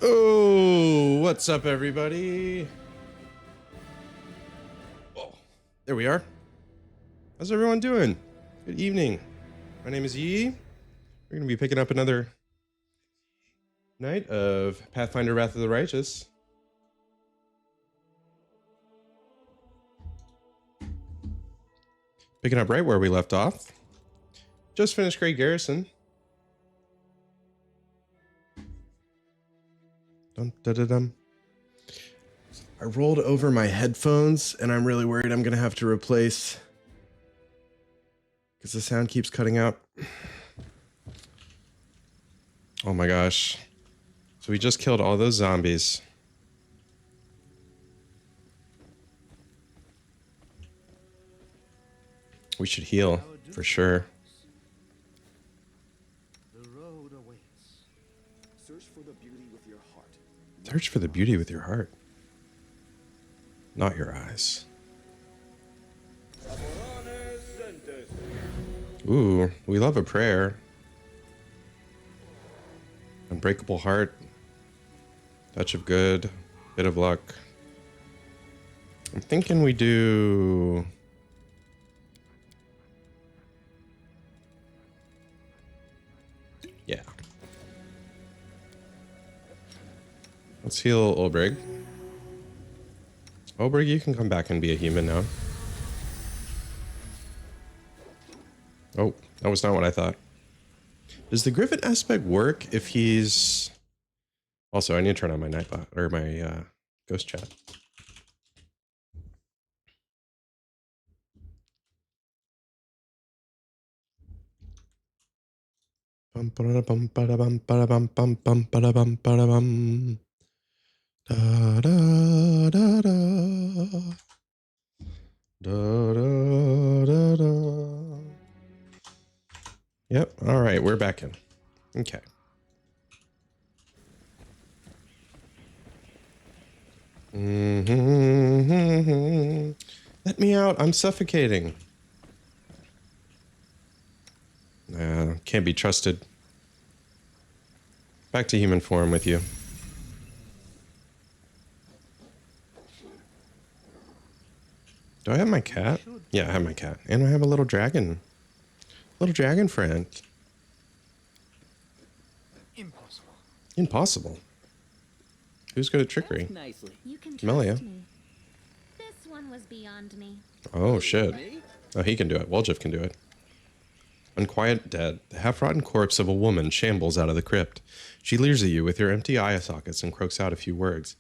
Oh, what's up, everybody? Oh, there we are. How's everyone doing? Good evening. My name is Yi. We're going to be picking up another night of Pathfinder Wrath of the Righteous. Picking up right where we left off. Just finished Great Garrison. Dum, da, da, dum. I rolled over my headphones, and I'm really worried I'm going to have to replace because the sound keeps cutting out. Oh my gosh. So we just killed all those zombies. We should heal, for sure. The road awaits. Search for the beauty with your heart. Search for the beauty with your heart, not your eyes. Ooh, we love a prayer. Unbreakable heart. Touch of good. Bit of luck. I'm thinking we do... yeah. Let's heal Olbrig. Olbrig, you can come back and be a human now. Oh, that was not what I thought. Does the Griffin aspect work if he's... Also, I need to turn on my nightbot, or my ghost chat. Bum ba bum ba bum ba bum bum bum ba bum ba bum. Da da da da. Da da da da. Yep. All right, we're back in. Okay. Let me out. I'm suffocating. Can't be trusted. Back to human form with you. Do I have my cat? Yeah, I have my cat. And I have a little dragon. Little dragon friend. Impossible. Impossible. Who's good at trickery? You can Melia. trust me. This one was beyond me. Oh, shit. Oh, he can do it. Woljif can do it. Unquiet dead, the half-rotten corpse of a woman shambles out of the crypt. She leers at you with her empty eye sockets and croaks out a few words.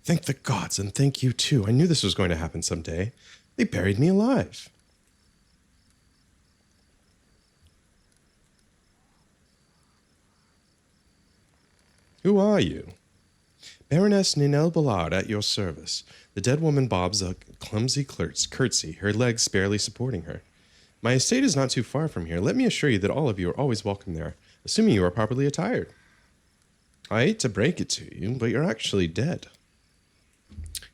Thank the gods, and thank you too. I knew this was going to happen someday. They buried me alive. Who are you? Baroness Ninel Ballard at your service. The dead woman bobs a clumsy curtsy, her legs barely supporting her. My estate is not too far from here. Let me assure you that all of you are always welcome there, assuming you are properly attired. I hate to break it to you, but you're actually dead.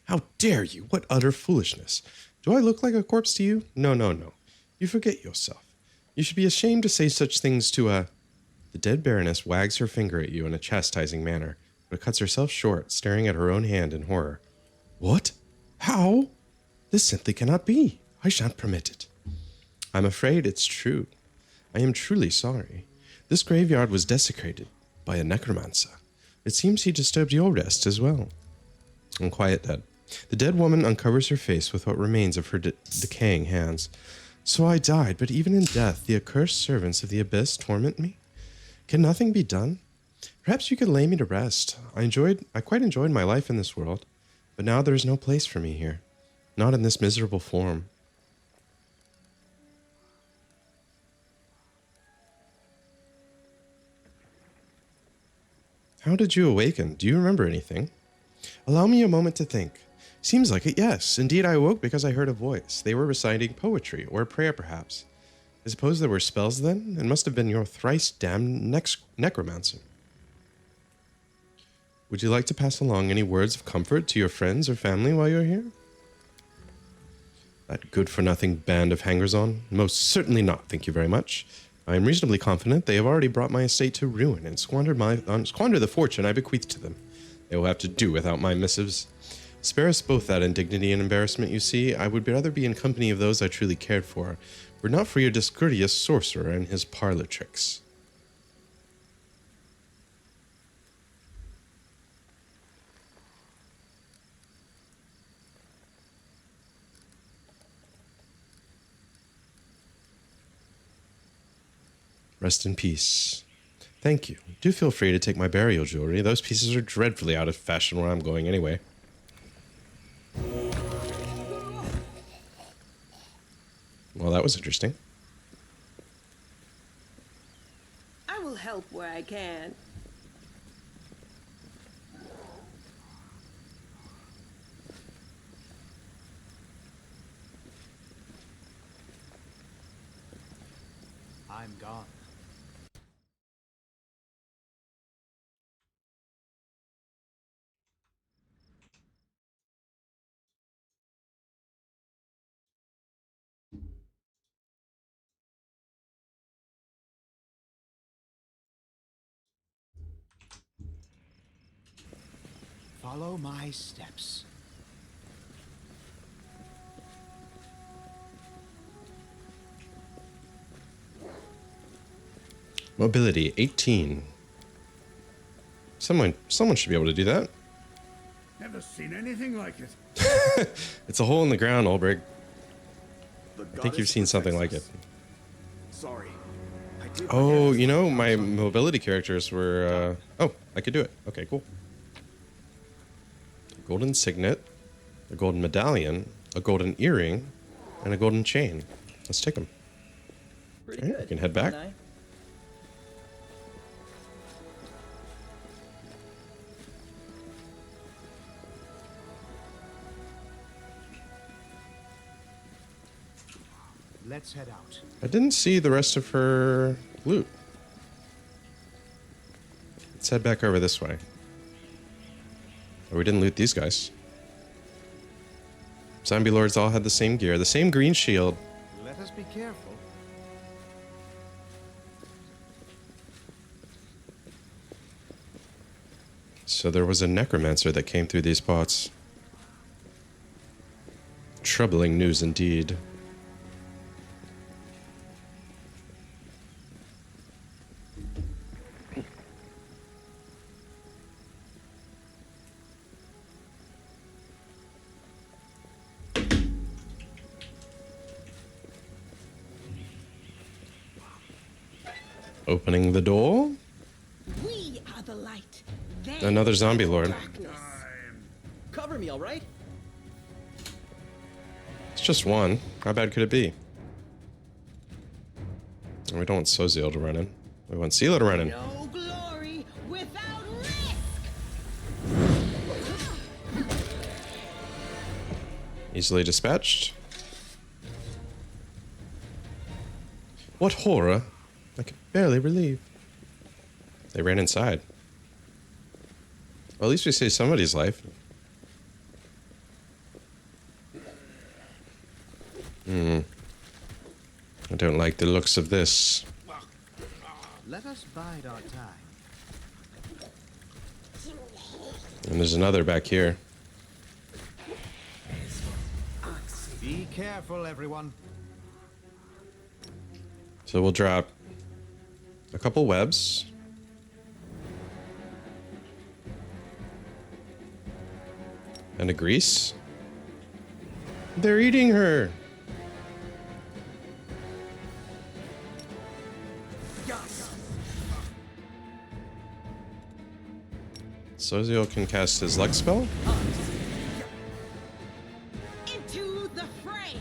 How dare you? What utter foolishness. Do I look like a corpse to you? No, no, no. You forget yourself. You should be ashamed to say such things to a... The dead Baroness wags her finger at you in a chastising manner, but cuts herself short, staring at her own hand in horror. What? How? This simply cannot be. I shan't permit it. I'm afraid it's true. I am truly sorry. This graveyard was desecrated by a necromancer. It seems he disturbed your rest as well. Unquiet dead. The dead woman uncovers her face with what remains of her decaying hands. So I died, but even in death, the accursed servants of the abyss torment me? Can nothing be done? Perhaps you could lay me to rest. I quite enjoyed my life in this world, but now there is no place for me here. Not in this miserable form. How did you awaken? Do you remember anything? Allow me a moment to think. Seems like it, yes. Indeed, I awoke because I heard a voice. They were reciting poetry, or a prayer perhaps. I suppose there were spells then? It must have been your thrice-damned necromancer. Would you like to pass along any words of comfort to your friends or family while you're here? That good-for-nothing band of hangers-on? Most certainly not, thank you very much. I am reasonably confident they have already brought my estate to ruin and squandered the fortune I bequeathed to them. They will have to do without my missives. Spare us both that indignity and embarrassment, you see. I would rather be in company of those I truly cared for, were not for your discourteous sorcerer and his parlor tricks. Rest in peace. Thank you. Do feel free to take my burial jewelry. Those pieces are dreadfully out of fashion where I'm going anyway. Well, that was interesting. I will help where I can. I'm gone. Follow my steps. Mobility, 18. Someone should be able to do that. Never seen anything like it. It's a hole in the ground, Ulbrich. The I think you've seen something like it. Sorry. I did Oh, you know, my mobility characters were, oh, I could do it. Okay, cool. A golden signet, a golden medallion, a golden earring, and a golden chain. Let's take them. Pretty Okay, good. we can head back. aren't I? Let's head out. I didn't see the rest of her loot. Let's head back over this way. Oh, we didn't loot these guys. Zombie lords all had the same gear, the same green shield. Let us be careful. So there was a necromancer that came through these pots. Troubling news indeed. Opening the door. We are the light. They Another zombie lord. darkness. Cover me, all right? It's just one. How bad could it be? And we don't want Soziel to run in. We want Sela to run in. No glory without risk. Easily dispatched. What horror! I could barely believe. They ran inside. Well, at least we saved somebody's life. I don't like the looks of this. Let us bide our time. And there's another back here. Be careful, everyone. So we'll drop a couple webs. And a grease. They're eating her. Soziel can cast his luck spell. Into the fray.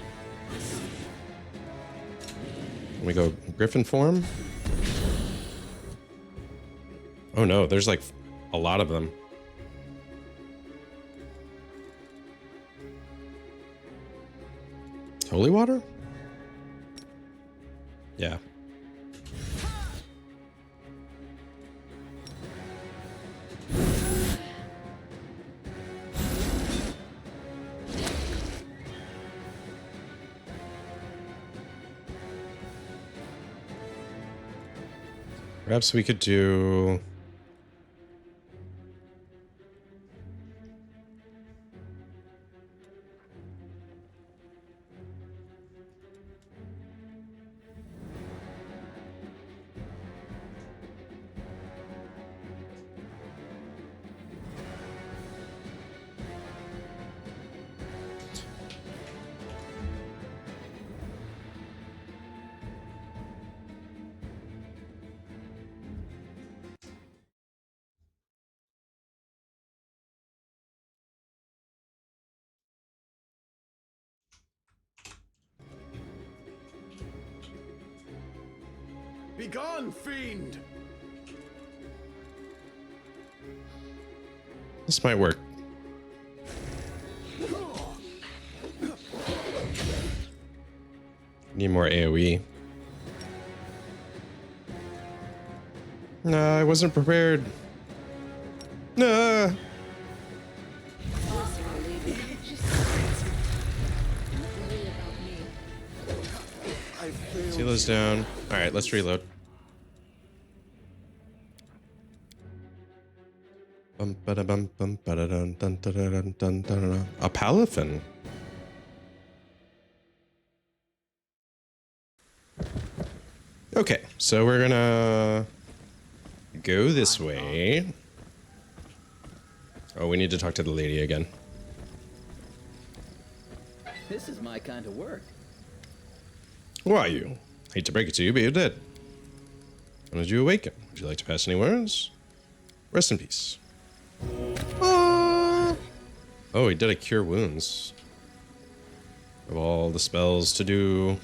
We go Griffin form. Oh no, there's like a lot of them. Holy water? Yeah. Perhaps we could do Begone, fiend! This might work. Need more AoE. No, I wasn't prepared. No. I failed. Seala's down. All right, let's reload. Bum, bada, bum, bum, bada, dun, dun, dun, dun, dun, dun, dun, dun. A Palafin. Okay, so we're gonna go this way. Oh, we need to talk to the lady again. This is my kind of work. Who are you? Hate to break it to you, but you're dead. When did you awaken? Would you like to pass any words? Rest in peace. Oh, he did a cure wounds. Of all the spells to do.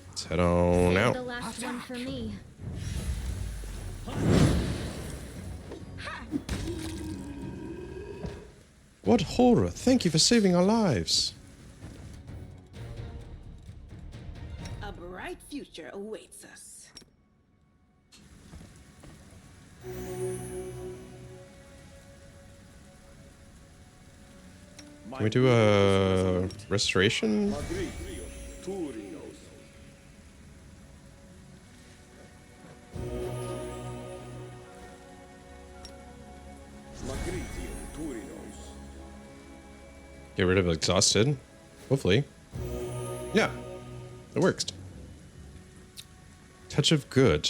Let's head on The out. last one for me. What horror! Thank you for saving our lives. A bright future awaits us. Can we do a restoration? Magritio, Turinos. Magritio, Turinos. Get rid of exhausted. Hopefully. Yeah, it works. Touch of good.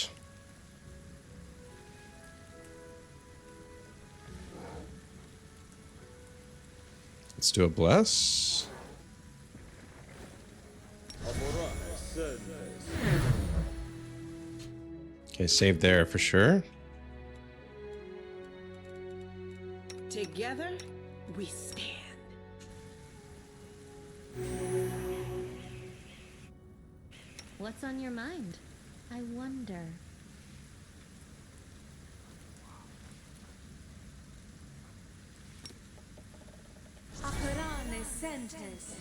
Let's do a bless. Okay, save there for sure. Together, we stand. What's on your mind? I wonder. Aperane sentes.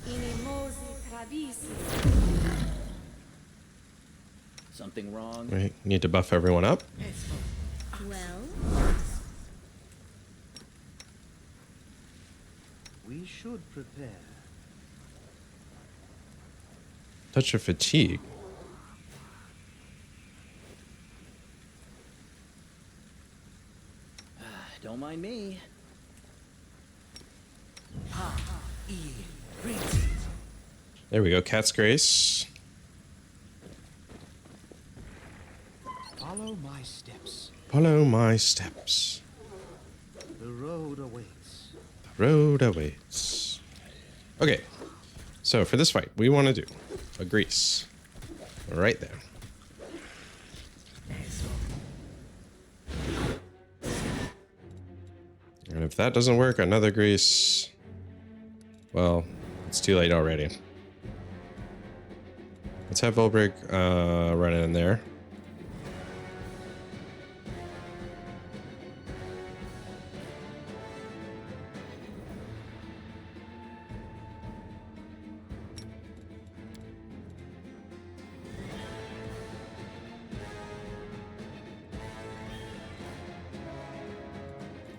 Inimosi tradisi. Something wrong? We need to buff everyone up. Well, We should prepare. Touch of fatigue. Don't mind me. There we go. Cat's Grace. Follow my steps. Follow my steps. The road awaits. The road awaits. Okay. So for this fight, we want to do a grease. Right there. And if that doesn't work, another grease. Well, it's too late already. Let's have Volbrick run in there.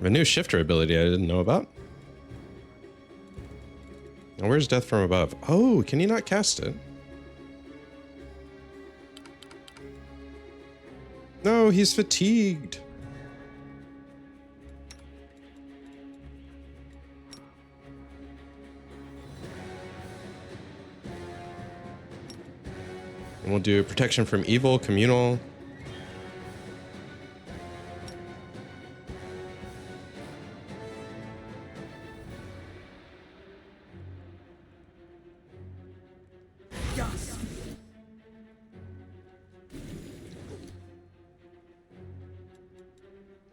A new shifter ability I didn't know about. And where's Death from Above? Oh, can you not cast it? No, he's fatigued. And we'll do protection from evil, communal.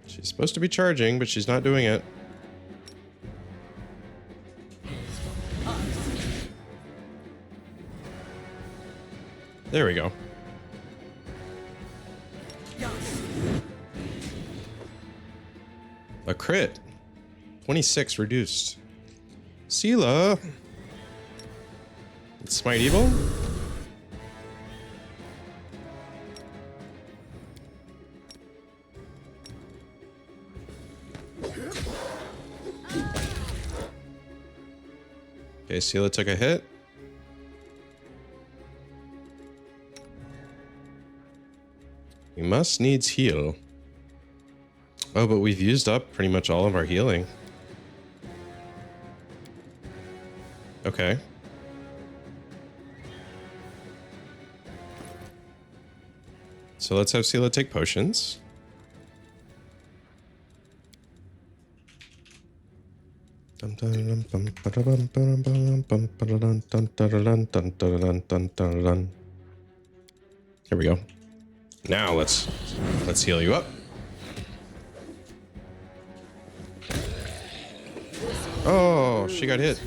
She's supposed to be charging, but she's not doing it. There we go. A crit. 26 reduced. Sela. Smite evil? Okay, Sela took a hit. We must needs heal. Oh, but we've used up pretty much all of our healing. Okay. So let's have Sela take potions. Here we go. Now let's heal you up. Oh, she got hit.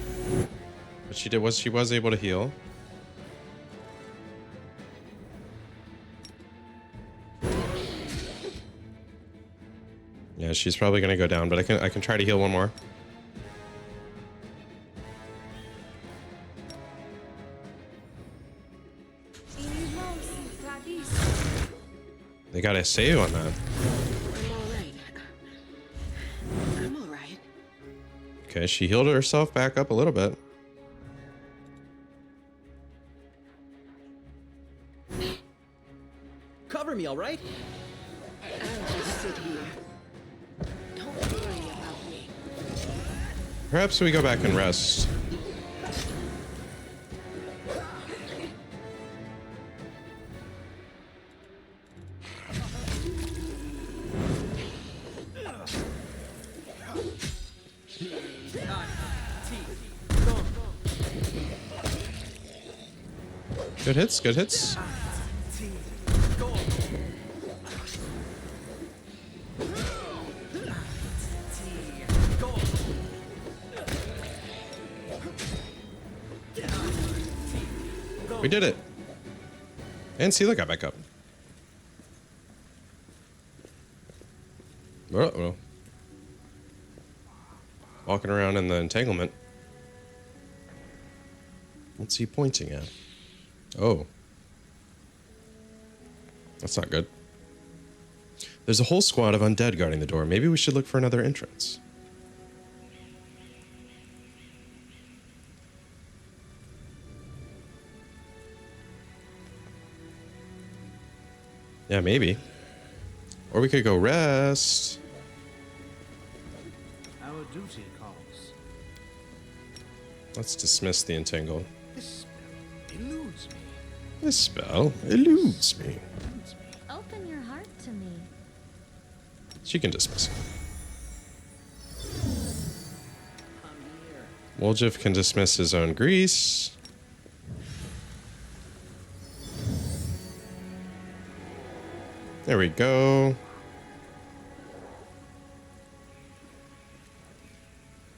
But she was able to heal. Yeah, she's probably gonna go down, but I can try to heal one more. They got a save on that. I'm all right. I'm all right. Okay, she healed herself back up a little bit. Cover me, all right? I'll just sit here. Don't worry about me. Perhaps we go back and rest. Good hits, good hits. We did it. And Sela got back up. Uh-oh. Walking around in the entanglement. What's he pointing at? Oh. That's not good. There's a whole squad of undead guarding the door. Maybe we should look for another entrance. Yeah, maybe. Or we could go rest. Our duty calls. Let's dismiss the entangle. This spell eludes me. This spell eludes me. Open your heart to me. She can dismiss it. I'm here. Woljif can dismiss his own grease. There we go.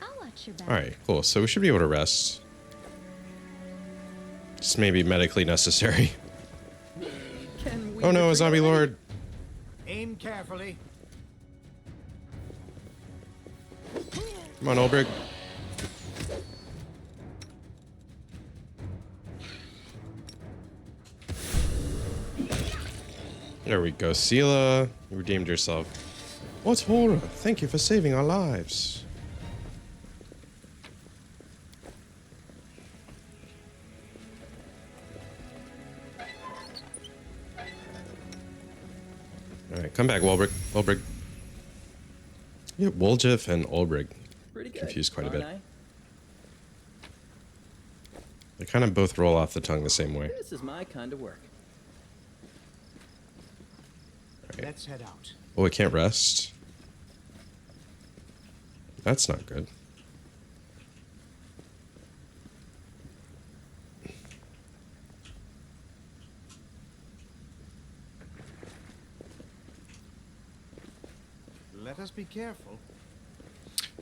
I'll watch your back. All right, cool. So we should be able to rest. Just maybe medically necessary. Can we Oh no, a zombie retreat? lord. Aim carefully. Come on, Olbrich. There we go, Sela. You redeemed yourself. What horror! Thank you for saving our lives. Alright, come back, Olbrich. Yeah, Woljif and Olbrich. Pretty good. Confused quite a aren't bit. I? They kind of both roll off the tongue the same way. This is my kind of work. Let's head out. Oh, I can't rest? That's not good. Let us be careful.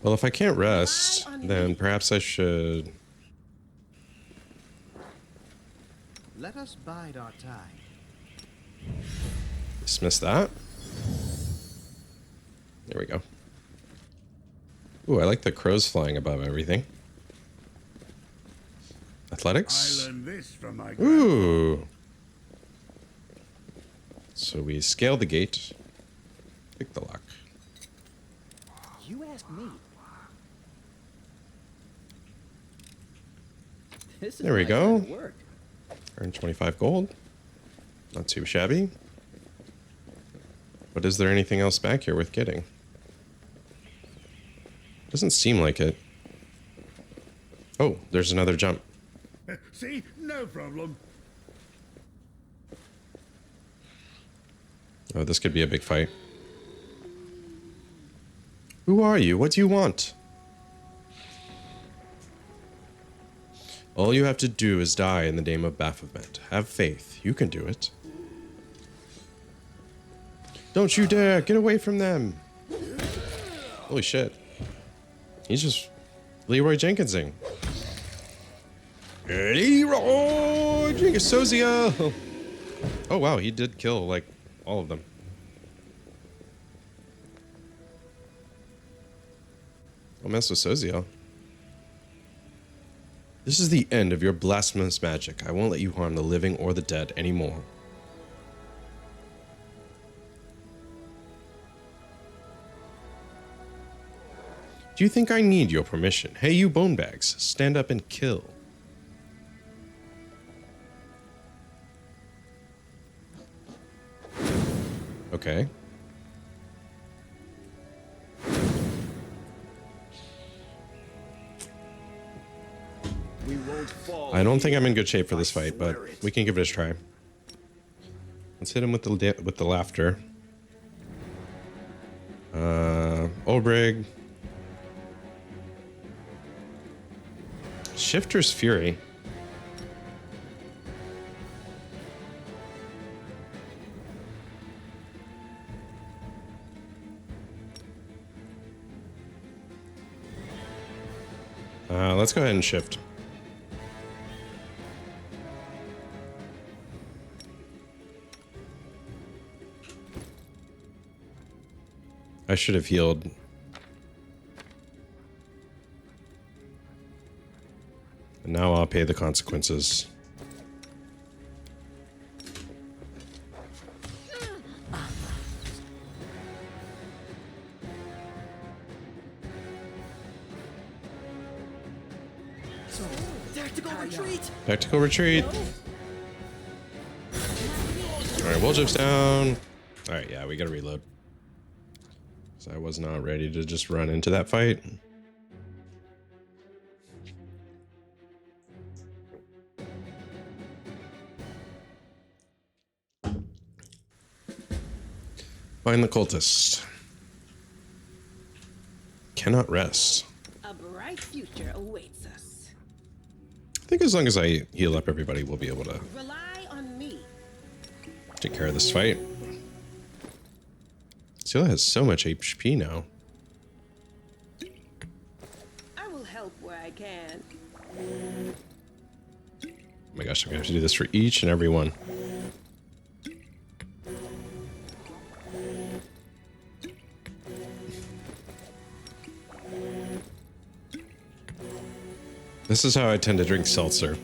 Well, if I can't rest, then perhaps I should Let us bide our time. Dismiss that. There we go. Ooh, I like the crows flying above everything. I Athletics. learned this from my grandpa. Ooh. So we scale the gate. Pick the lock. You asked me. This is There we my go. kind of work. Earn 25 gold. Not too shabby. But is there anything else back here worth getting? Doesn't seem like it. Oh, there's another jump. See? No problem. Oh, this could be a big fight. Who are you? What do you want? All you have to do is die in the name of Baphomet. Have faith. You can do it. Don't you dare! Get away from them! Holy shit. He's just Leroy Jenkinsing. Leroy Jenkins! Oh wow, he did kill, like, all of them. Don't mess with Sozio. This is the end of your blasphemous magic. I won't let you harm the living or the dead anymore. Do you think I need your permission? Hey, you bone bags, stand up and kill. Okay. We won't fall. I don't think I'm in good shape for I this fight, but swear it. we can give it a try. Let's hit him with the laughter. Obrig. Shifter's Fury. Let's go ahead and shift. I should have healed. And now I'll pay the consequences. Tactical retreat! Tactical retreat. Alright, Woljif's down. Alright, yeah, we gotta reload. So I was not ready to just run into that fight. Find the cultist. Cannot rest. A bright future awaits us. I think as long as I heal up everybody, we'll be able to Rely on me. take care of this fight. Scylla has so much HP now. I will help where I can. Oh my gosh, I'm gonna have to do this for each and every one. This is how I tend to drink seltzer.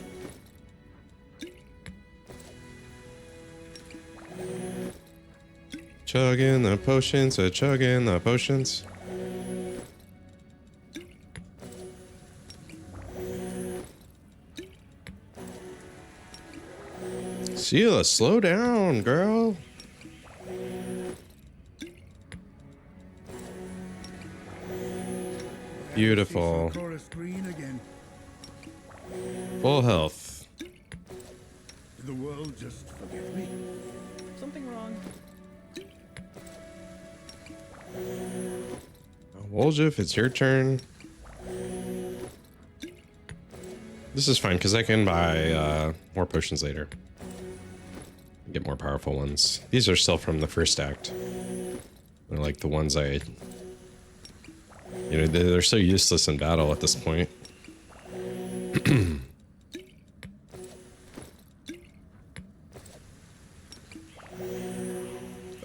Chugging the potions, chugging the potions. Sheila, slow down, girl. Beautiful. Chorus green again. Full health. Did the world just forget me? Something wrong. Woljif, it's your turn. This is fine because I can buy more potions later. Get more powerful ones. These are still from the first act. They're like the ones I... You know, they're so useless in battle at this point.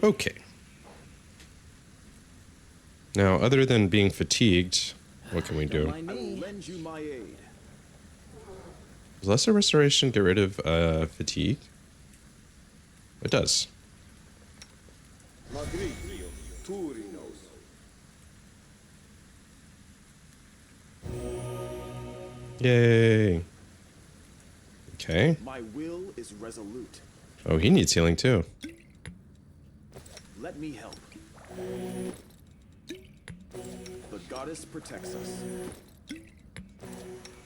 Okay. Now, other than being fatigued, what can we do? I will lend you my aid. Does lesser restoration get rid of fatigue? It does. Magritio, Turinos. Yay. Okay. My will is resolute. Oh, he needs healing too. Let me help. The goddess protects us.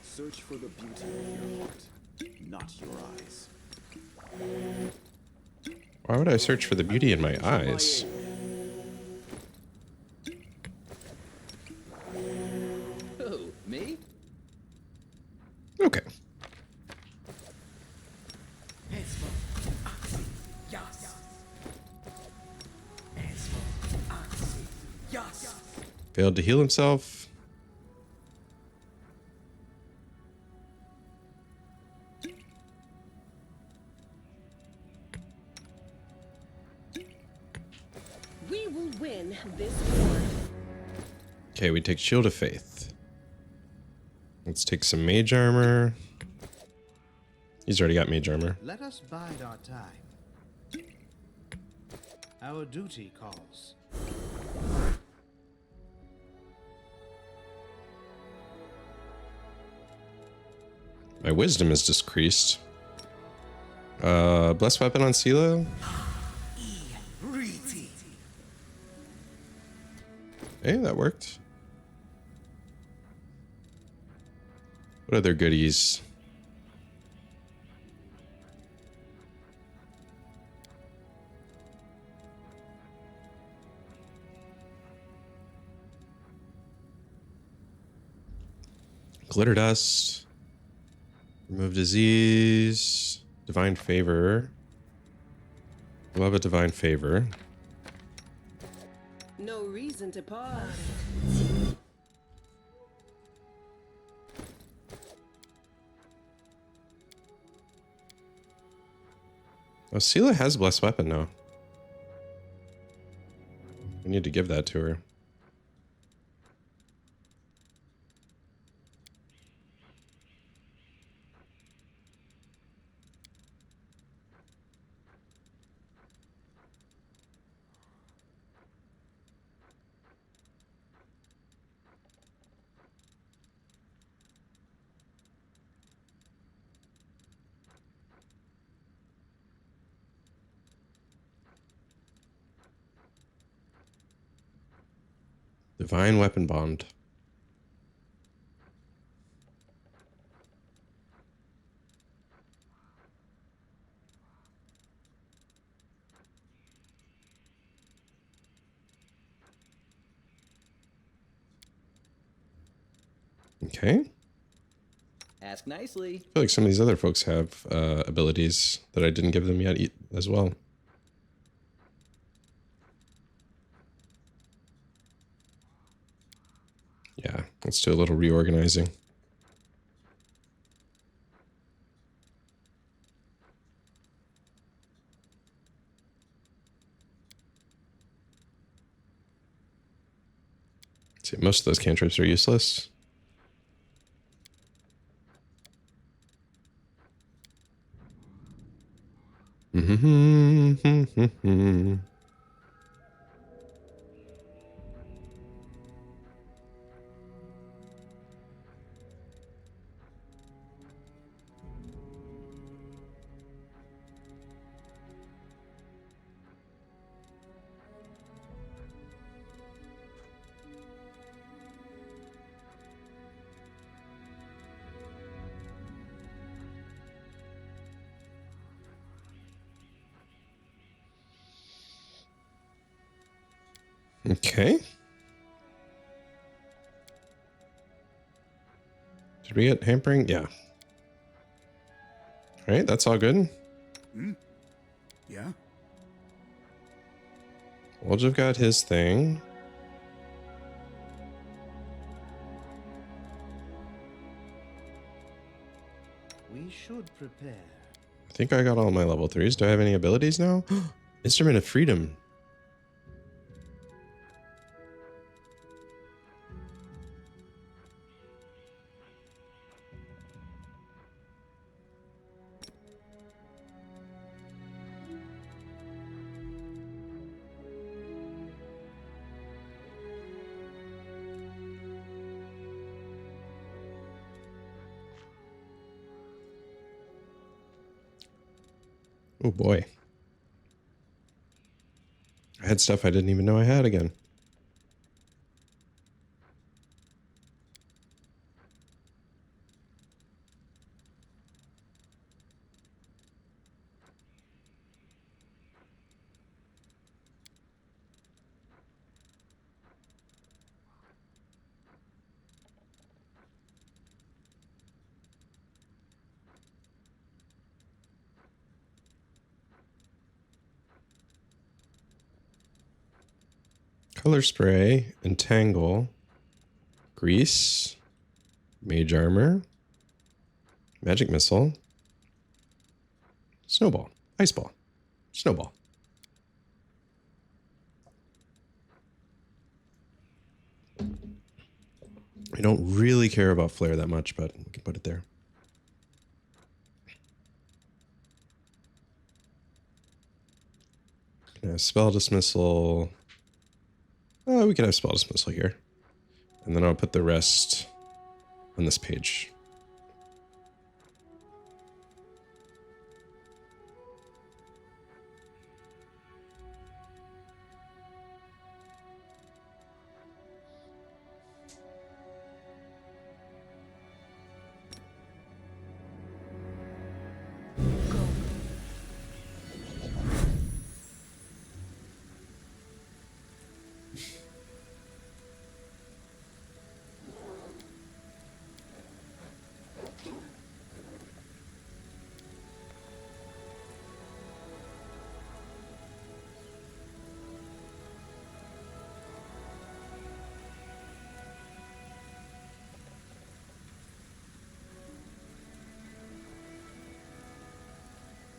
Search for the beauty of your heart, not your eyes. Why would I search for the beauty in my eyes? Who? Me? Okay. Failed to heal himself. We will win this war. Okay, we take Shield of Faith. Let's take some mage armor. He's already got mage armor. Let us bide our time. Our duty calls. My wisdom is decreased. Blessed weapon on Sela. Hey, that worked. What other goodies? Glitter dust. Remove disease. Divine favor. Love a divine favor. No reason to pause. Oh, Sela has blessed weapon now. We need to give that to her. Divine weapon bond. Okay. Ask nicely. I feel like some of these other folks have abilities that I didn't give them yet as well. Yeah, let's do a little reorganizing. See, most of those cantrips are useless. Okay. Did we get hampering? Yeah. All right, that's all good. Yeah? Woljev got his thing. We should prepare. I think I got all my level 3s. Do I have any abilities now? Instrument of Freedom. Oh boy. I had stuff I didn't even know I had again. Color spray, entangle, grease, mage armor, magic missile, snowball, ice ball, snowball. I don't really care about flare that much, but we can put it there. Can I have spell dismissal? Oh, we can have spell dismissal here. And then I'll put the rest on this page.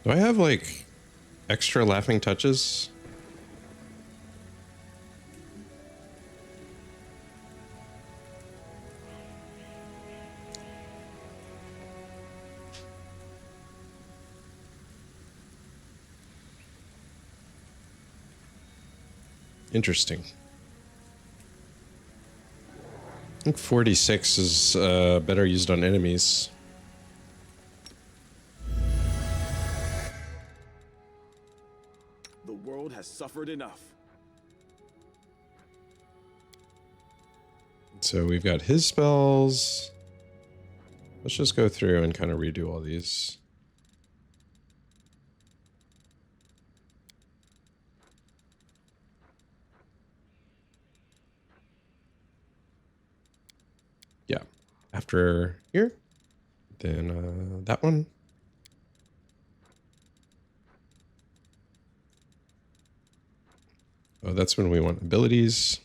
Do I have like extra laughing touches? Interesting. I think 46 is better used on enemies. The world has suffered enough. So we've got his spells. Let's just go through and kind of redo all these. Yeah. After here, then that one. Oh, that's when we want abilities.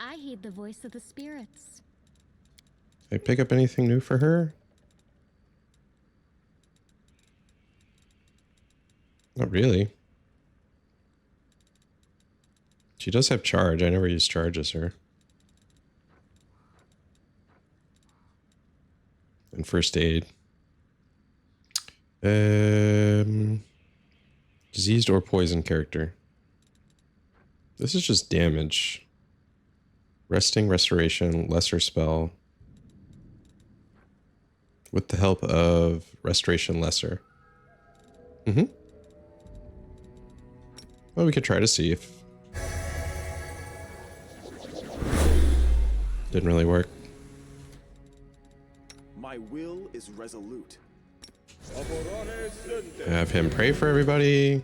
I heed the voice of the spirits. Did I pick up anything new for her? Not really. She does have charge. I never use charge as her. And first aid. Diseased or poison character. This is just damage. Resting, restoration, lesser spell. With the help of restoration lesser. Well, we could try to see if... Didn't really work. My will is resolute. Have him pray for everybody.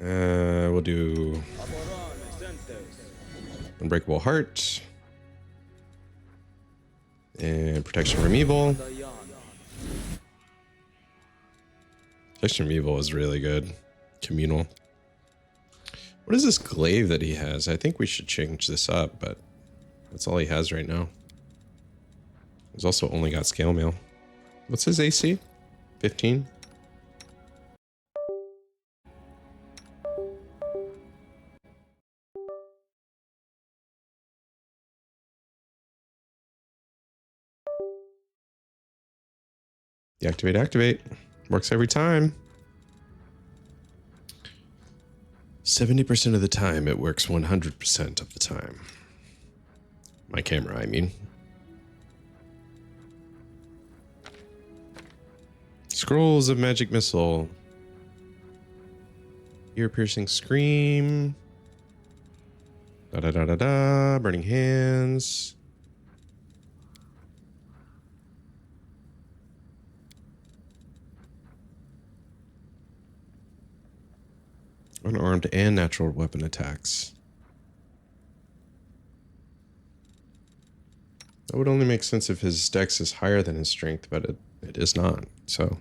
We'll do Unbreakable Heart and Protection from Evil. Protection from Evil is really good. Communal. What is this glaive that he has? I think we should change this up, but that's all he has right now. He's also only got scale mail. What's his AC? 15? Deactivate, activate. Works every time. 70% of the time, it works 100% of the time. My camera, I mean. Scrolls of Magic Missile. Ear-piercing scream. Da-da-da-da-da. Burning hands. Unarmed and natural weapon attacks. That would only make sense if his dex is higher than his strength, but it is not, so.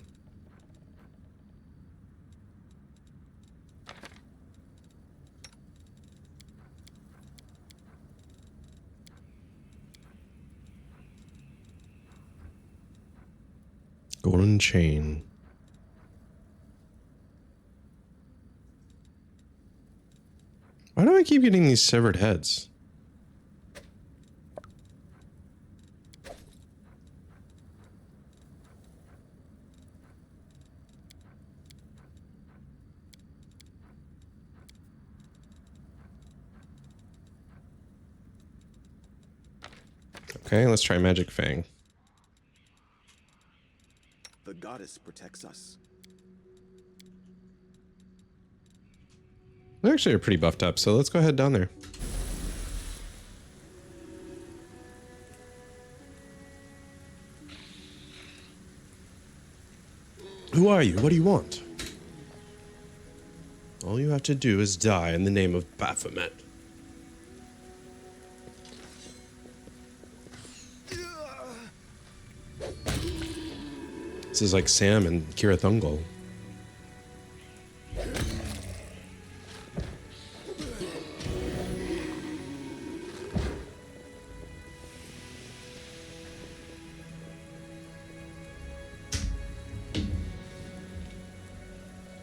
Golden chain. Why do I keep getting these severed heads? Okay, let's try Magic Fang. The goddess protects us. They actually are pretty buffed up, so let's go ahead down there. Who are you? What do you want? All you have to do is die in the name of Baphomet. This is like Sam and Kira Thungal.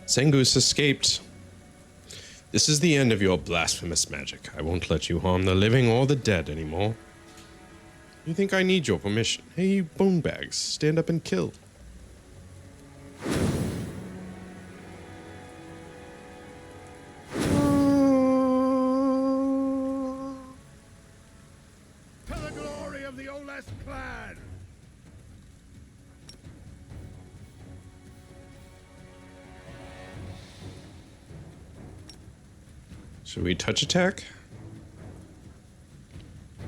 Sengoose escaped. This is the end of your blasphemous magic. I won't let you harm the living or the dead anymore. You think I need your permission? Hey, you bone bags, stand up and kill. To the glory of the Oles clan! Should we touch attack?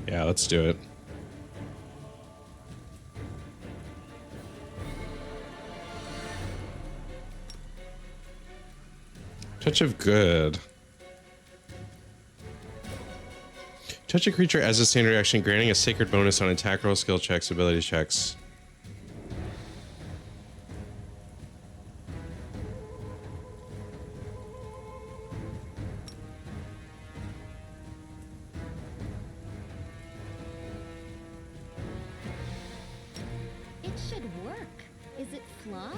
Yeah, let's do it. Touch of good. Touch a creature as a standard action, granting a sacred bonus on attack roll, skill checks, ability checks. It should work. Is it flawed?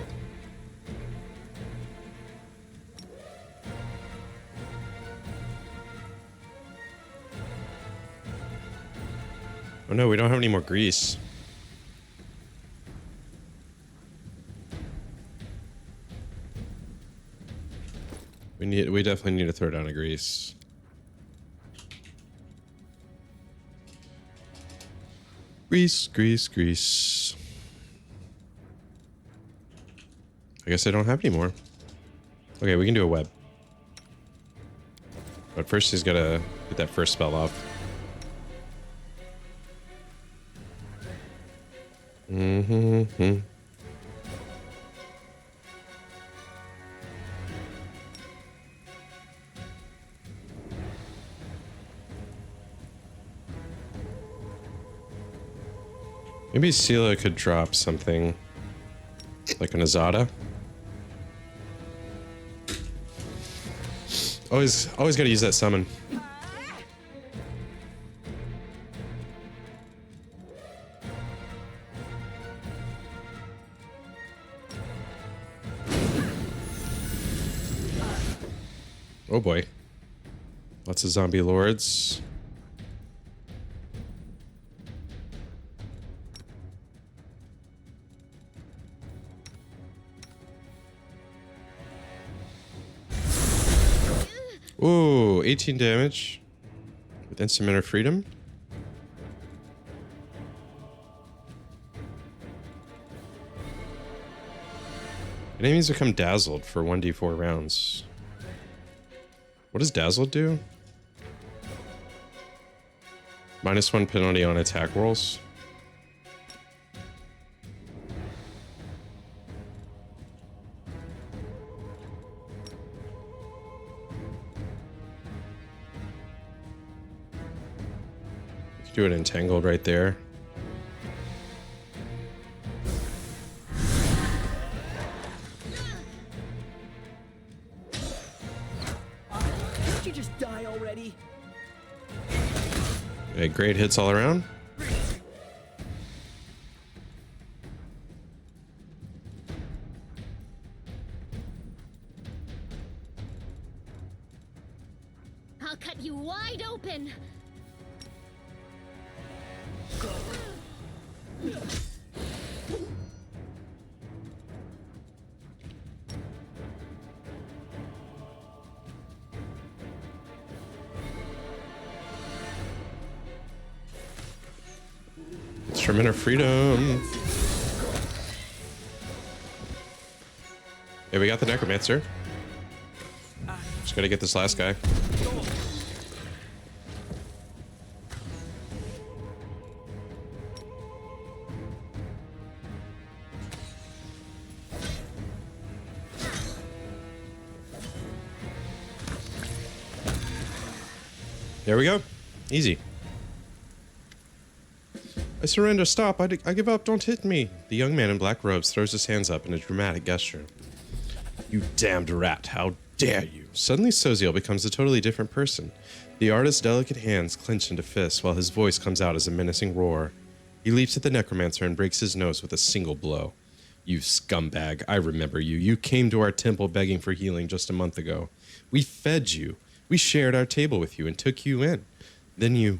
Oh no, we don't have any more grease. We definitely need to throw down a grease. Grease, grease, grease. I guess I don't have any more. Okay, we can do a web. But first he's gotta get that first spell off. Mm-hmm. Maybe Sela could drop something like an Azada. Always gotta use that summon. Oh boy. Lots of zombie lords. Ooh, 18 damage with instant Inner Freedom. Enemies become dazzled for 1d4 rounds. What does dazzled do? -1 penalty on attack rolls. Do it entangled right there. Did you just die already? Okay, great hits all around. I'll cut you wide open. It's from Inner Freedom. Yeah, we got the Necromancer. Just gotta get this last guy. There we go. Easy. I surrender. Stop. I give up. Don't hit me. The young man in black robes throws his hands up in a dramatic gesture. You damned rat. How dare you? Suddenly, Soziel becomes a totally different person. The artist's delicate hands clench into fists while his voice comes out as a menacing roar. He leaps at the Necromancer and breaks his nose with a single blow. You scumbag. I remember you. You came to our temple begging for healing just a month ago. We fed you. We shared our table with you and took you in. Then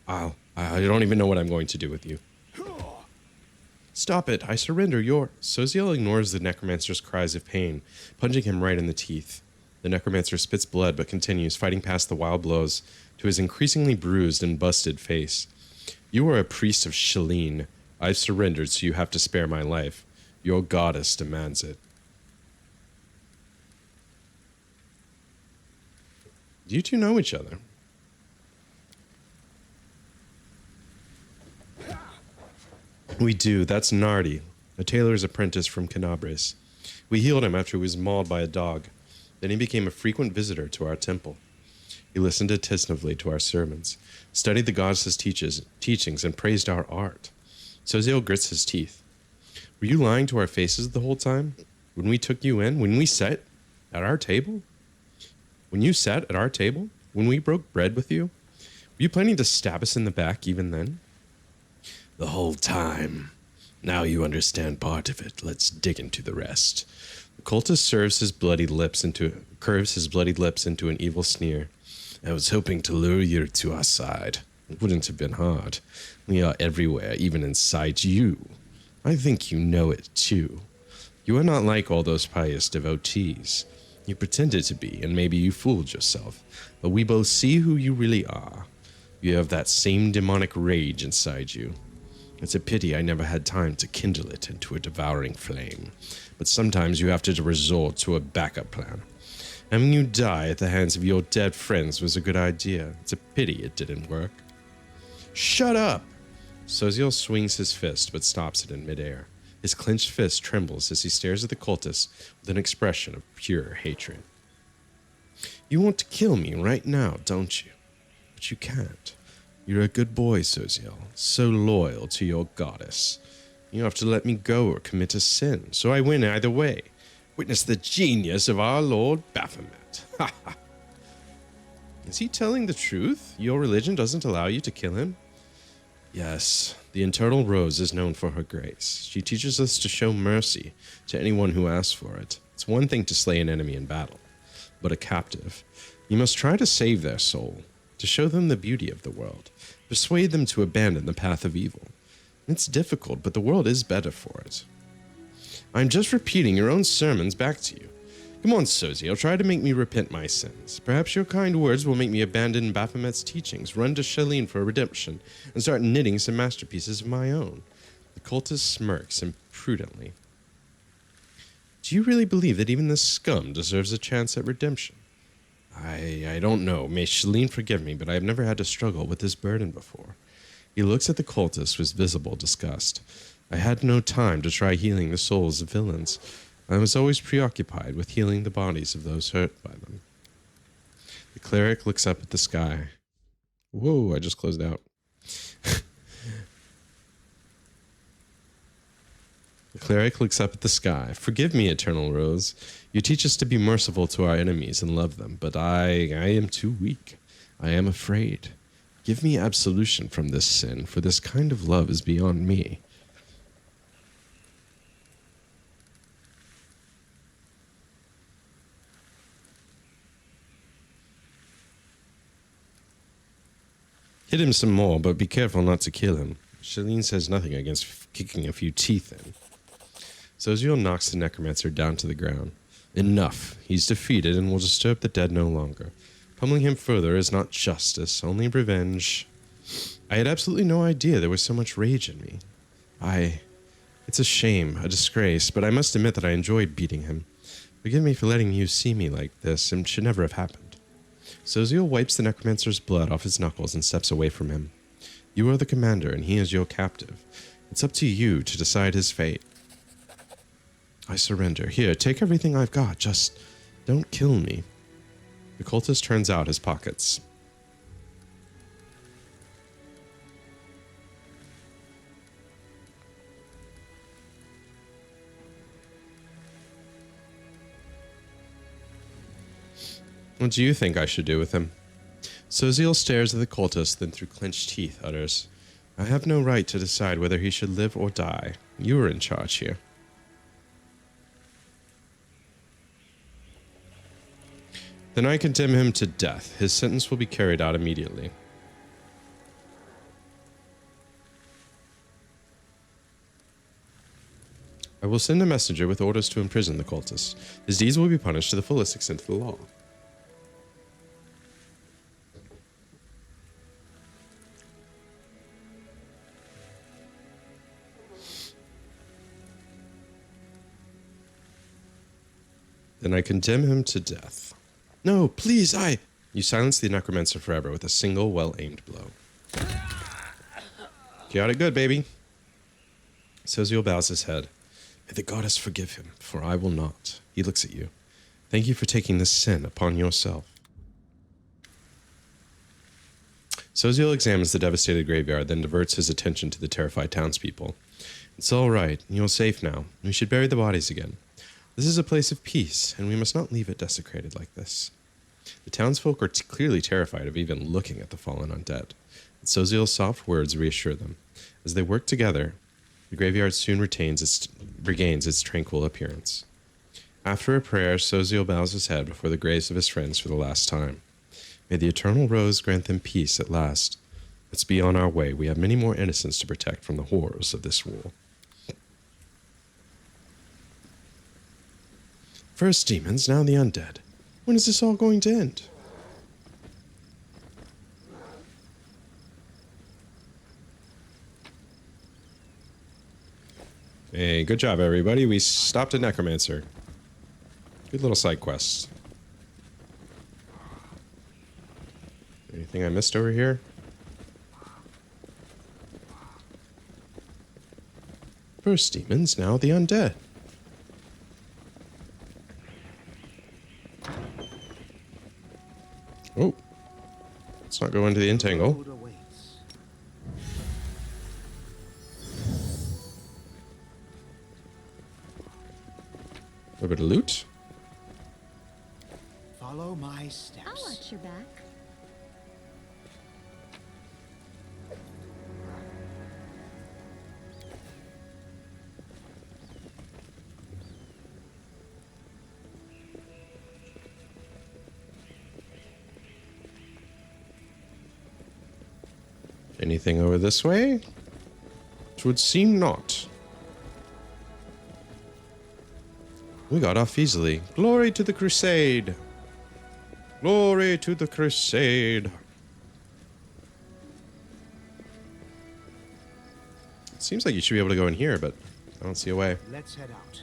I don't even know what I'm going to do with you. Stop it. I surrender. Soziel ignores the Necromancer's cries of pain, punching him right in the teeth. The Necromancer spits blood but continues, fighting past the wild blows to his increasingly bruised and busted face. You are a priest of Shalene. I've surrendered, so you have to spare my life. Your goddess demands it. Do you two know each other? We do. That's Nardi, a tailor's apprentice from Canabres. We healed him after he was mauled by a dog. Then he became a frequent visitor to our temple. He listened attentively to our sermons, studied the goddess's teachings, and praised our art. Soziel grits his teeth. Were you lying to our faces the whole time? When we took you in? When we sat at our table? When you sat at our table? When we broke bread with you? Were you planning to stab us in the back even then? The whole time. Now you understand part of it. Let's dig into the rest. The cultist curves his bloody lips into an evil sneer. I was hoping to lure you to our side. It wouldn't have been hard. We are everywhere, even inside you. I think you know it too. You are not like all those pious devotees. You pretended to be, and maybe you fooled yourself. But we both see who you really are. You have that same demonic rage inside you. It's a pity I never had time to kindle it into a devouring flame. But sometimes you have to resort to a backup plan. Having you die at the hands of your dead friends was a good idea. It's a pity it didn't work. Shut up! Soziel swings his fist, but stops it in midair. His clenched fist trembles as he stares at the cultist with an expression of pure hatred. You want to kill me right now, don't you? But you can't. You're a good boy, Soziel, so loyal to your goddess. You have to let me go or commit a sin, so I win either way. Witness the genius of our Lord Baphomet. Ha ha! Is he telling the truth? Your religion doesn't allow you to kill him? Yes, the Eternal Rose is known for her grace. She teaches us to show mercy to anyone who asks for it. It's one thing to slay an enemy in battle, but a captive. You must try to save their soul, to show them the beauty of the world, persuade them to abandon the path of evil. It's difficult, but the world is better for it. I'm just repeating your own sermons back to you. Come on, Sozio, try to make me repent my sins. Perhaps your kind words will make me abandon Baphomet's teachings, run to Shaline for redemption, and start knitting some masterpieces of my own. The cultist smirks imprudently. Do you really believe that even this scum deserves a chance at redemption? I don't know. May Shaline forgive me, but I have never had to struggle with this burden before. He looks at the cultist with visible disgust. I had no time to try healing the souls of villains. I was always preoccupied with healing the bodies of those hurt by them. The cleric looks up at the sky. Whoa, I just closed out. The cleric looks up at the sky. Forgive me, Eternal Rose. You teach us to be merciful to our enemies and love them, but I am too weak. I am afraid. Give me absolution from this sin, for this kind of love is beyond me. Hit him some more, but be careful not to kill him. Shaline says nothing against kicking a few teeth in. Sozio knocks the necromancer down to the ground. Enough. He's defeated and will disturb the dead no longer. Pummeling him further is not justice, only revenge. I had absolutely no idea there was so much rage in me. It's a shame, a disgrace, but I must admit that I enjoyed beating him. Forgive me for letting you see me like this, and should never have happened. Sozio wipes the necromancer's blood off his knuckles and steps away from him. You are the commander, and he is your captive. It's up to you to decide his fate. I surrender. Here, take everything I've got. Just don't kill me. The cultist turns out his pockets. What do you think I should do with him? Sozio stares at the cultist, then through clenched teeth utters, I have no right to decide whether he should live or die. You are in charge here. Then I condemn him to death. His sentence will be carried out immediately. I will send a messenger with orders to imprison the cultist. His deeds will be punished to the fullest extent of the law. Then I condemn him to death. No, please, You silence the necromancer forever with a single well-aimed blow. Got it good, baby. Sozio bows his head. May the goddess forgive him, for I will not. He looks at you. Thank you for taking this sin upon yourself. Sozio examines the devastated graveyard, then diverts his attention to the terrified townspeople. It's all right. You're safe now. We should bury the bodies again. This is a place of peace, and we must not leave it desecrated like this. The townsfolk are clearly terrified of even looking at the fallen undead. And Sozio's soft words reassure them. As they work together, the graveyard soon regains its tranquil appearance. After a prayer, Sozio bows his head before the graves of his friends for the last time. May the Eternal Rose grant them peace at last. Let's be on our way. We have many more innocents to protect from the horrors of this war. First demons, now the undead. When is this all going to end? Hey, good job, everybody. We stopped a necromancer. Good little side quest. Anything I missed over here? First demons, now the undead. Oh, let's not go into the entangle. Road awaits. A bit of loot. Follow my I'll steps. watch your back. Anything over this way? It would seem not. We got off easily. Glory to the crusade. Glory to the crusade. Seems like you should be able to go in here, but I don't see a way. Let's head out.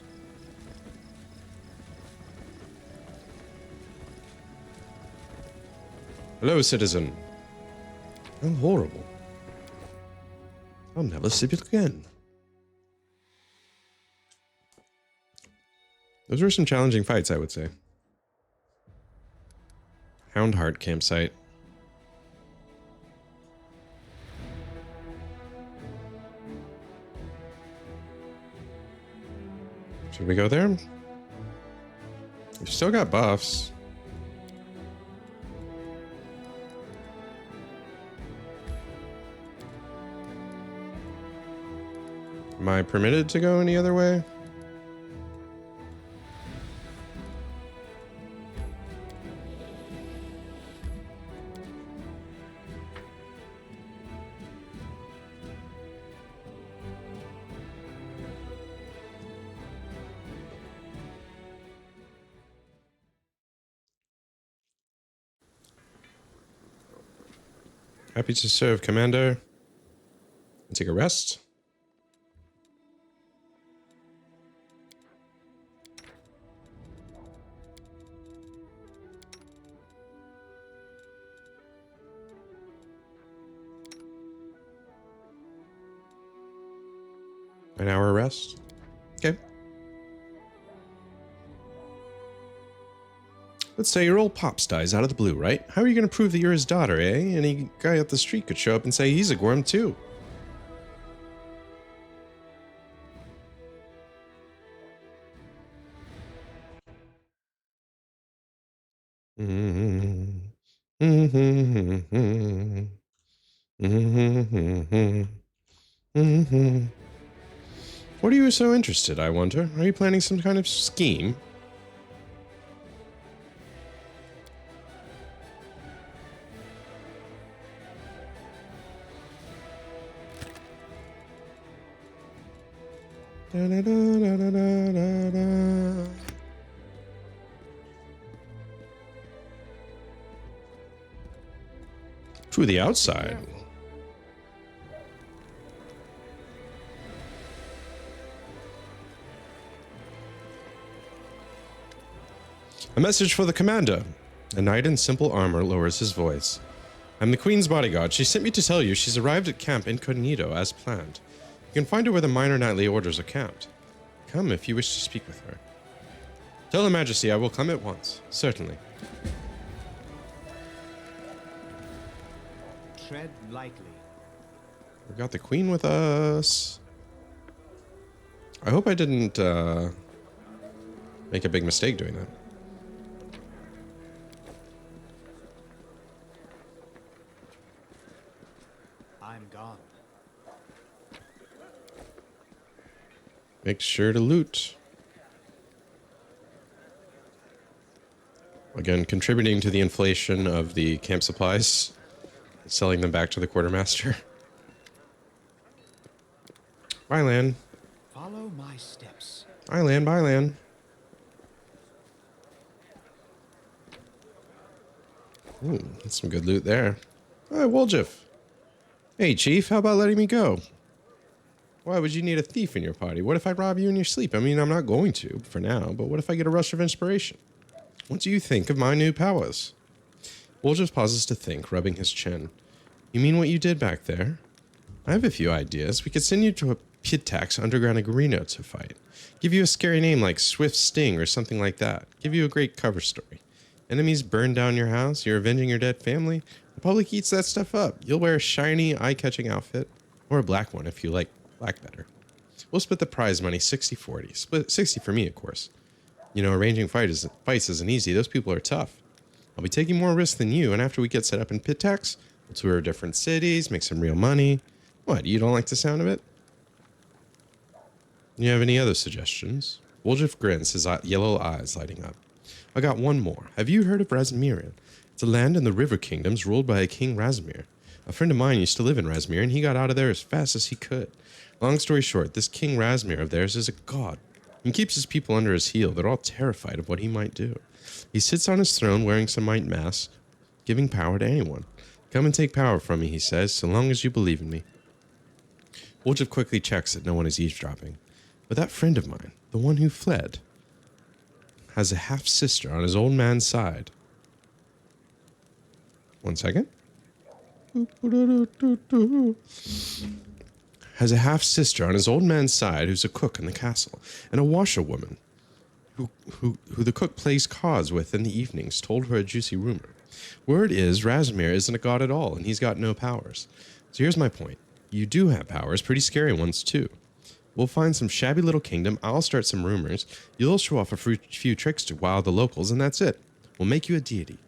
Hello, citizen. How horrible. I'll never sleep again. Those were some challenging fights, I would say. Houndheart campsite. Should we go there? We've still got buffs. Am I permitted to go any other way? Happy to serve, Commander. Take a rest. An hour rest. Okay. Let's say your old pops dies out of the blue, right? How are you going to prove that you're his daughter, eh? Any guy up the street could show up and say he's a Gorm too. What are you so interested, I wonder? Are you planning some kind of scheme? Da, da, da, da, da, da, da. To the outside. A message for the commander. A knight in simple armor lowers his voice. I'm the Queen's bodyguard. She sent me to tell you she's arrived at Camp Incognito as planned. You can find her where the minor knightly orders are camped. Come if you wish to speak with her. Tell Her Majesty I will come at once. Certainly. Tread lightly. We've got the Queen with us. I hope I didn't make a big mistake doing that. I'm gone. Make sure to loot. Again, contributing to the inflation of the camp supplies. Selling them back to the quartermaster. Bye, Lan. Follow my steps. Bye, Lan. Bye, Lan. Ooh, that's some good loot there. Hi, Woljif. Hey, Chief, how about letting me go? Why would you need a thief in your party? What if I rob you in your sleep? I mean, I'm not going to, for now, but what if I get a rush of inspiration? What do you think of my new powers? Woljif pauses to think, rubbing his chin. You mean what you did back there? I have a few ideas. We could send you to a Pitax underground arena to fight. Give you a scary name like Swift Sting or something like that. Give you a great cover story. Enemies burn down your house, you're avenging your dead family. The public eats that stuff up. You'll wear a shiny, eye-catching outfit. Or a black one if you like black better. We'll split the prize money 60-40. Split 60 for me, of course. You know, arranging fights isn't easy. Those people are tough. I'll be taking more risks than you, and after we get set up in Pitax, we'll tour different cities, make some real money. What, you don't like the sound of it? You have any other suggestions? Woljif grins, his yellow eyes lighting up. I got one more. Have you heard of Razmirian? It's a land in the River Kingdoms ruled by a King Razmir. A friend of mine used to live in Razmir, and he got out of there as fast as he could. Long story short, this King Razmir of theirs is a god. He keeps his people under his heel. They're all terrified of what he might do. He sits on his throne wearing some might mask, giving power to anyone. Come and take power from me, he says, so long as you believe in me. Woljif quickly checks that no one is eavesdropping. But that friend of mine, the one who fled, has a half-sister on his old man's side. 1 second. Has a half-sister on his old man's side who's a cook in the castle, and a washerwoman who the cook plays cards with in the evenings told her a juicy rumor. Word is Razmir isn't a god at all, and he's got no powers. So here's my point. You do have powers, pretty scary ones too. We'll find some shabby little kingdom, I'll start some rumors, you'll show off a few tricks to wow the locals, and that's it. We'll make you a deity.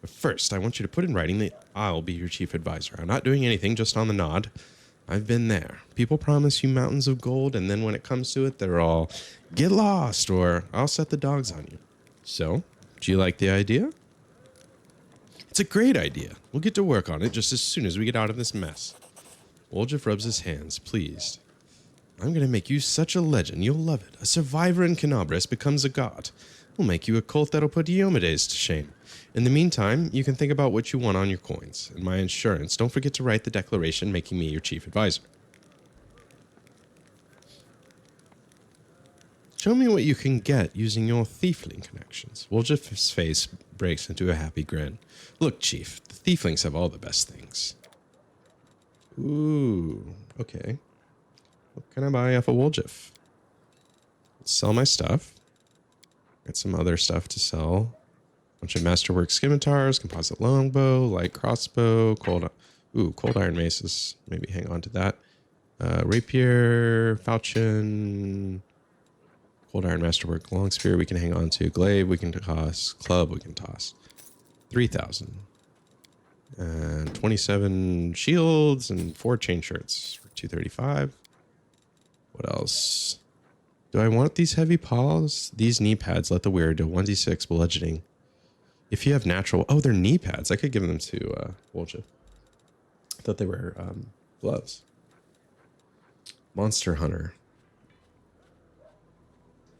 But first, I want you to put in writing that I'll be your chief advisor. I'm not doing anything, just on the nod. I've been there. People promise you mountains of gold, and then when it comes to it, they're all, get lost, or I'll set the dogs on you. So, do you like the idea? It's a great idea. We'll get to work on it just as soon as we get out of this mess. Woljif rubs his hands, pleased. I'm going to make you such a legend, you'll love it. A survivor in Canabras becomes a god. We'll make you a cult that'll put Diomedes to shame. In the meantime, you can think about what you want on your coins. And my insurance, don't forget to write the declaration making me your chief advisor. Show me what you can get using your thiefling connections. Woljif's face breaks into a happy grin. Look, Chief, the thieflings have all the best things. Ooh, okay. What can I buy off of Woljif? Let's sell my stuff. Got some other stuff to sell. Bunch of masterwork scimitars, composite longbow, light crossbow, cold iron maces. Maybe hang on to that. Rapier, falchion, cold iron masterwork, long spear we can hang on to. Glaive we can toss. Club we can toss. 3,000. And 27 shields and 4 chain shirts for 235. What else? Do I want these heavy paws? These knee pads let the wearer do 1d6 bludgeoning. If you have natural... Oh, they're knee pads. I could give them to Woljif. I thought they were gloves. Monster Hunter.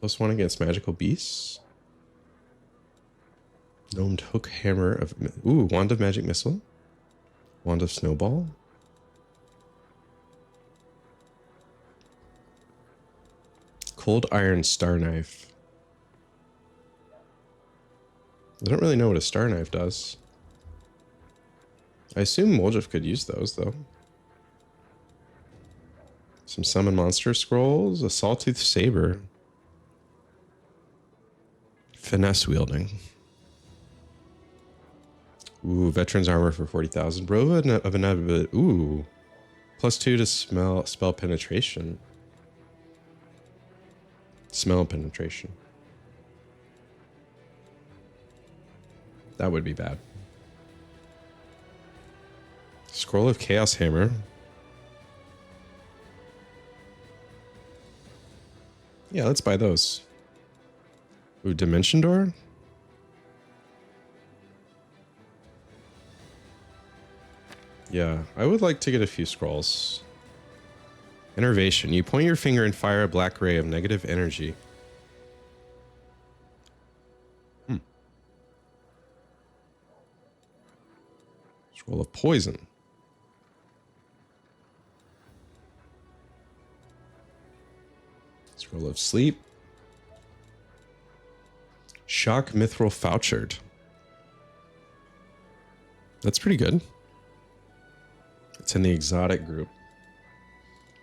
+1 against magical beasts. Gnomed hook hammer of... Ooh, wand of magic missile. Wand of snowball. Cold iron star knife. I don't really know what a star knife does. I assume Woljif could use those, though. Some summon monster scrolls. A sawtooth saber. Finesse wielding. Ooh, veteran's armor for 40,000. Brova of inevitability. Ooh. +2 to spell penetration. Smell penetration. That would be bad. Scroll of Chaos Hammer. Yeah, let's buy those. Ooh, Dimension Door? Yeah, I would like to get a few scrolls. Enervation. You point your finger and fire a black ray of negative energy. Scroll of Poison. Scroll of Sleep. Shock Mithril Fouchard. That's pretty good. It's in the exotic group.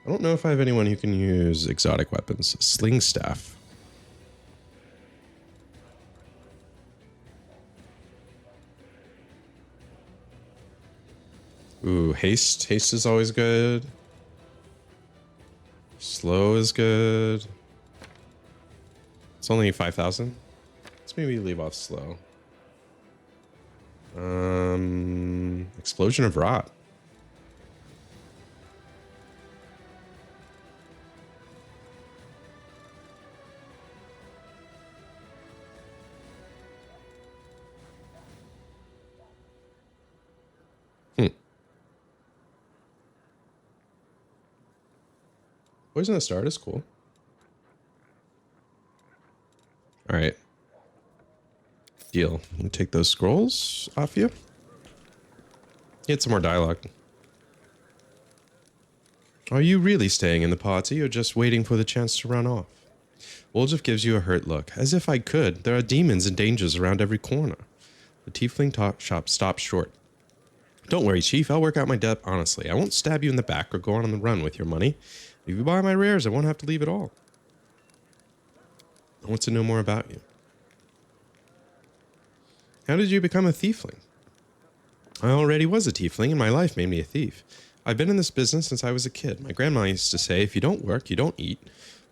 I don't know if I have anyone who can use exotic weapons. Sling Staff. Ooh, Haste. Haste is always good. Slow is good. It's only 5,000. Let's maybe leave off slow. Explosion of Rot. Poisonous Dart is cool. All right. Deal. Let me take those scrolls off you. Get some more dialogue. Are you really staying in the party or just waiting for the chance to run off? Woljif gives you a hurt look. As if I could. There are demons and dangers around every corner. The tiefling shop stops short. Don't worry, Chief. I'll work out my debt honestly. I won't stab you in the back or go on the run with your money. If you buy my rares, I won't have to leave at all. I want to know more about you. How did you become a tiefling? I already was a tiefling, and my life made me a thief. I've been in this business since I was a kid. My grandma used to say, if you don't work, you don't eat.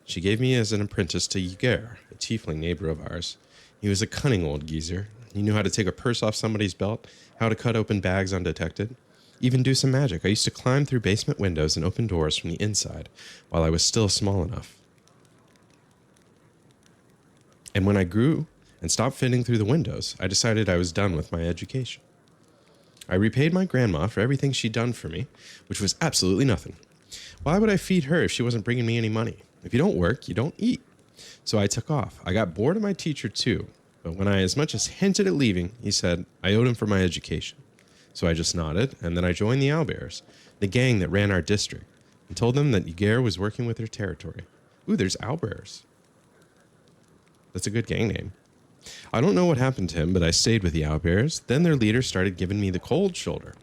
She gave me as an apprentice to Ygir, a tiefling neighbor of ours. He was a cunning old geezer. He knew how to take a purse off somebody's belt, how to cut open bags undetected, even do some magic. I used to climb through basement windows and open doors from the inside while I was still small enough. And when I grew and stopped fitting through the windows, I decided I was done with my education. I repaid my grandma for everything she'd done for me, which was absolutely nothing. Why would I feed her if she wasn't bringing me any money? If you don't work, you don't eat. So I took off. I got bored of my teacher too, but when I as much as hinted at leaving, he said I owed him for my education. So I just nodded, and then I joined the Owlbears, the gang that ran our district, and told them that Ygir was working with their territory. Ooh, there's Owlbears. That's a good gang name. I don't know what happened to him, but I stayed with the Owlbears. Then their leader started giving me the cold shoulder.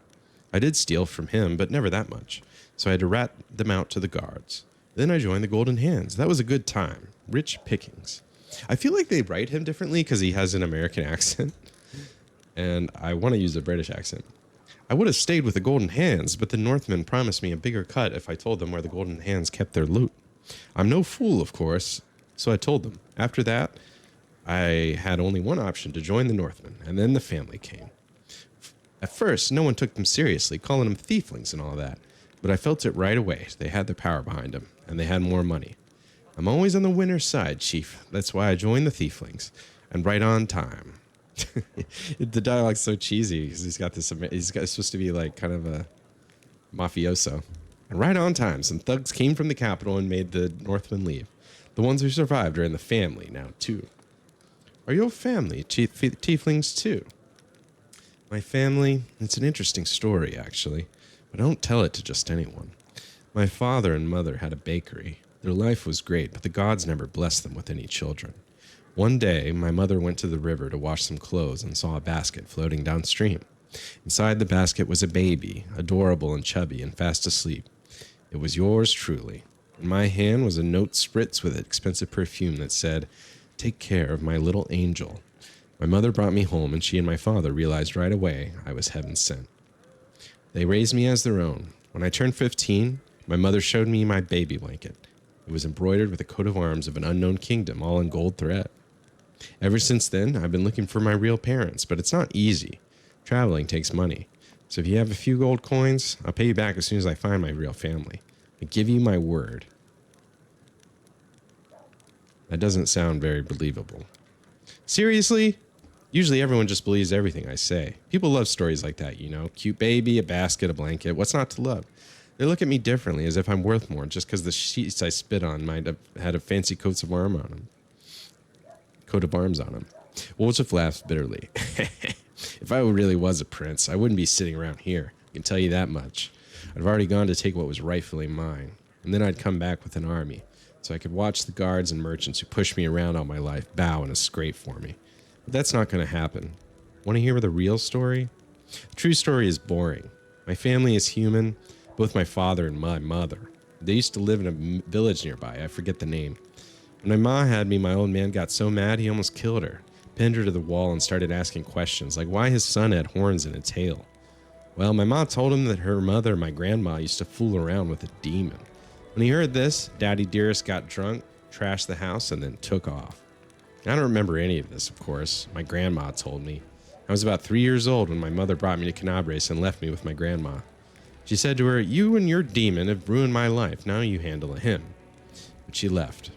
I did steal from him, but never that much, so I had to rat them out to the guards. Then I joined the Golden Hands. That was a good time. Rich pickings. I feel like they write him differently because he has an American accent, and I want to use a British accent. I would have stayed with the Golden Hands, but the Northmen promised me a bigger cut if I told them where the Golden Hands kept their loot. I'm no fool, of course, so I told them. After that, I had only one option, to join the Northmen, and then the family came. At first, no one took them seriously, calling them thieflings and all that, but I felt it right away. They had the power behind them, and they had more money. I'm always on the winner's side, Chief. That's why I joined the thieflings, and right on time. The dialogue's so cheesy because he's supposed to be like kind of a mafioso. And right on time, some thugs came from the capital and made the Northmen leave. The ones who survived are in the family now, too. Are your family tieflings, too? My family, it's an interesting story, actually, but I don't tell it to just anyone. My father and mother had a bakery. Their life was great, but the gods never blessed them with any children. One day, my mother went to the river to wash some clothes and saw a basket floating downstream. Inside the basket was a baby, adorable and chubby and fast asleep. It was yours truly. In my hand was a note spritz with expensive perfume that said, "Take care of my little angel." My mother brought me home, and she and my father realized right away I was heaven sent. They raised me as their own. When I turned 15, my mother showed me my baby blanket. It was embroidered with a coat of arms of an unknown kingdom, all in gold thread. Ever since then, I've been looking for my real parents, but it's not easy. Traveling takes money. So if you have a few gold coins, I'll pay you back as soon as I find my real family. I give you my word. That doesn't sound very believable. Seriously? Usually everyone just believes everything I say. People love stories like that, you know. Cute baby, a basket, a blanket. What's not to love? They look at me differently, as if I'm worth more, just because the sheets I spit on might have had a fancy coat of arms on them. Woljif laughs bitterly. If I really was a prince, I wouldn't be sitting around here. I can tell you that much. I'd have already gone to take what was rightfully mine, and then I'd come back with an army, so I could watch the guards and merchants who pushed me around all my life bow in a scrape for me. But that's not going to happen. Want to hear the real story? The true story is boring. My family is human, both my father and my mother. They used to live in a village nearby. I forget the name. When my ma had me, my old man got so mad he almost killed her, pinned her to the wall, and started asking questions, like why his son had horns and a tail. Well, my ma told him that her mother, my grandma, used to fool around with a demon. When he heard this, Daddy Dearest got drunk, trashed the house, and then took off. I don't remember any of this, of course. My grandma told me. I was about 3 years old when my mother brought me to Canabres and left me with my grandma. She said to her, "You and your demon have ruined my life. Now you handle him." But she left.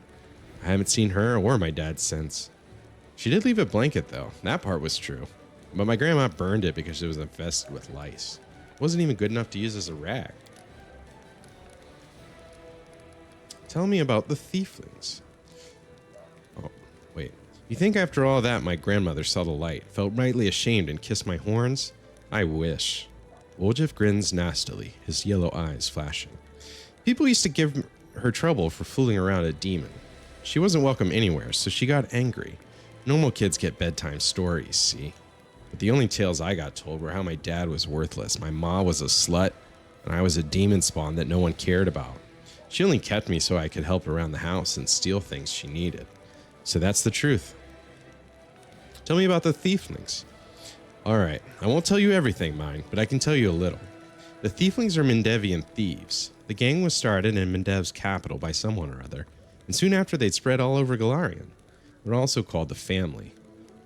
I haven't seen her or my dad since. She did leave a blanket, though. That part was true. But my grandma burned it because it was infested with lice. It wasn't even good enough to use as a rag. Tell me about the thieflings. Oh, wait. You think after all that my grandmother saw the light, felt rightly ashamed, and kissed my horns? I wish. Woljif grins nastily, his yellow eyes flashing. People used to give her trouble for fooling around a demon. She wasn't welcome anywhere, so she got angry. Normal kids get bedtime stories, see? But the only tales I got told were how my dad was worthless, my ma was a slut, and I was a demon spawn that no one cared about. She only kept me so I could help around the house and steal things she needed. So that's the truth. Tell me about the thieflings. Alright, I won't tell you everything, mine, but I can tell you a little. The thieflings are Mendevian thieves. The gang was started in Mendev's capital by someone or other, and soon after they'd spread all over Galarian. They're also called the family.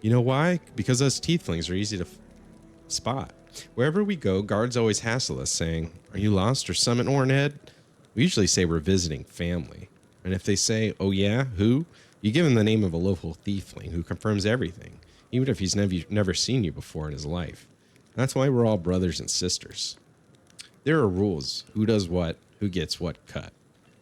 You know why? Because us tieflings are easy to spot. Wherever we go, guards always hassle us, saying, "Are you lost or summon Ornhead?" We usually say we're visiting family. And if they say, "Oh yeah, who?" you give him the name of a local thiefling who confirms everything, even if he's never seen you before in his life. That's why we're all brothers and sisters. There are rules, who does what, who gets what cut.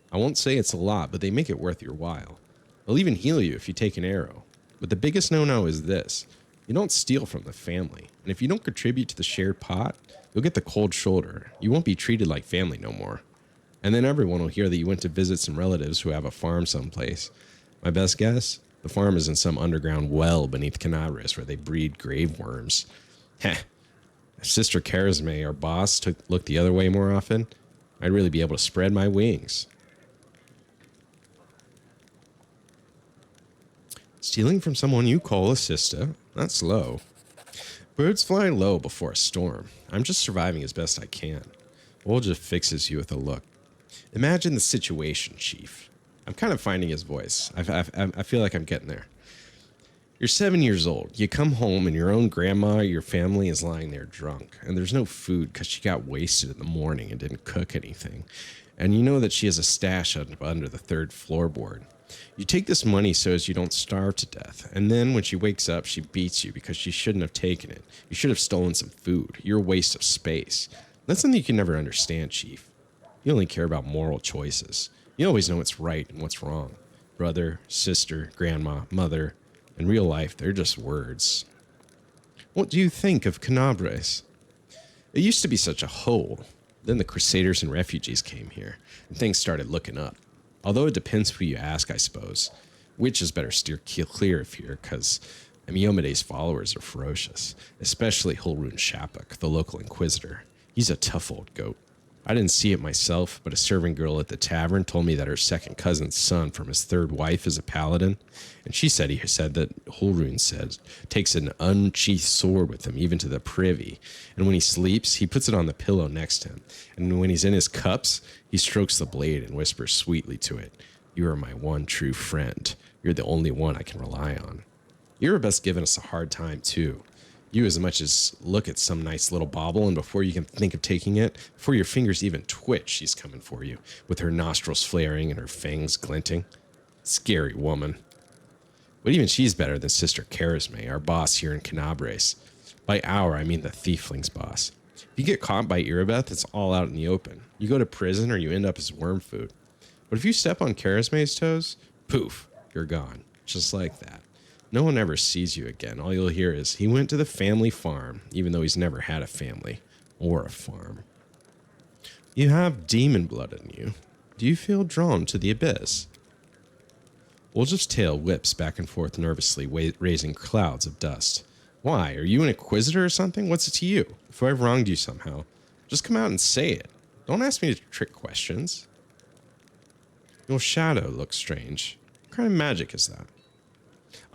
I won't say it's a lot, but they make it worth your while. They'll even heal you if you take an arrow. But the biggest no-no is this. You don't steal from the family. And if you don't contribute to the shared pot, you'll get the cold shoulder. You won't be treated like family no more. And then everyone will hear that you went to visit some relatives who have a farm someplace. My best guess? The farm is in some underground well beneath Canabris where they breed grave worms. Heh. If Sister Charisme, our boss, looked the other way more often, I'd really be able to spread my wings. Stealing from someone you call a sister? That's low. Birds fly low before a storm. I'm just surviving as best I can. Woljif fixes you with a look. Imagine the situation, Chief. I'm kind of finding his voice. I feel like I'm getting there. You're 7 years old. You come home and your own grandma, your family is lying there drunk. And there's no food because she got wasted in the morning and didn't cook anything. And you know that she has a stash under the third floorboard. You take this money so as you don't starve to death. And then when she wakes up, she beats you because she shouldn't have taken it. You should have stolen some food. You're a waste of space. That's something you can never understand, Chief. You only care about moral choices. You always know what's right and what's wrong. Brother, sister, grandma, mother. In real life, they're just words. What do you think of Canabres? It used to be such a hole. Then the Crusaders and refugees came here, and things started looking up. Although it depends who you ask, I suppose. Witches better steer clear of here, because Amiomede's followers are ferocious, especially Hulrun Shapuk, the local inquisitor. He's a tough old goat. I didn't see it myself, but a servant girl at the tavern told me that her second cousin's son from his third wife is a paladin, and he said that Hulrun takes an unsheathed sword with him, even to the privy, and when he sleeps, he puts it on the pillow next to him, and when he's in his cups, he strokes the blade and whispers sweetly to it, "You are my one true friend. You're the only one I can rely on." Erebeth's given us a hard time, too. You as much as look at some nice little bauble, and before you can think of taking it, before your fingers even twitch, she's coming for you, with her nostrils flaring and her fangs glinting. Scary woman. But even she's better than Sister Charisme, our boss here in Canabres. By our, I mean the Thiefling's boss. If you get caught by Erebeth, it's all out in the open. You go to prison or you end up as worm food. But if you step on Charisme's toes, poof, you're gone. Just like that. No one ever sees you again. All you'll hear is, he went to the family farm, even though he's never had a family or a farm. You have demon blood in you. Do you feel drawn to the abyss? Woljif's tail whips back and forth nervously, raising clouds of dust. Why? Are you an inquisitor or something? What's it to you? If I've wronged you somehow, just come out and say it. Don't ask me to trick questions. Your shadow looks strange. What kind of magic is that?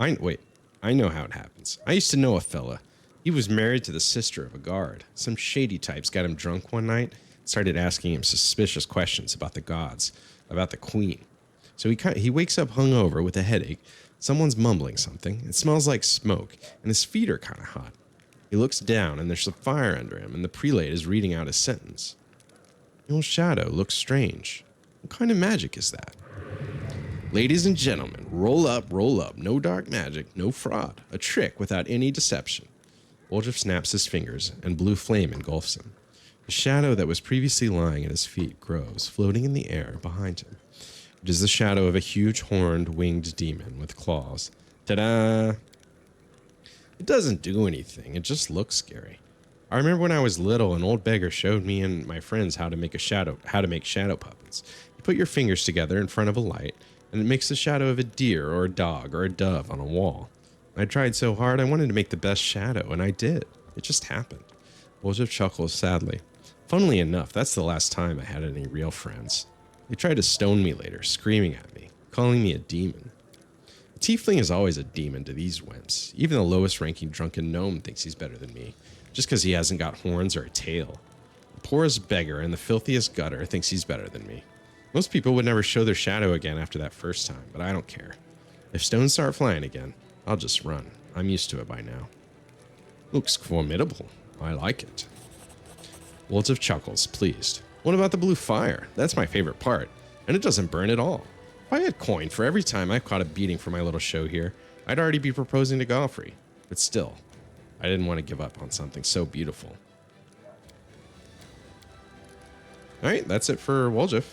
I know how it happens. I used to know a fella. He was married to the sister of a guard. Some shady types got him drunk one night, started asking him suspicious questions about the gods, about the queen. So he wakes up hungover with a headache. Someone's mumbling something. It smells like smoke, and his feet are kind of hot. He looks down, and there's a fire under him, and the prelate is reading out his sentence. Your shadow looks strange. What kind of magic is that? Ladies and gentlemen, roll up, no dark magic, no fraud, a trick without any deception. Woljif snaps his fingers, and blue flame engulfs him. The shadow that was previously lying at his feet grows, floating in the air behind him. It is the shadow of a huge horned, winged demon with claws, Ta-da! It doesn't do anything. It just looks scary. I remember when I was little, an old beggar showed me and my friends how to make shadow puppets. You put your fingers together in front of a light, and it makes the shadow of a deer or a dog or a dove on a wall. I tried so hard, I wanted to make the best shadow, and I did. It just happened. Woljif chuckles sadly. Funnily enough, that's the last time I had any real friends. They tried to stone me later, screaming at me, calling me a demon. A tiefling is always a demon to these wimps. Even the lowest ranking drunken gnome thinks he's better than me, just because he hasn't got horns or a tail. The poorest beggar and the filthiest gutter thinks he's better than me. Most people would never show their shadow again after that first time, but I don't care. If stones start flying again, I'll just run. I'm used to it by now. Looks formidable. I like it. Woljif chuckles, pleased. What about the blue fire? That's my favorite part, and it doesn't burn at all. If I had coin for every time I caught a beating for my little show here, I'd already be proposing to Godfrey. But still, I didn't want to give up on something so beautiful. Alright, that's it for Woljif.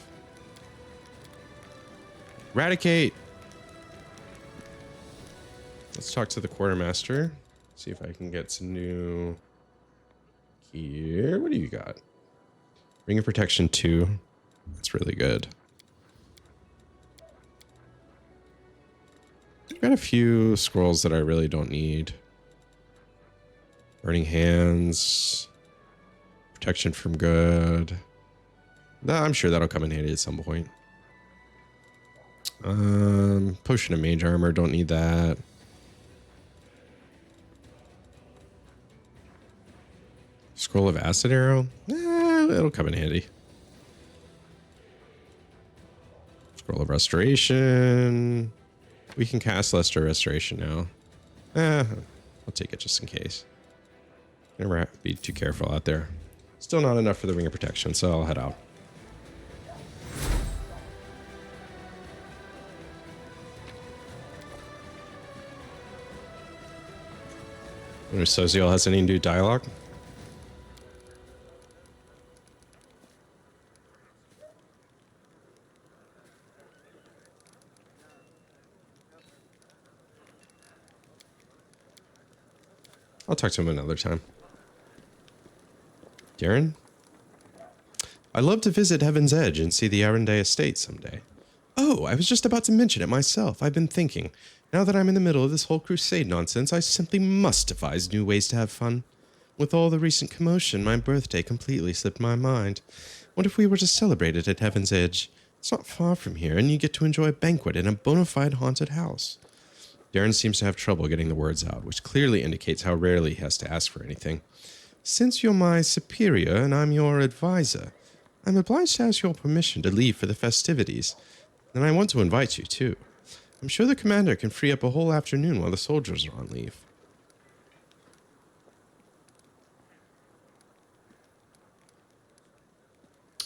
Eradicate! Let's talk to the quartermaster. See if I can get some new gear. What do you got? Ring of Protection 2. That's really good. I've got a few scrolls that I really don't need. Burning Hands. Protection from Good. I'm sure that'll come in handy at some point. Potion of Mage Armor. Don't need that. Scroll of Acid Arrow. It'll come in handy. Scroll of Restoration. We can cast Lesser Restoration now. I'll take it just in case. Never have to be too careful out there. Still not enough for the Ring of Protection, so I'll head out. Wonder if Soziel has any new dialogue? I'll talk to him another time. Darren? I'd love to visit Heaven's Edge and see the Arendelle estate someday. Oh, I was just about to mention it myself. I've been thinking. Now that I'm in the middle of this whole crusade nonsense, I simply must devise new ways to have fun. With all the recent commotion, my birthday completely slipped my mind. What if we were to celebrate it at Heaven's Edge? It's not far from here, and you get to enjoy a banquet in a bona fide haunted house. Darren seems to have trouble getting the words out, which clearly indicates how rarely he has to ask for anything. Since you're my superior and I'm your advisor, I'm obliged to ask your permission to leave for the festivities. And I want to invite you, too. I'm sure the commander can free up a whole afternoon while the soldiers are on leave.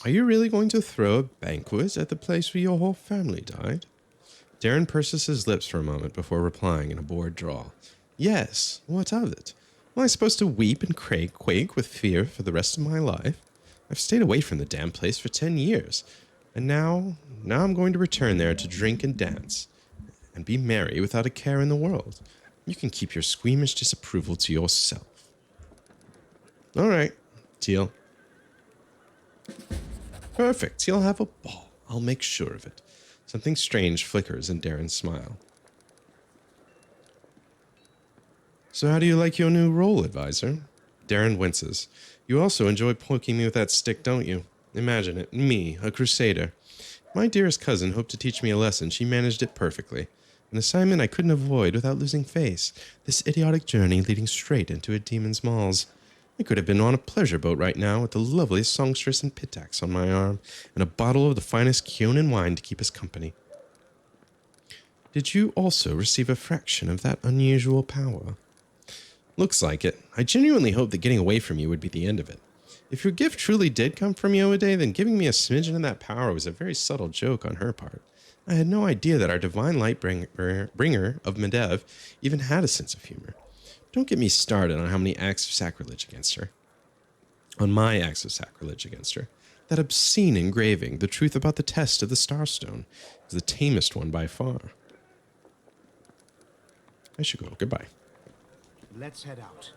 Are you really going to throw a banquet at the place where your whole family died? Darren purses his lips for a moment before replying in a bored drawl. Yes, what of it? Am I supposed to weep and quake with fear for the rest of my life? I've stayed away from the damn place for 10 years, and now I'm going to return there to drink and dance, and be merry without a care in the world. You can keep your squeamish disapproval to yourself. All right, Teal. Perfect, Teal have a ball. I'll make sure of it. Something strange flickers in Darren's smile. So how do you like your new role, advisor? Darren winces. You also enjoy poking me with that stick, don't you? Imagine it, me, a crusader. My dearest cousin hoped to teach me a lesson. She managed it perfectly. An assignment I couldn't avoid without losing face. This idiotic journey leading straight into a demon's maws. I could have been on a pleasure boat right now with the loveliest songstress and pitax on my arm, and a bottle of the finest Kionan wine to keep us company. Did you also receive a fraction of that unusual power? Looks like it. I genuinely hoped that getting away from you would be the end of it. If your gift truly did come from Yoade, then giving me a smidgen of that power was a very subtle joke on her part. I had no idea that our divine light bringer of Medev even had a sense of humor. Don't get me started on how many acts of sacrilege against her. On my acts of sacrilege against her. That obscene engraving, the truth about the test of the Starstone, is the tamest one by far. I should go. Goodbye. Let's head out.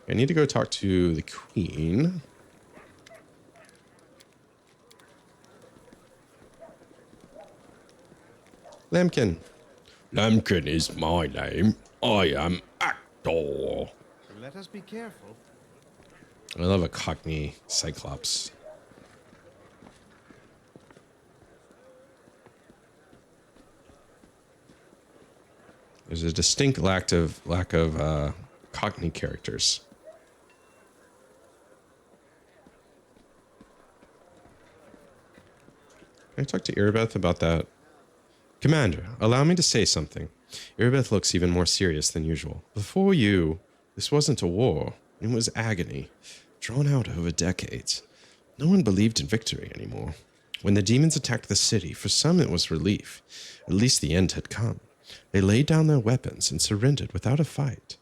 I need to go talk to the queen. Lambkin. Lambkin is my name. I am Actor. Let us be careful. I love a Cockney Cyclops. There's a distinct lack of Cockney characters. Can I talk to Irabeth about that? Commander, allow me to say something. Irabeth looks even more serious than usual. Before you, this wasn't a war. It was agony, drawn out over decades. No one believed in victory anymore. When the demons attacked the city, for some it was relief. At least the end had come. They laid down their weapons and surrendered without a fight.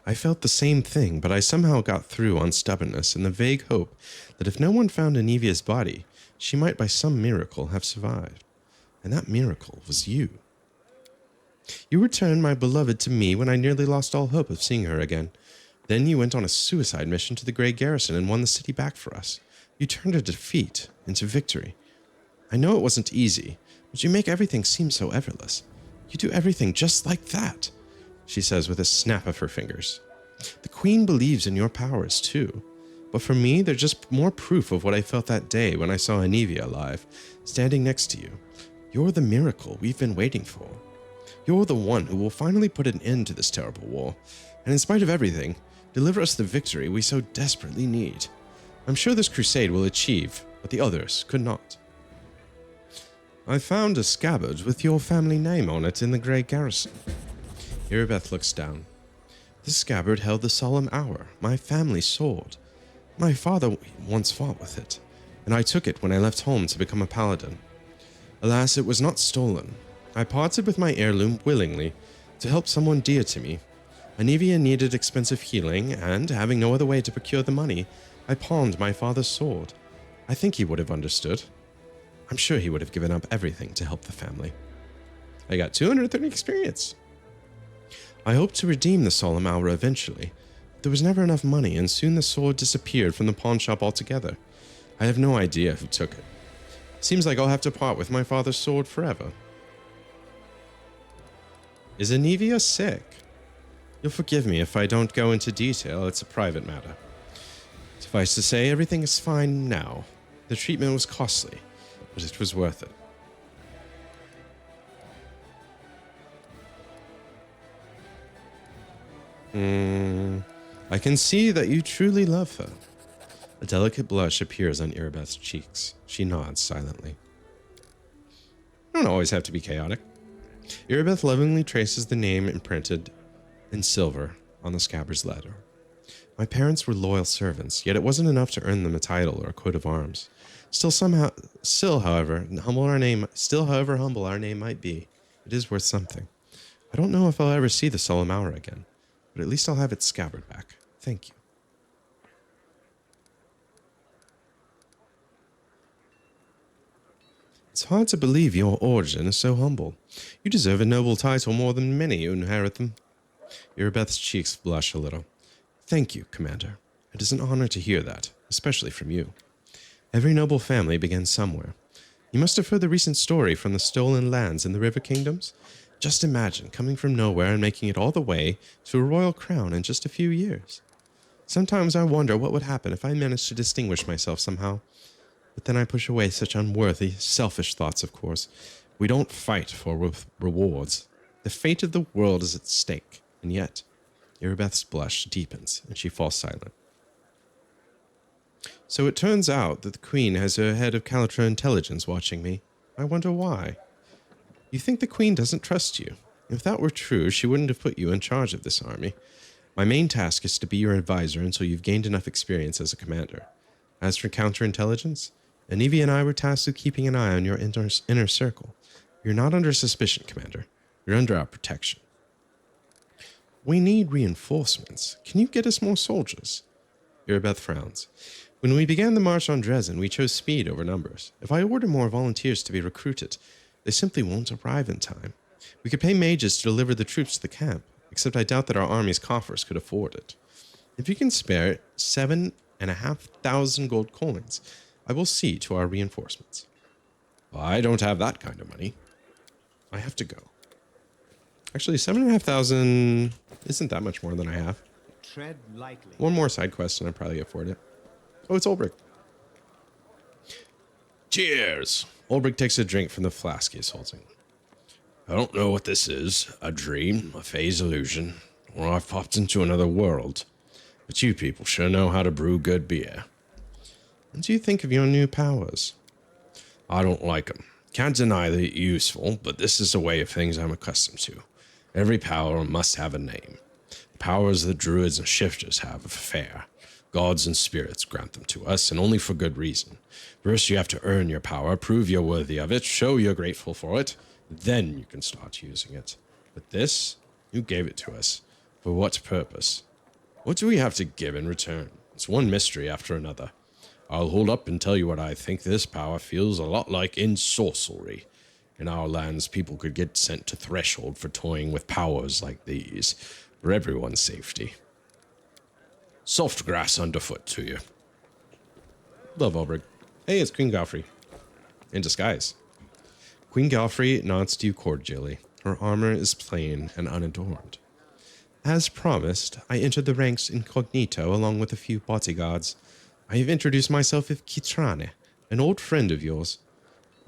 I felt the same thing, but I somehow got through on stubbornness and the vague hope that if no one found Anivia's body, she might by some miracle have survived. And that miracle was you. You returned my beloved to me when I nearly lost all hope of seeing her again. Then you went on a suicide mission to the Grey Garrison and won the city back for us. You turned a defeat into victory. I know it wasn't easy, but you make everything seem so effortless. You do everything just like that, she says with a snap of her fingers. The Queen believes in your powers too, but for me, they're just more proof of what I felt that day when I saw Anivia alive, standing next to you. You're the miracle we've been waiting for. You're the one who will finally put an end to this terrible war, and in spite of everything, deliver us the victory we so desperately need. I'm sure this crusade will achieve what the others could not. I found a scabbard with your family name on it in the Grey Garrison. Irabeth looks down. This scabbard held the solemn hour, my family's sword. My father once fought with it, and I took it when I left home to become a paladin. Alas, it was not stolen. I parted with my heirloom willingly to help someone dear to me. Anivia needed expensive healing, and, having no other way to procure the money, I pawned my father's sword. I think he would have understood. I'm sure he would have given up everything to help the family. I got 230 experience. I hoped to redeem the solemn hour eventually. There was never enough money, and soon the sword disappeared from the pawn shop altogether. I have no idea who took it. Seems like I'll have to part with my father's sword forever. Is Anivia sick? You'll forgive me if I don't go into detail, it's a private matter. Suffice to say, everything is fine now. The treatment was costly, but it was worth it. I can see that you truly love her. A delicate blush appears on Irabeth's cheeks. She nods silently. You don't always have to be chaotic. Irabeth lovingly traces the name imprinted in silver on the scabbard's letter. My parents were loyal servants, yet it wasn't enough to earn them a title or a coat of arms. However humble our name might be, it is worth something. I don't know if I'll ever see the solemn hour again, but at least I'll have its scabbard back. Thank you. It's hard to believe your origin is so humble. You deserve a noble title more than many who inherit them. Irabeth's cheeks blush a little. Thank you, Commander. It is an honor to hear that, especially from you. Every noble family begins somewhere. You must have heard the recent story from the stolen lands in the River Kingdoms. Just imagine coming from nowhere and making it all the way to a royal crown in just a few years. Sometimes I wonder what would happen if I managed to distinguish myself somehow. But then I push away such unworthy, selfish thoughts, of course. We don't fight for rewards. The fate of the world is at stake, and yet, Irabeth's blush deepens, and she falls silent. So it turns out that the Queen has her head of counterintelligence watching me. I wonder why. You think the Queen doesn't trust you? If that were true, she wouldn't have put you in charge of this army. My main task is to be your advisor until you've gained enough experience as a commander. As for counterintelligence, Anivia and I were tasked with keeping an eye on your inner circle. You're not under suspicion, Commander. You're under our protection. We need reinforcements. Can you get us more soldiers? Irabeth frowns. When we began the march on Dresden, we chose speed over numbers. If I order more volunteers to be recruited, they simply won't arrive in time. We could pay mages to deliver the troops to the camp, except I doubt that our army's coffers could afford it. If you can spare 7,500 gold coins, I will see to our reinforcements. I don't have that kind of money. I have to go. Actually, 7,500 isn't that much more than I have. Tread lightly. One more side quest and I'd probably afford it. Oh, it's Ulbrich. Cheers! Ulbrich takes a drink from the flask he is holding. I don't know what this is. A dream, a phase illusion, or I've popped into another world. But you people sure know how to brew good beer. What do you think of your new powers? I don't like them. Can't deny they're useful, but this is a way of things I'm accustomed to. Every power must have a name. The powers that druids and shifters have are fair. Gods and spirits grant them to us, and only for good reason. First you have to earn your power, prove you're worthy of it, show you're grateful for it, then you can start using it. But this, you gave it to us. For what purpose? What do we have to give in return? It's one mystery after another. I'll hold up and tell you what I think this power feels a lot like in sorcery. In our lands, people could get sent to Threshold for toying with powers like these, for everyone's safety. Soft grass underfoot to you. Love Ulbrich. Hey, it's Queen Galfrey. In disguise. Queen Galfrey nods to you cordially. Her armor is plain and unadorned. As promised, I entered the ranks incognito along with a few bodyguards. I have introduced myself as Kitrane, an old friend of yours.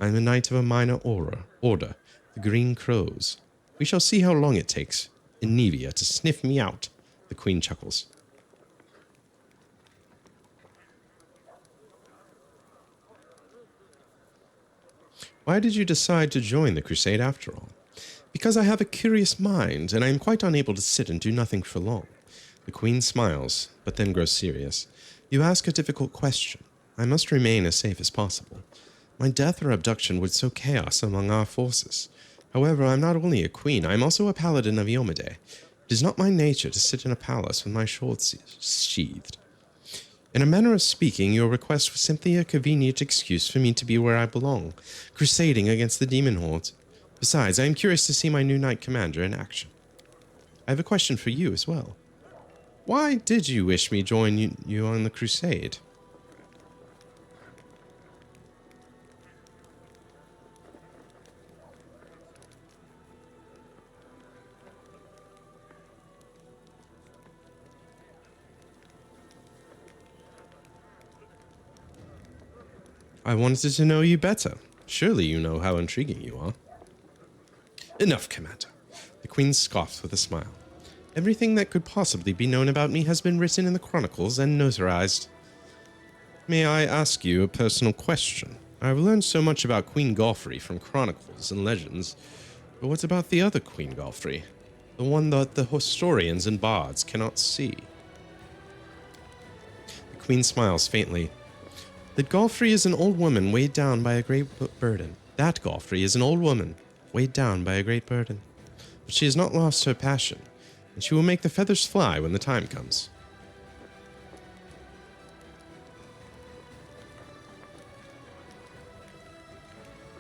I am a knight of a minor order, the Green Crows. We shall see how long it takes in Nevia to sniff me out, the Queen chuckles. Why did you decide to join the crusade after all? Because I have a curious mind, and I am quite unable to sit and do nothing for long. The Queen smiles, but then grows serious. You ask a difficult question. I must remain as safe as possible. My death or abduction would sow chaos among our forces. However, I'm not only a queen, I am also a paladin of Yomade. It is not my nature to sit in a palace with my sword sheathed. In a manner of speaking, your request was simply a convenient excuse for me to be where I belong, crusading against the demon hordes. Besides, I am curious to see my new knight commander in action. I have a question for you as well. Why did you wish me to join you on the crusade? I wanted to know you better. Surely you know how intriguing you are. Enough, Commander. The Queen scoffs with a smile. Everything that could possibly be known about me has been written in the chronicles and notarized. May I ask you a personal question? I've learned so much about Queen Galfrey from chronicles and legends, but what about the other Queen Galfrey? The one that the historians and bards cannot see? The Queen smiles faintly. That Galfrey is an old woman weighed down by a great burden. That Galfrey is an old woman weighed down by a great burden. But she has not lost her passion, and she will make the feathers fly when the time comes.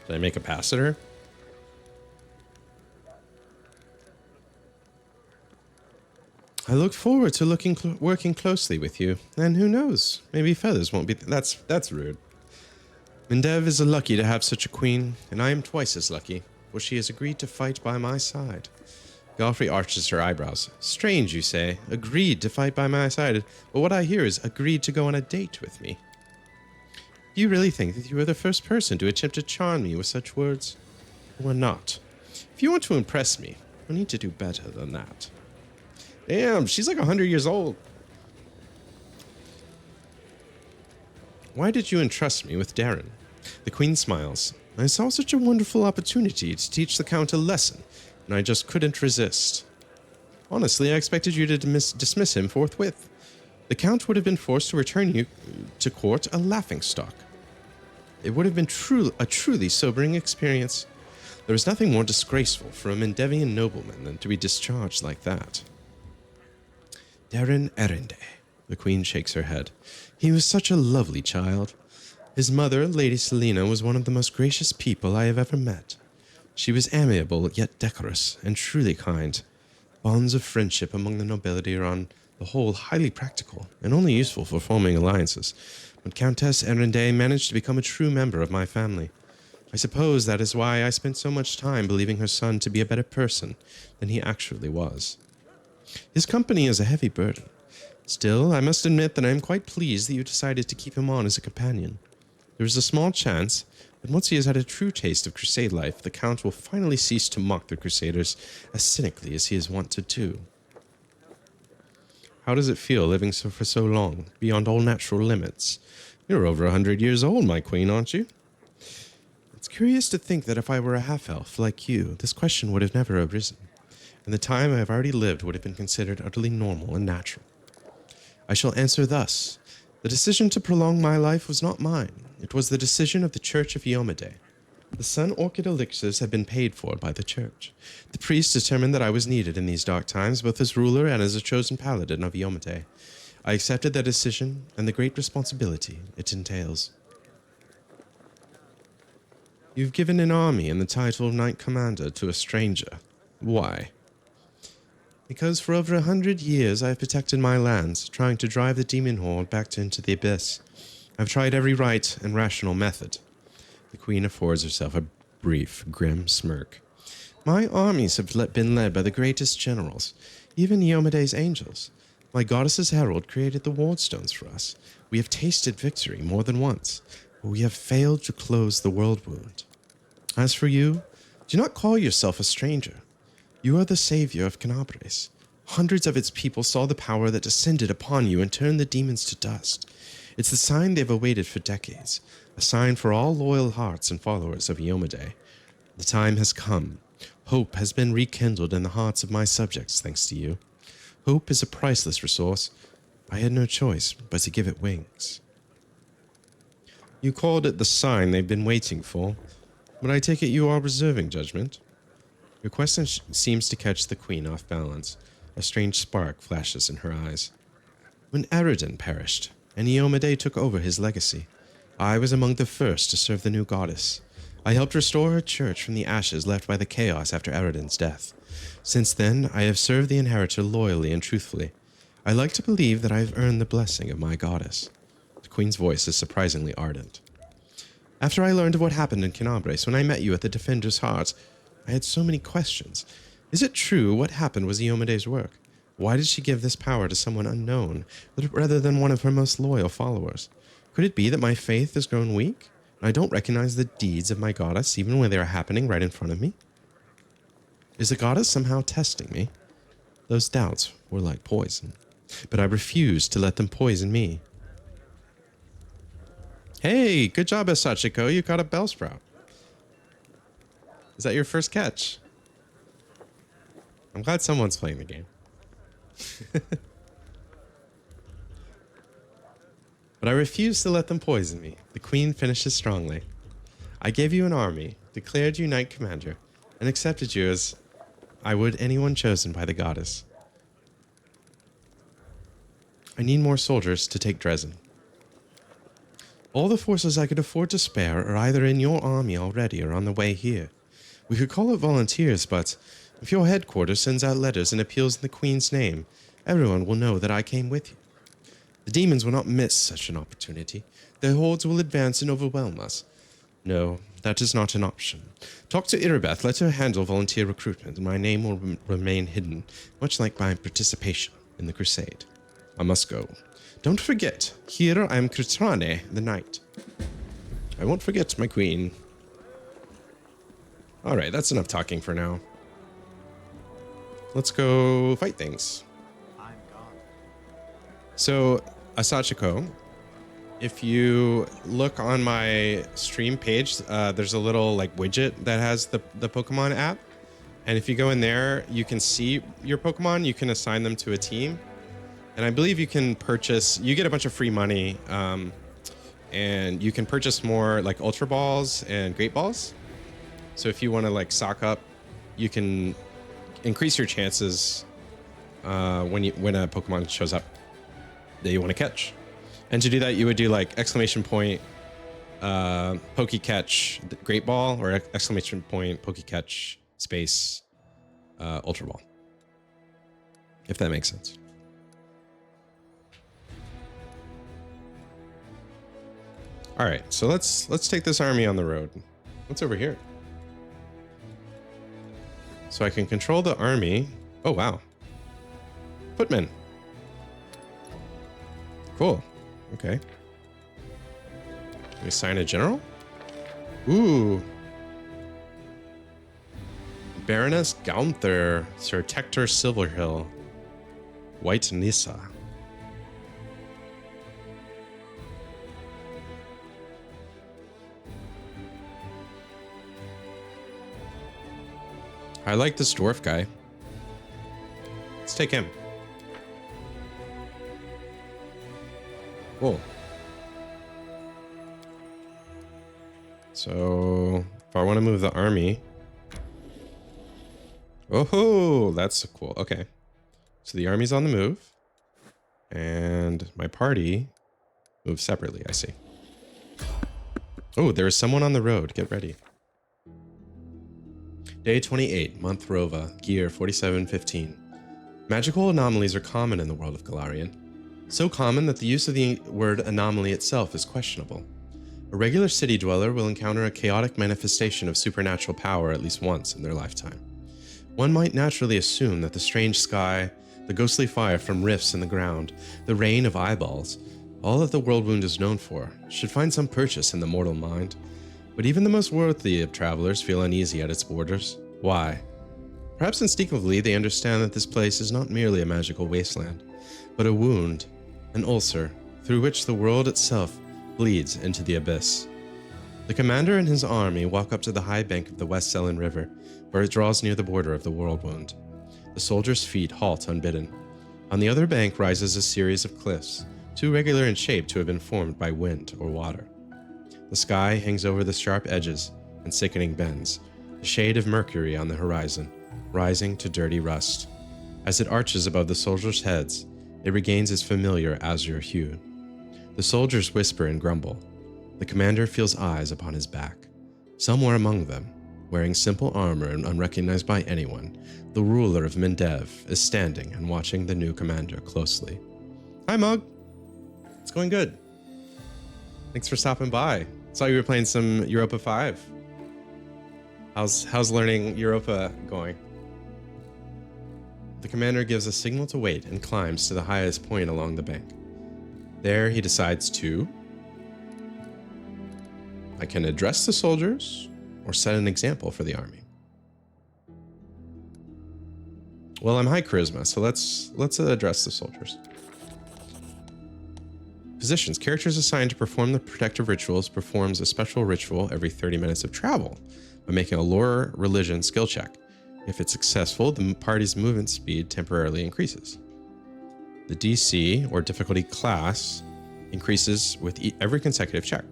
Did I make a pass at her? I look forward to working closely with you, and who knows, maybe feathers won't be... That's rude. Mendev is lucky to have such a queen, and I am twice as lucky, for she has agreed to fight by my side. Galfrey arches her eyebrows. Strange, you say. Agreed to fight by my side, but what I hear is agreed to go on a date with me. Do you really think that you are the first person to attempt to charm me with such words? Or not? If you want to impress me, you'll need to do better than that. Damn, she's like 100 years old. Why did you entrust me with Darren? The Queen smiles. I saw such a wonderful opportunity to teach the Count a lesson, and I just couldn't resist. Honestly, I expected you to dismiss him forthwith. The Count would have been forced to return you to court a laughingstock. It would have been a truly sobering experience. There is nothing more disgraceful for a Mendevian nobleman than to be discharged like that. Darren Erinde. The queen shakes her head. He was such a lovely child. His mother, Lady Selina, was one of the most gracious people I have ever met. She was amiable yet decorous and truly kind. Bonds of friendship among the nobility are on the whole highly practical and only useful for forming alliances, but Countess Erendé managed to become a true member of my family. I suppose that is why I spent so much time believing her son to be a better person than he actually was. His company is a heavy burden. Still, I must admit that I am quite pleased that you decided to keep him on as a companion. There is a small chance that once he has had a true taste of crusade life, the Count will finally cease to mock the Crusaders as cynically as he is wont to do. How does it feel living for so long, beyond all natural limits? You're over 100 years old, my queen, aren't you? It's curious to think that if I were a half-elf like you, this question would have never arisen, and the time I have already lived would have been considered utterly normal and natural. I shall answer thus. The decision to prolong my life was not mine. It was the decision of the Church of Yomade. The Sun Orchid elixirs had been paid for by the Church. The priest determined that I was needed in these dark times, both as ruler and as a chosen paladin of Yomade. I accepted that decision and the great responsibility it entails. You've given an army and the title of Knight Commander to a stranger. Why? Because for over 100 years I have protected my lands, trying to drive the demon horde back into the abyss. I've tried every right and rational method. The queen affords herself a brief, grim smirk. My armies have been led by the greatest generals, even Yomade's angels. My goddess's herald created the wardstones for us. We have tasted victory more than once, but we have failed to close the world wound. As for you, do not call yourself a stranger. You are the savior of Canabres. Hundreds of its people saw the power that descended upon you and turned the demons to dust. It's the sign they've awaited for decades, a sign for all loyal hearts and followers of Yomade. The time has come. Hope has been rekindled in the hearts of my subjects, thanks to you. Hope is a priceless resource. I had no choice but to give it wings. You called it the sign they've been waiting for, but I take it you are reserving judgment. Your question seems to catch the queen off balance. A strange spark flashes in her eyes. When Eridan perished, and Yomade took over his legacy, I was among the first to serve the new goddess. I helped restore her church from the ashes left by the chaos after Eridan's death. Since then, I have served the inheritor loyally and truthfully. I like to believe that I have earned the blessing of my goddess. The queen's voice is surprisingly ardent. After I learned of what happened in Canabres when I met you at the Defender's Heart, I had so many questions. Is it true what happened was Yomade's work? Why did she give this power to someone unknown, rather than one of her most loyal followers? Could it be that my faith has grown weak, and I don't recognize the deeds of my goddess even when they are happening right in front of me? Is the goddess somehow testing me? Those doubts were like poison, but I refused to let them poison me. Hey, good job, Asachiko. You caught a Bellsprout. Is that your first catch? I'm glad someone's playing the game. But I refuse to let them poison me. The queen finishes strongly. I gave you an army, declared you knight commander, and accepted you as I would anyone chosen by the goddess. I need more soldiers to take Dresden. All the forces I could afford to spare are either in your army already or on the way here. We could call it volunteers, but if your headquarters sends out letters and appeals in the Queen's name, everyone will know that I came with you. The demons will not miss such an opportunity. Their hordes will advance and overwhelm us. No, that is not an option. Talk to Irabeth, let her handle volunteer recruitment, and my name will remain hidden, much like my participation in the crusade. I must go. Don't forget, here I am Kritrane, the knight. I won't forget, my queen. Alright, that's enough talking for now. Let's go fight things. I'm gone. So, Asachiko, if you look on my stream page, there's a little like widget that has the Pokemon app. And if you go in there, you can see your Pokemon. You can assign them to a team. And I believe you can purchase, you get a bunch of free money. And you can purchase more like Ultra Balls and Great Balls. So if you want to like stock up, you can increase your chances when a Pokemon shows up. that you want to catch. And to do that, you would do like exclamation point, pokey catch, great ball, or exclamation point, pokey catch, space, ultra ball. If that makes sense. All right, so let's take this army on the road. What's over here? So I can control the army. Oh, wow. Footmen. Cool. Okay. Can we assign a general? Ooh. Baroness Gaunther, Sir Tector Silverhill, White Nissa. I like this dwarf guy. Let's take him. Cool. So if I want to move the army. Oh, that's cool. Okay. So the army's on the move. And my party moves separately, I see. Oh, there is someone on the road. Get ready. Day 28, month Rova, gear 4715. Magical anomalies are common in the world of Galarian. So common that the use of the word anomaly itself is questionable. A regular city dweller will encounter a chaotic manifestation of supernatural power at least once in their lifetime. One might naturally assume that the strange sky, the ghostly fire from rifts in the ground, the rain of eyeballs, all that the world wound is known for, should find some purchase in the mortal mind. But even the most worthy of travelers feel uneasy at its borders. Why? Perhaps instinctively they understand that this place is not merely a magical wasteland, but a wound, an ulcer, through which the world itself bleeds into the abyss. The commander and his army walk up to the high bank of the West Selen River, where it draws near the border of the world wound. The soldiers' feet halt unbidden. On the other bank rises a series of cliffs, too regular in shape to have been formed by wind or water. The sky hangs over the sharp edges and sickening bends, the shade of mercury on the horizon, rising to dirty rust. As it arches above the soldiers' heads, it regains its familiar azure hue. The soldiers whisper and grumble. The commander feels eyes upon his back. Somewhere among them, wearing simple armor and unrecognized by anyone, the ruler of Mendev is standing and watching the new commander closely. Hi, Mug. It's going good. Thanks for stopping by. Saw you were playing some Europa 5. How's learning Europa going? The commander gives a signal to wait and climbs to the highest point along the bank. There he decides to... I can address the soldiers or set an example for the army. Well, I'm high charisma, so let's address the soldiers. Positions. Characters assigned to perform the protective rituals performs a special ritual every 30 minutes of travel by making a lore religion skill check. If it's successful, the party's movement speed temporarily increases. The DC, or difficulty class, increases with every consecutive check.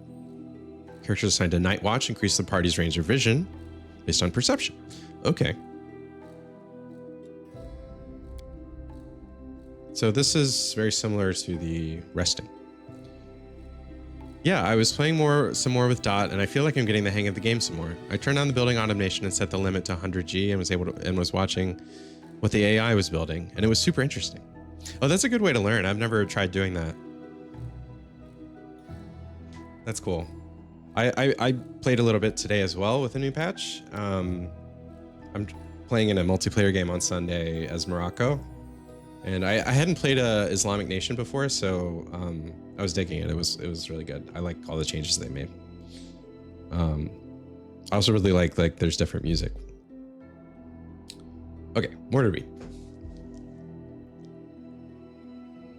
Characters assigned to Night Watch increase the party's range of vision based on perception. Okay. So this is very similar to the resting. Yeah, I was playing some more with Dot, and I feel like I'm getting the hang of the game some more. I turned on the building automation and set the limit to 100G and was watching what the AI was building, and it was super interesting. Oh, that's a good way to learn. I've never tried doing that. That's cool. I played a little bit today as well with a new patch. I'm playing in a multiplayer game on Sunday as Morocco, and I hadn't played Islamic Nation before, so I was digging it. It was really good. I like all the changes they made. I also really like there's different music. Okay, more to read.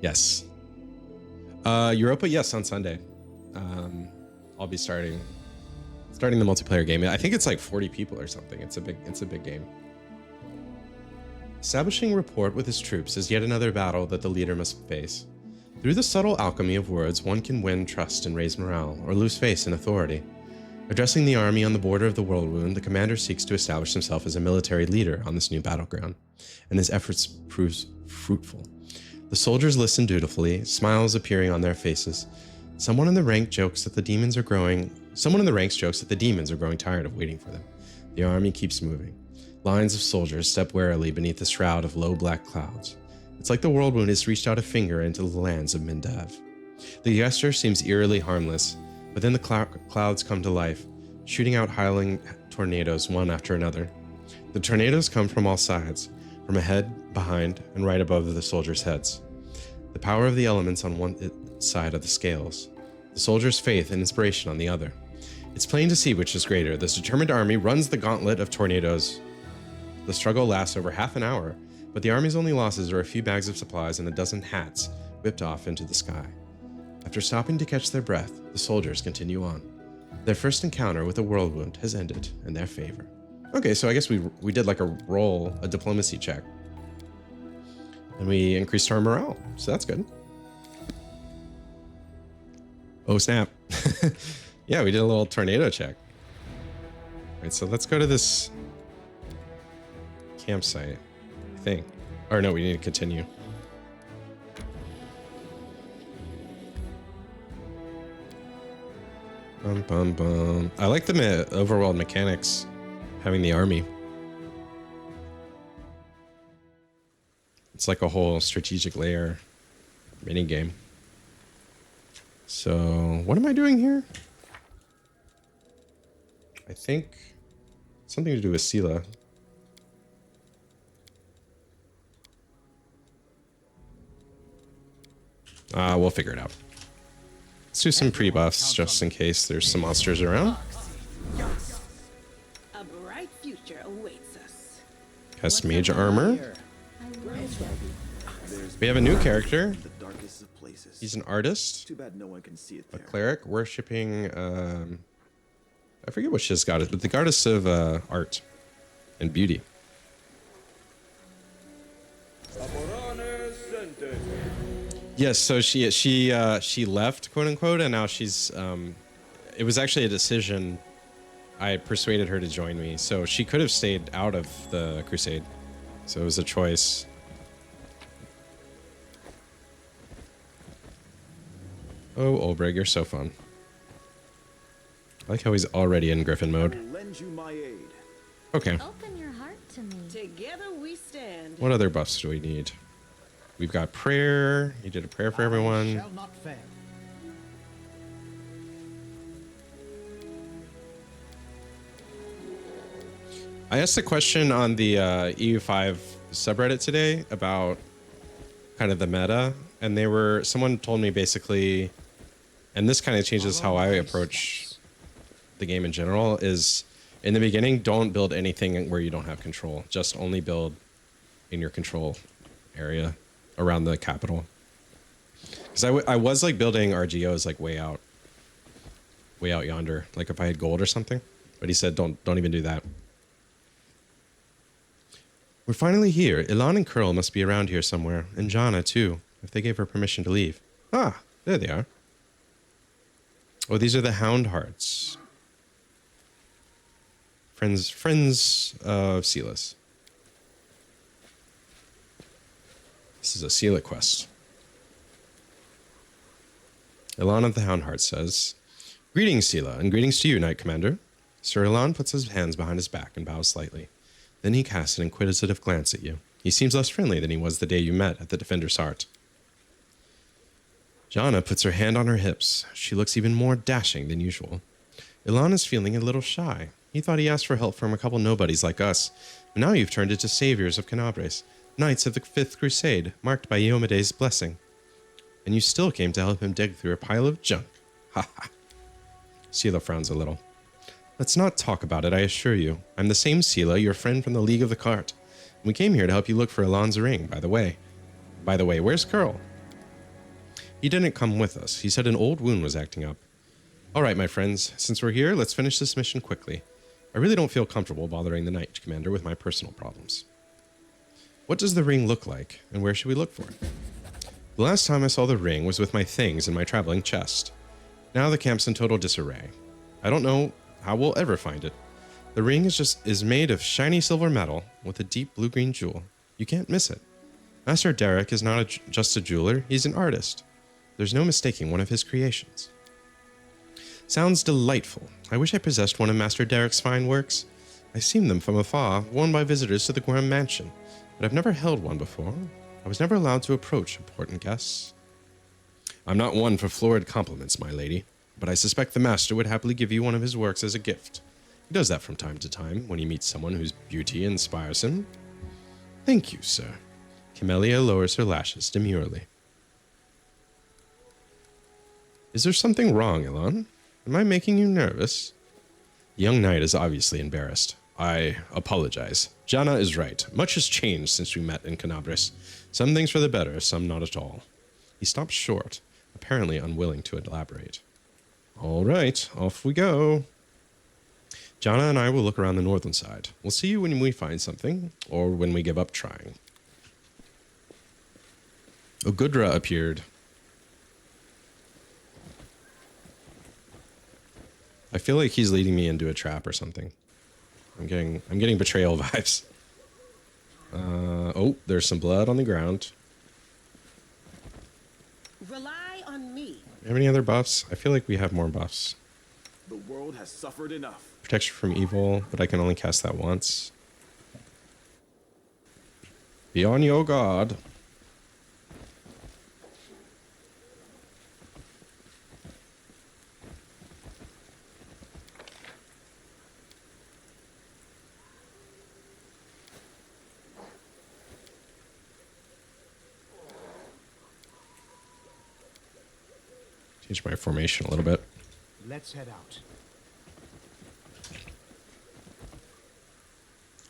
Yes. Europa, yes, on Sunday. I'll be starting the multiplayer game. I think it's like 40 people or something. It's a big game. Establishing rapport with his troops is yet another battle that the leader must face. Through the subtle alchemy of words, one can win trust and raise morale, or lose faith in authority. Addressing the army on the border of the world wound, the commander seeks to establish himself as a military leader on this new battleground, and his efforts proves fruitful. The soldiers listen dutifully, smiles appearing on their faces. Someone in the ranks jokes that the demons are growing tired of waiting for them. The army keeps moving. Lines of soldiers step warily beneath the shroud of low black clouds. It's like the whirlwind has reached out a finger into the lands of Mindav. The gesture seems eerily harmless, but then the clouds come to life, shooting out howling tornadoes one after another. The tornadoes come from all sides, from ahead, behind, and right above the soldiers' heads. The power of the elements on one side of the scales, the soldiers' faith and inspiration on the other. It's plain to see which is greater. This determined army runs the gauntlet of tornadoes. The struggle lasts over half an hour, but the army's only losses are a few bags of supplies and a dozen hats whipped off into the sky. After stopping to catch their breath, the soldiers continue on. Their first encounter with the whirlwind has ended in their favor. Okay, so I guess we did like a diplomacy check. And we increased our morale, so that's good. Oh snap. Yeah, we did a little tornado check. All right, so let's go to this campsite, I think. Or no, we need to continue. Bum, bum, bum. I like the overworld mechanics, having the army. It's like a whole strategic layer mini game. So, what am I doing here? I think something to do with Sela. We'll figure it out. Let's do some pre-buffs just in case there's some monsters around. A bright future awaits us. Cast mage armor. We have a new character. The darkest of places. He's an artist, Too bad no one can see it a there. cleric worshipping. I forget what his goddess, but the goddess of art and beauty. Yes, so she left, quote unquote, and now she's. It was actually a decision. I persuaded her to join me, so she could have stayed out of the crusade. So it was a choice. Oh, Olbreg, you're so fun. I like how he's already in Griffin mode. I'll lend you my aid. Okay. Open your heart to me. Together we stand. What other buffs do we need? We've got prayer. You did a prayer for everyone. Shall not fail. I asked a question on the EU5 subreddit today about kind of the meta, and someone told me basically, and this kind of changes how I approach the game in general, is in the beginning, don't build anything where you don't have control. Just only build in your control area around the capital. Because I was like building RGOs like way out yonder, like if I had gold or something. But he said don't even do that. We're finally here. Ilan and Curl must be around here somewhere, and Jana too, if they gave her permission to leave. Ah, there they are. Oh, these are the Hound Hearts. Friends of Silas. This is a Sela quest. Ilan of the Hound Heart says, "Greetings, Sela, and greetings to you, Knight Commander." Sir Ilan puts his hands behind his back and bows slightly. Then he casts an inquisitive glance at you. He seems less friendly than he was the day you met at the Defender's Heart. Jana puts her hand on her hips. She looks even more dashing than usual. Ilan is feeling a little shy. He thought he asked for help from a couple nobodies like us, but now you've turned into saviors of Canabres, knights of the Fifth Crusade, marked by Iomede's blessing. And you still came to help him dig through a pile of junk. Ha ha. Sela frowns a little. Let's not talk about it, I assure you. I'm the same Sela, your friend from the League of the Cart. We came here to help you look for Ilan's ring, by the way. By the way, where's Curl? He didn't come with us. He said an old wound was acting up. All right, my friends, since we're here, let's finish this mission quickly. I really don't feel comfortable bothering the Knight Commander with my personal problems. What does the ring look like, and where should we look for it? The last time I saw the ring was with my things in my traveling chest. Now the camp's in total disarray. I don't know how we'll ever find it. The ring is made of shiny silver metal with a deep blue-green jewel. You can't miss it. Master Derek is not just a jeweler, he's an artist. There's no mistaking one of his creations. Sounds delightful. I wish I possessed one of Master Derek's fine works. I've seen them from afar, worn by visitors to the Graham Mansion, but I've never held one before. I was never allowed to approach important guests. I'm not one for florid compliments, my lady, but I suspect the master would happily give you one of his works as a gift. He does that from time to time when he meets someone whose beauty inspires him. Thank you, sir. Camellia lowers her lashes demurely. Is there something wrong, Elon? Am I making you nervous? The young knight is obviously embarrassed. I apologize. Jana is right. Much has changed since we met in Canabris. Some things for the better, some not at all. He stops short, apparently unwilling to elaborate. All right, off we go. Jana and I will look around the northern side. We'll see you when we find something, or when we give up trying. Ogudra appeared. I feel like he's leading me into a trap or something. I'm getting betrayal vibes. Oh, there's some blood on the ground. Rely on me. Have any other buffs? I feel like we have more buffs. The world has suffered enough. Protection from evil, but I can only cast that once. Be on your guard. Change my formation a little bit. Let's head out.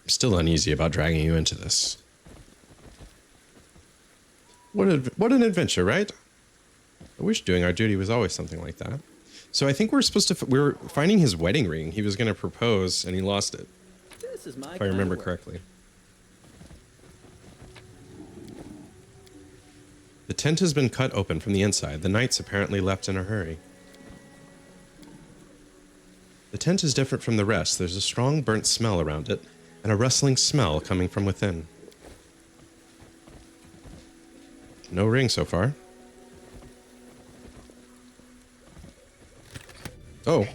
I'm still uneasy about dragging you into this. What an adventure, right? I wish doing our duty was always something like that. So I think we're supposed to... we were finding his wedding ring. He was going to propose, and he lost it. This is my If I remember correctly. The tent has been cut open from the inside. The knights apparently left in a hurry. The tent is different from the rest. There's a strong burnt smell around it, and a rustling smell coming from within. No ring so far. Oh.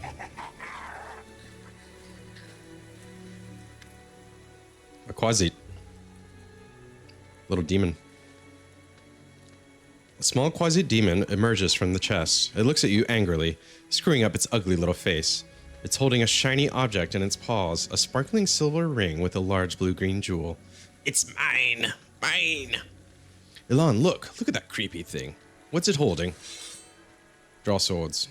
A quasi. Little demon. A small quasi-demon emerges from the chest. It looks at you angrily, screwing up its ugly little face. It's holding a shiny object in its paws, a sparkling silver ring with a large blue-green jewel. It's mine! Mine! Elon, look at that creepy thing. What's it holding? Draw swords.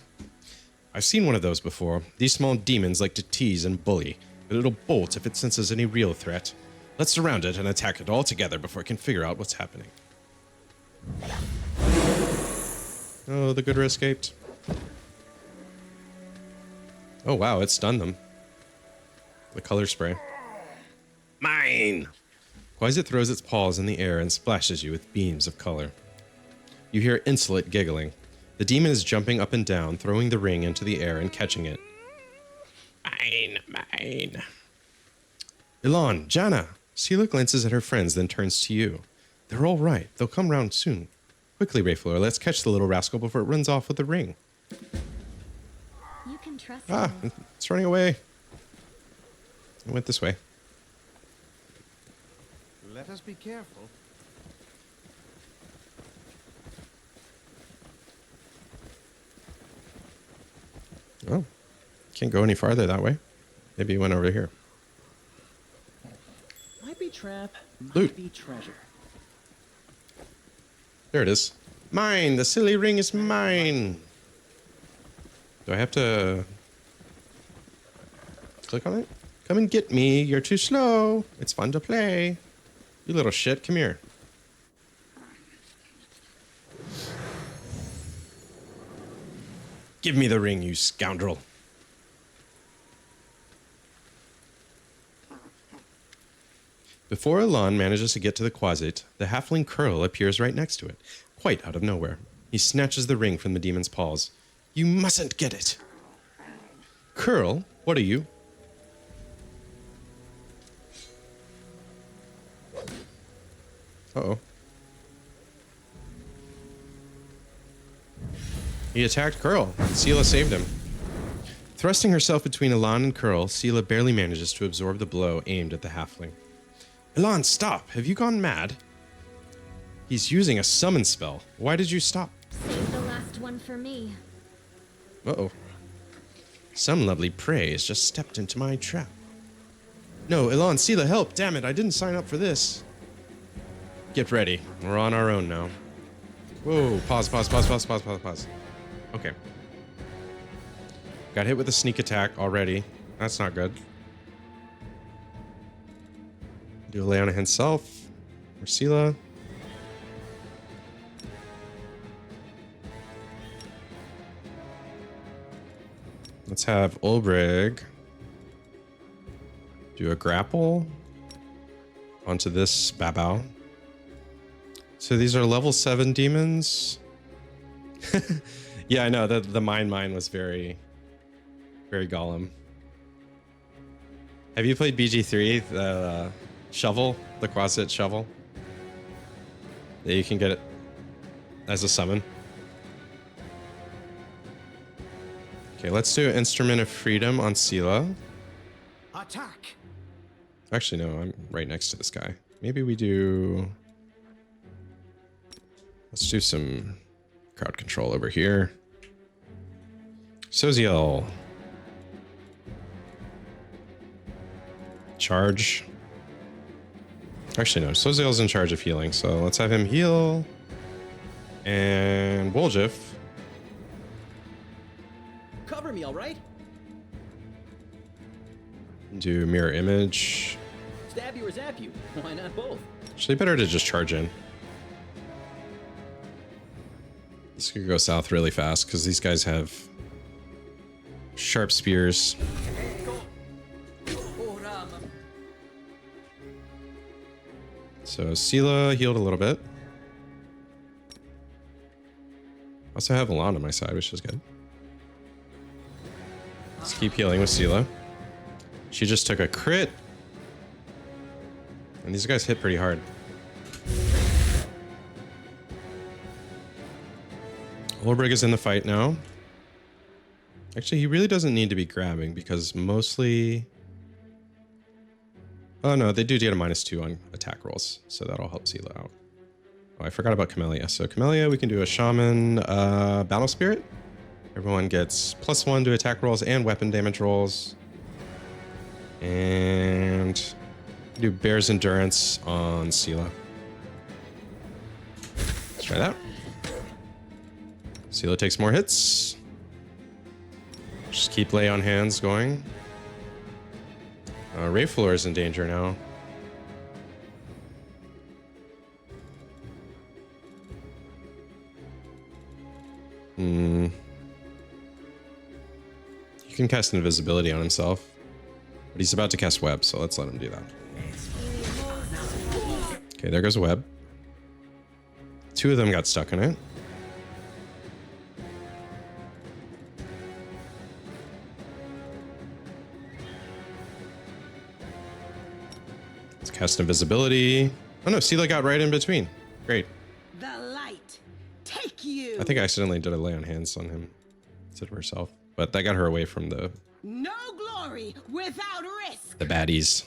I've seen one of those before. These small demons like to tease and bully, but it'll bolt if it senses any real threat. Let's surround it and attack it all together before it can figure out what's happening. Oh, the Gudra escaped. Oh wow, it stunned them. The color spray. Mine! Quasi throws its paws in the air and splashes you with beams of color. You hear insolent giggling. The demon is jumping up and down, throwing the ring into the air and catching it. Mine, mine. Elon, Jana. Sheila glances at her friends, then turns to you. They're all right. They'll come round soon. Quickly, Rayfleur, let's catch the little rascal before it runs off with the ring. You can trust Ah, me. it's running away. It went this way. Let us be careful. Oh, can't go any farther that way. Maybe it went over here. Might be trap, might Loot. be treasure. There it is. Mine! The silly ring is mine! Do I have to click on it? Come and get me. You're too slow. It's fun to play. You little shit. Come here. Give me the ring, you scoundrel. Before Elon manages to get to the Quasit, the halfling Curl appears right next to it, quite out of nowhere. He snatches the ring from the demon's paws. You mustn't get it. Curl, what are you? Uh-oh. He attacked Curl. Sela saved him. Thrusting herself between Elan and Curl, Sela barely manages to absorb the blow aimed at the halfling. Elan, stop! Have you gone mad? He's using a summon spell. Why did you stop? Save the last one for me. Uh-oh. Some lovely prey has just stepped into my trap. No, Elan, Sela, help! Damn it, I didn't sign up for this. Get ready. We're on our own now. Whoa, pause. Okay. Got hit with a sneak attack already. That's not good. Do a lay on himself. Or Sela. Let's have Ulbrig do a grapple onto this Babao. So these are level 7 demons. Yeah, I know that the mine was very Gollum. Have you played BG3, the shovel, the Quasit shovel? That you can get it as a summon. Okay, let's do Instrument of Freedom on Sela. Attack! Actually, no, I'm right next to this guy. Maybe we do... Let's do some crowd control over here. Soziel. Charge. Actually, no. Soziel's in charge of healing, so let's have him heal. And Woljif. Cover me, all right? Do mirror image. Stab you or zap you. Why not both? Actually, better to just charge in. This could go south really fast because these guys have sharp spears. So Sela healed a little bit. Also have Elan on my side, which is good. Let's keep healing with Sela. She just took a crit. And these guys hit pretty hard. Ulbrig is in the fight now. Actually, he really doesn't need to be grabbing because mostly... Oh no, they do get a -2 on attack rolls, so that'll help Sela out. Oh, I forgot about Camellia. So Camellia, we can do a Shaman Battle Spirit. Everyone gets +1 to attack rolls and weapon damage rolls. And do Bear's Endurance on Sela. Let's try that. Sela takes more hits. Just keep lay on hands going. Rayflor is in danger now. He can cast invisibility on himself. But he's about to cast web, so let's let him do that. Okay, there goes a web. 2 of them got stuck in it. Let's cast invisibility. Oh no, Sela got right in between. Great. The light, take you. I think I accidentally did a lay on hands on him instead of herself. But that got her away from the No glory without risk. baddies.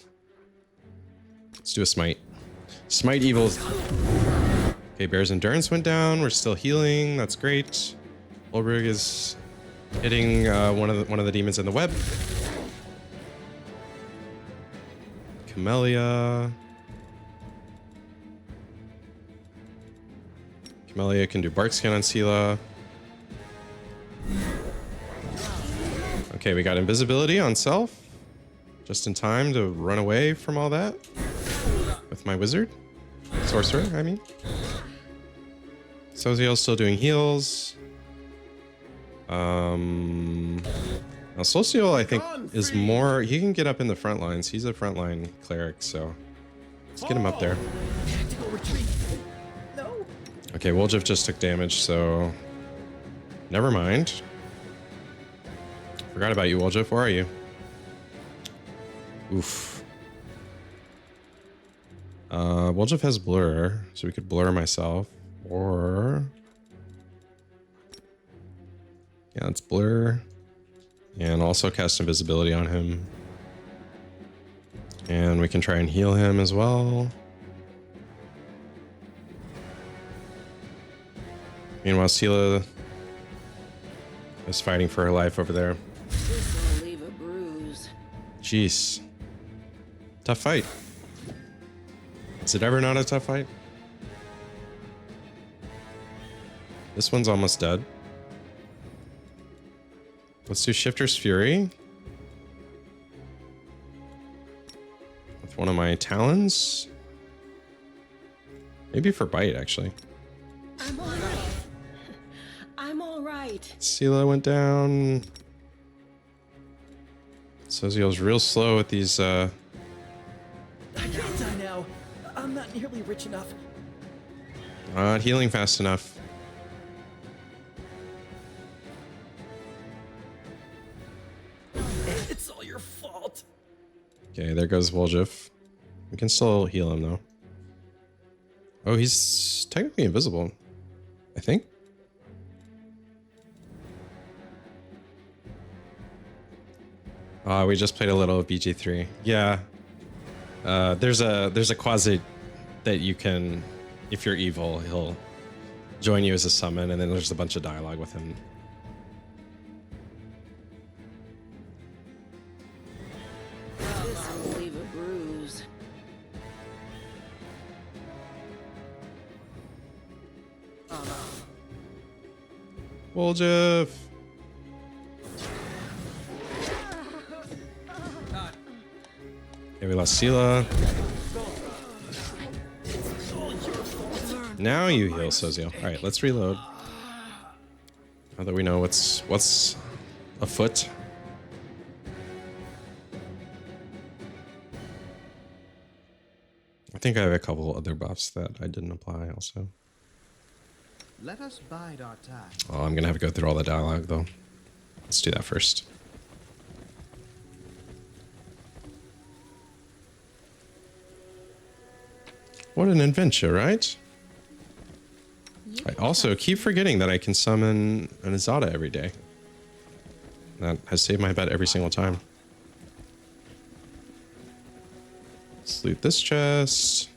Let's do a smite. Smite evils. Okay, Bear's Endurance went down. We're still healing. That's great. Ulbrig is hitting one of the demons in the web. Camellia. Camellia can do Bark Scan on Sela. Okay, we got invisibility on self. Just in time to run away from all that. With my wizard. Sorcerer, I mean. Soziel's still doing heals. Now Soziel, I think, is more... He can get up in the front lines. He's a frontline cleric, so... Let's get him up there. Tactical retreat. No. Okay, Woljif just took damage, so... Never mind. Forgot about you, Woljif. Where are you? Oof. Woljif has blur, so we could blur myself. Or... Yeah, let's blur. And also cast invisibility on him. And we can try and heal him as well. Meanwhile, Sela is fighting for her life over there. This'll leave a bruise. Jeez. Tough fight. Is it ever not a tough fight? This one's almost dead. Let's do Shifter's Fury. With one of my talons. Maybe for bite, actually. I'm all right. I'm all right. Sela went down. Soziel's real slow with these, I can't die now. I'm not nearly rich enough. not healing fast enough. It's all your fault. Okay, there goes Woljif. We can still heal him, though. Oh, he's technically invisible, I think. We just played a little BG3. Yeah. There's a quasi that you can, if you're evil, he'll join you as a summon, and then there's a bunch of dialogue with him. This'll leave a bruise. Woljif! Okay, we lost Sela. Now you heal Soziel. All right, let's reload. Now that we know what's afoot. I think I have a couple other buffs that I didn't apply also. Let us bide our time. Oh, I'm gonna have to go through all the dialogue though. Let's do that first. What an adventure, right? You I can also trust keep me. forgetting that I can summon an Azada every day. That has saved my bet every single time. Let's loot this chest.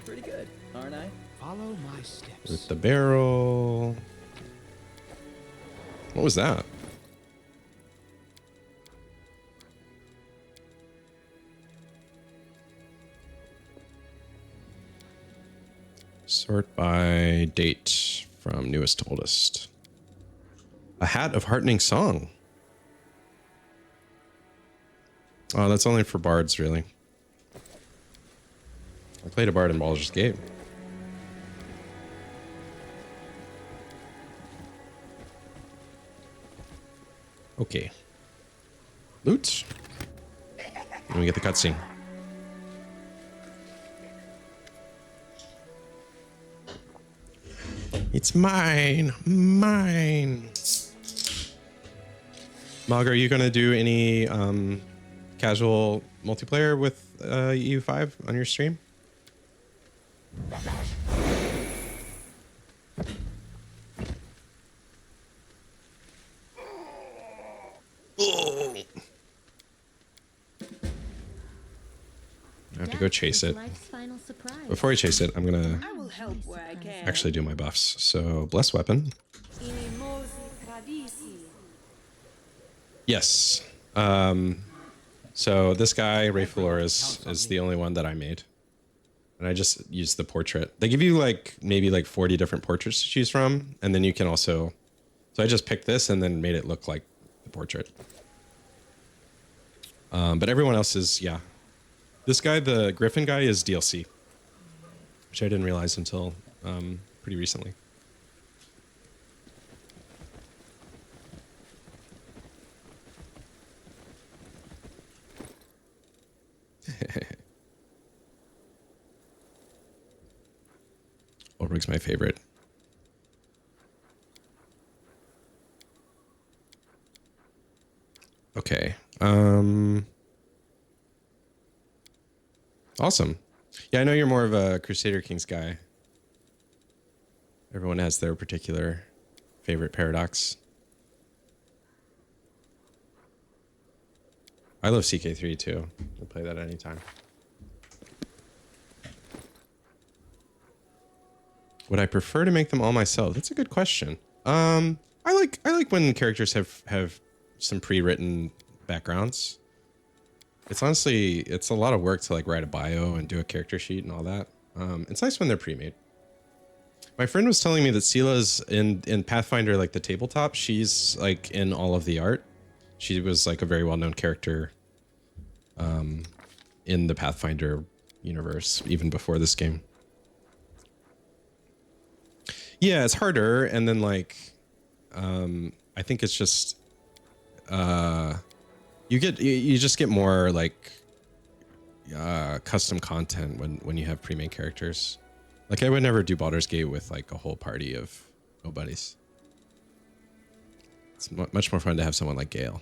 Pretty good, aren't I? Follow my steps. Loot the barrel. What was that? Sort by date from newest to oldest. A hat of heartening song. Oh, that's only for bards, really. I played a bard in Baldur's Gate. Okay. Loot. And we get the cutscene. It's mine. Mine. Mog, are you going to do any casual multiplayer with EU5 on your stream? Oh. I have to go Death chase is it. life's final surprise. Before I chase it, I'm going to I will help where I can. actually do my buffs. So, bless weapon. Inimosi tradisi. Yes. So this guy, Ray Flores, is the only one that I made. And I just used the portrait. They give you maybe 40 different portraits to choose from. And then you can also, so I just picked this and then made it look like the portrait. But everyone else is, yeah. This guy, the Griffin guy, is DLC, which I didn't realize until pretty recently. Ulrich's my favorite. Okay. Awesome. Yeah, I know you're more of a Crusader Kings guy. Everyone has their particular favorite paradox. I love CK3 too. I play that anytime. Would I prefer to make them all myself? That's a good question. I like when characters have some pre-written backgrounds. It's honestly, it's a lot of work to like write a bio and do a character sheet and all that. It's nice when they're pre-made. My friend was telling me that Sila's in Pathfinder, like the tabletop, she's like in all of the art. She was like a very well-known character in the Pathfinder universe, even before this game. Yeah, it's harder, and then like, I think it's just, you just get more like, custom content when you have pre-made characters. Like I would never do Baldur's Gate with like a whole party of nobodies. It's much more fun to have someone like Gale.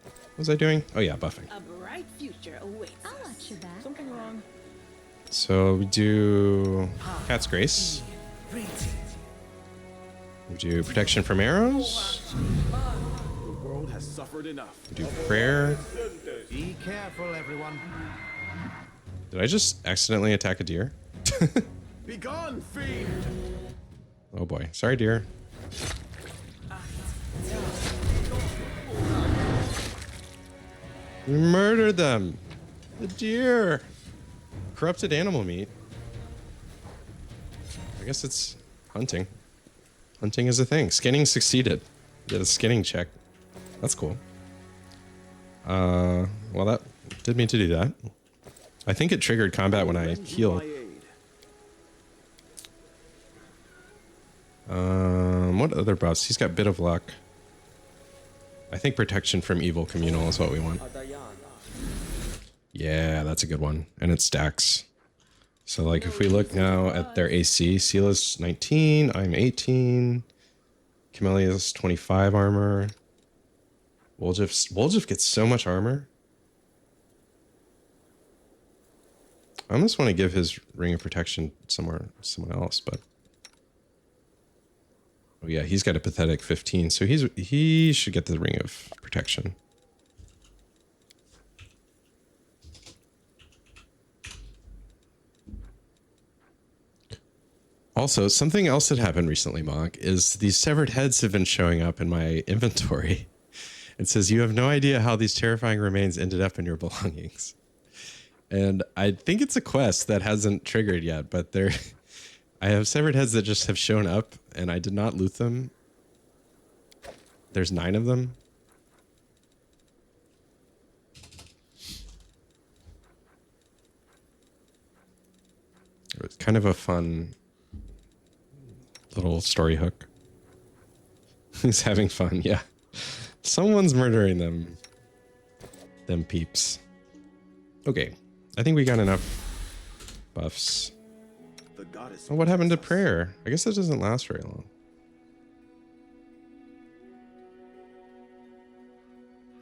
What was I doing? Oh yeah, buffing. A bright future awaits I'll us. watch your back. Something wrong? So we do Cat's Grace. We do protection from arrows. The world has suffered enough. We do prayer. Be careful, everyone. Did I just accidentally attack a deer? Begone, fiend! Oh boy. Sorry, deer. We murdered them. The deer. Corrupted animal meat. I guess it's hunting. Hunting is a thing. Skinning succeeded. Did a skinning check. That's cool. Well, that did mean to do that. I think it triggered combat when I healed. What other buffs? He's got Bit of Luck. I think protection from evil communal is what we want. Yeah, that's a good one. And it stacks. So like if we look now at their AC, Sila's 19, I'm 18. Camellia's 25 armor. Woljif gets so much armor. I almost want to give his Ring of Protection someone else, but oh yeah, he's got a pathetic 15, so he should get the Ring of Protection. Also, something else that happened recently, Monk, is these severed heads have been showing up in my inventory. It says, you have no idea how these terrifying remains ended up in your belongings. And I think it's a quest that hasn't triggered yet, but I have severed heads that just have shown up, and I did not loot them. There's 9 of them. It was kind of a fun little story hook. He's having fun, yeah. Someone's murdering them. Them peeps. Okay. I think we got enough buffs. The goddess Oh, what happened to prayer? I guess that doesn't last very long.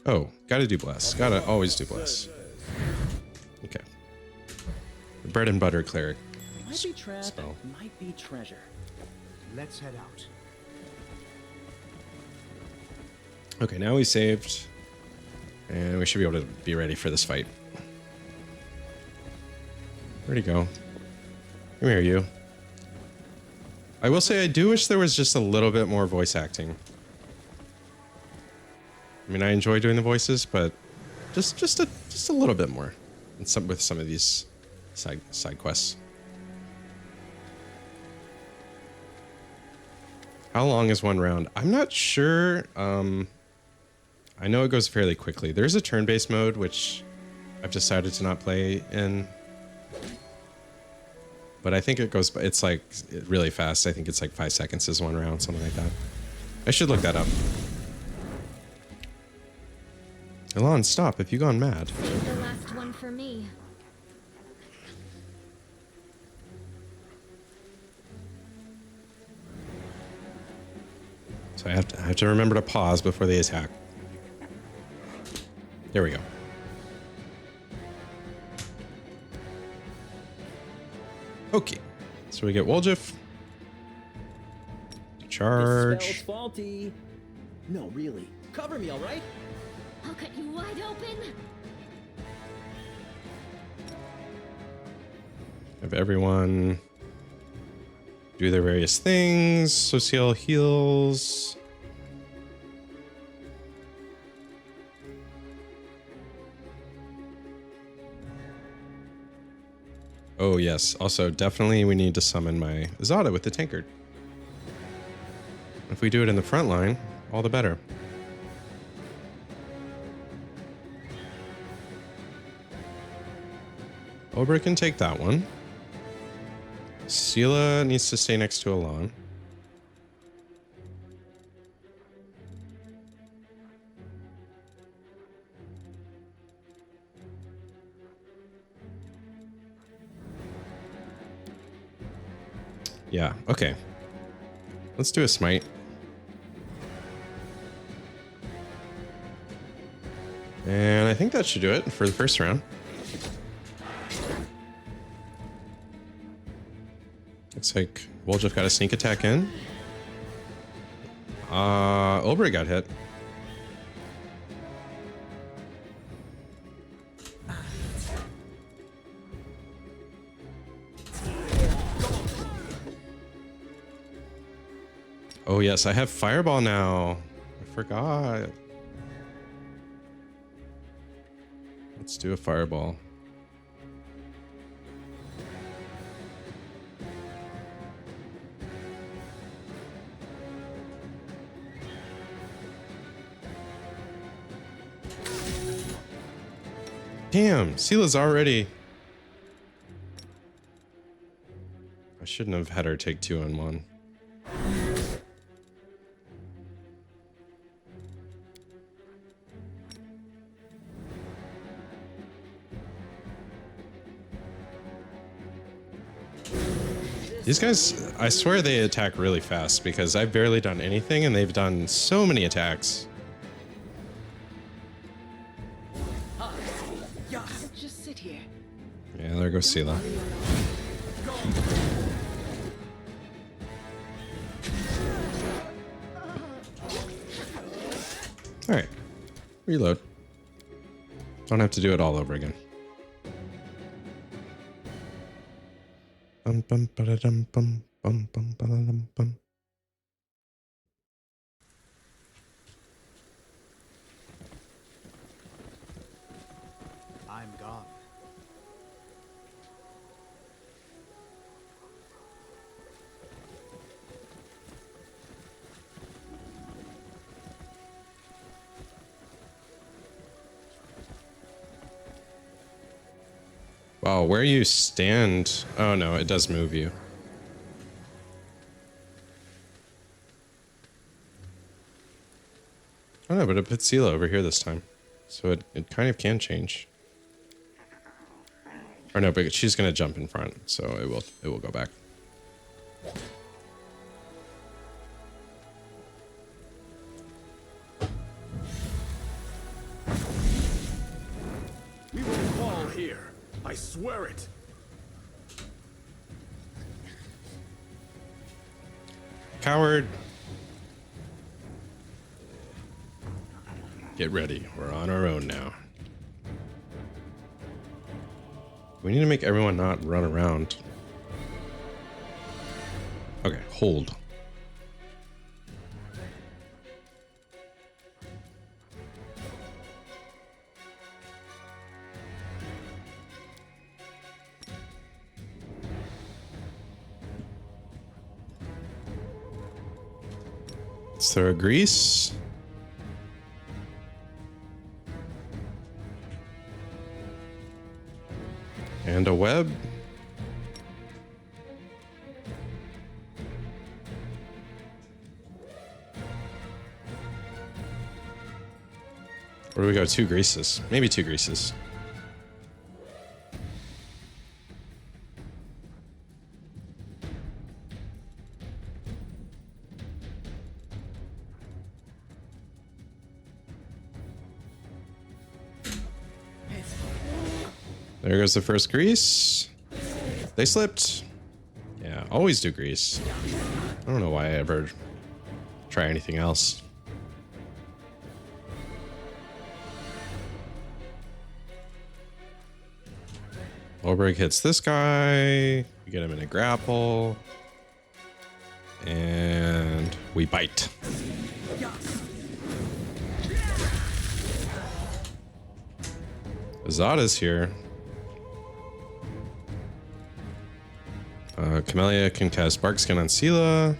Oh, gotta do bless. Gotta always do bless. Okay. The bread and butter cleric. Might be trap, Spell. might be treasure. Let's head out. Okay, now we saved. And we should be able to be ready for this fight. Where'd he go? Come here, you. I will say I do wish there was just a little bit more voice acting. I mean, I enjoy doing the voices, but just a little bit more. And with some of these side quests. How long is one round? I'm not sure. I know it goes fairly quickly. There's a turn-based mode, which I've decided to not play in. But I think it's like really fast. I think it's like 5 seconds is one round, something like that. I should look that up. Elon, stop. Have you gone mad? Save the last one for me. So I have to remember to pause before they attack. There we go. Okay. So we get Woljif. This Charge. spell's faulty. No, really. Cover me, all right? I'll cut you wide open. Have everyone do their various things. Social heals. Oh yes, also definitely we need to summon my Zada with the tankard. If we do it in the front line, all the better. Ober can take that one. Sela needs to stay next to Alon. Yeah, okay. Let's do a smite. And I think that should do it for the first round. Looks like Woljif got a sneak attack in. Oberyn got hit. Oh yes, I have Fireball now. I forgot. Let's do a Fireball. Damn, Sela's already... I shouldn't have had her take 2 on 1. These guys, I swear they attack really fast because I've barely done anything and they've done so many attacks. Just sit here. Yeah, there goes Sela. Alright. Reload. Don't have to do it all over again. Bum bum ba-da-dum bum bum bum ba-da-dum bum. I'm gone. Wow, where you stand... Oh no, it does move you. Oh no, but it puts Sela over here this time. So it kind of can change. Or no, but she's gonna jump in front, so it will go back. We will fall here. I swear it. Coward. Get ready. We're on our own now. We need to make everyone not run around. Okay, hold. Let's throw a grease. And a web. Where do we go? 2 greases. Maybe 2 greases. There goes the first grease. They slipped. Yeah, always do grease. I don't know why I ever try anything else. Olberg hits this guy. We get him in a grapple. And we bite. Azada's here. Camellia can cast Bark Skin on Sela.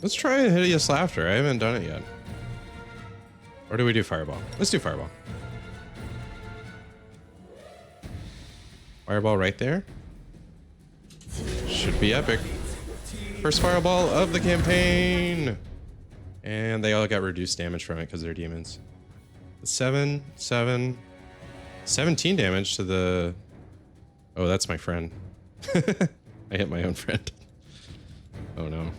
Let's try Hideous Laughter. I haven't done it yet. Or do we do Fireball? Let's do Fireball. Fireball right there. Should be epic. First Fireball of the campaign. And they all got reduced damage from it because they're demons. 17 damage to the... Oh, that's my friend. I hit my own friend. Oh no.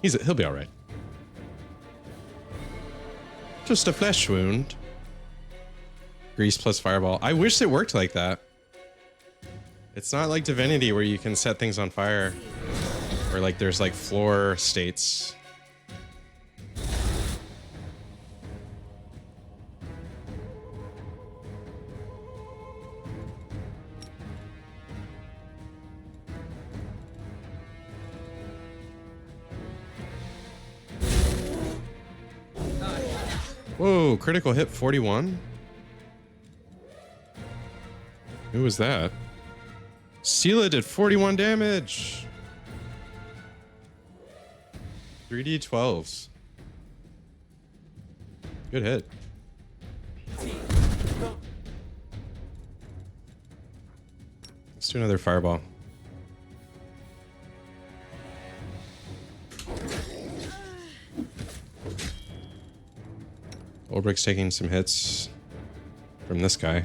He'll be all right. Just a flesh wound. Grease plus Fireball. I wish it worked like that. It's not like Divinity where you can set things on fire. Or like there's like floor states. Whoa, critical hit 41? Who was that? Sela did 41 damage. 3d12s. Good hit. Let's do another fireball. Olbrick's taking some hits from this guy.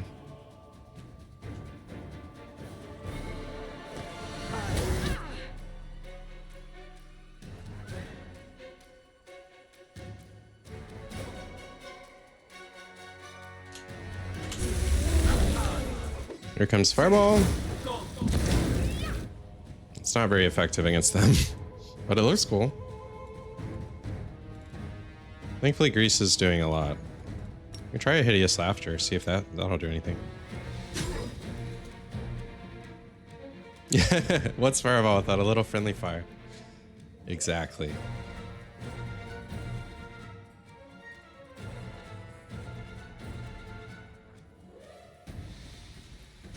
Here comes Fireball. It's not very effective against them, but it looks cool. Thankfully, Grease is doing a lot. We can try a Hideous Laughter, see if that'll do anything. Yeah, what's Fireball without a little friendly fire? Exactly.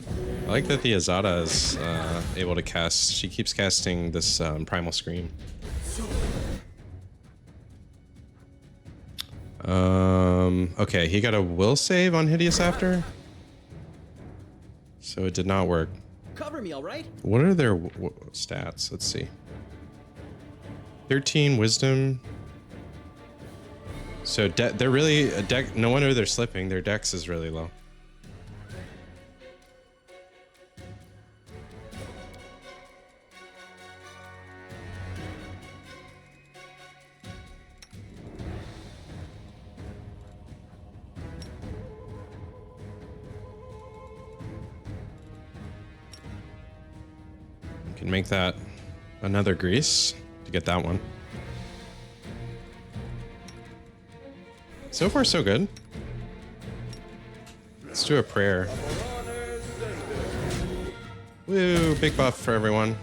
I like that the Azada is able to cast. She keeps casting this Primal Scream. Okay, he got a will save on Hideous After. So it did not work. Cover me, all right? What are their stats? Let's see. 13 wisdom. So they're really a deck. No wonder they're slipping. Their dex is really low. Can make that another Grease to get that one. So far, so good. Let's do a prayer. Woo, big buff for everyone.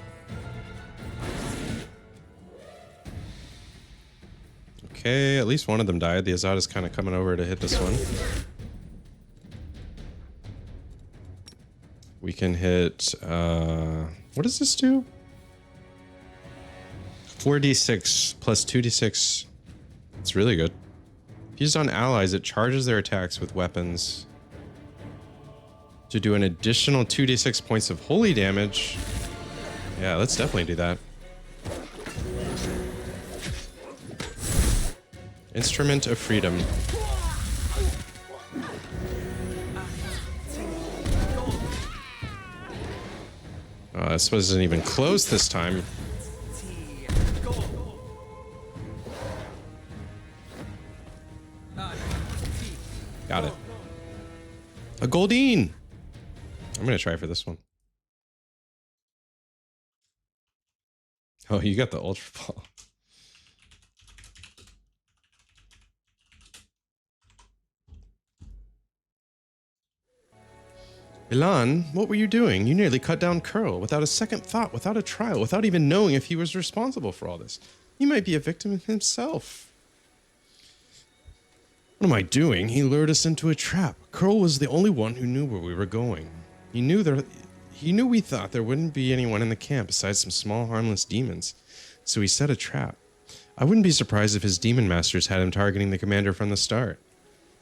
Okay, at least one of them died. The Azada's kind of coming over to hit this one. We can hit, what does this do? 4d6 plus 2d6. It's really good. If used on allies, it charges their attacks with weapons to do an additional 2d6 points of holy damage. Yeah, let's definitely do that. Instrument of Freedom. This wasn't even close this time. Goldine! I'm gonna try for this one. Oh, you got the Ultra Ball. Elan, what were you doing? You nearly cut down Curl without a second thought, without a trial, without even knowing if he was responsible for all this. He might be a victim himself. What am I doing? He lured us into a trap. Curl was the only one who knew where we were going. He knew we thought there wouldn't be anyone in the camp besides some small harmless demons. So he set a trap. I wouldn't be surprised if his demon masters had him targeting the commander from the start.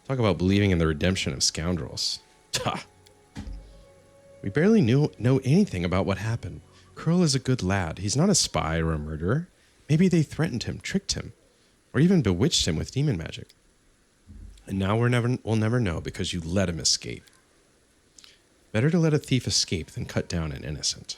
Talk about believing in the redemption of scoundrels. Ha! We barely know anything about what happened. Curl is a good lad. He's not a spy or a murderer. Maybe they threatened him, tricked him, or even bewitched him with demon magic. And now we'll never know because you let him escape. Better to let a thief escape than cut down an innocent.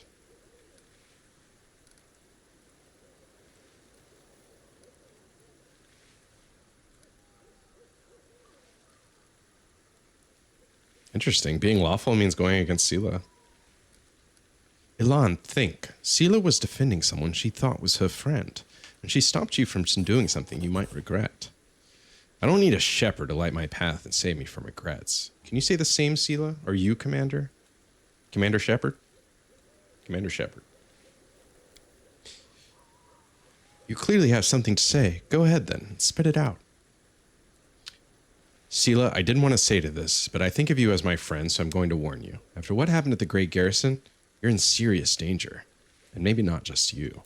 Interesting. Being lawful means going against Sela. Elan, think. Sela was defending someone she thought was her friend, and she stopped you from doing something you might regret. I don't need a shepherd to light my path and save me from regrets. Can you say the same, Sela? Are you, Commander? Commander Shepard? Commander Shepard. You clearly have something to say. Go ahead then. Spit it out. Sela, I didn't want to say to this, but I think of you as my friend, so I'm going to warn you. After what happened at the Great Garrison, you're in serious danger. And maybe not just you.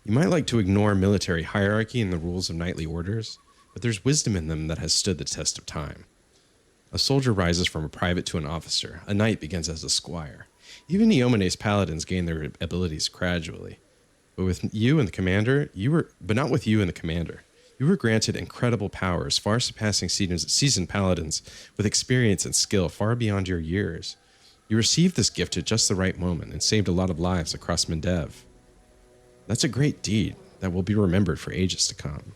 You might like to ignore military hierarchy and the rules of knightly orders, but there's wisdom in them that has stood the test of time. A soldier rises from a private to an officer. A knight begins as a squire. Even Iomene's paladins gain their abilities gradually. But with you and the commander, not with you and the commander. You were granted incredible powers, far surpassing seasoned paladins with experience and skill far beyond your years. You received this gift at just the right moment and saved a lot of lives across Mendev. That's a great deed that will be remembered for ages to come.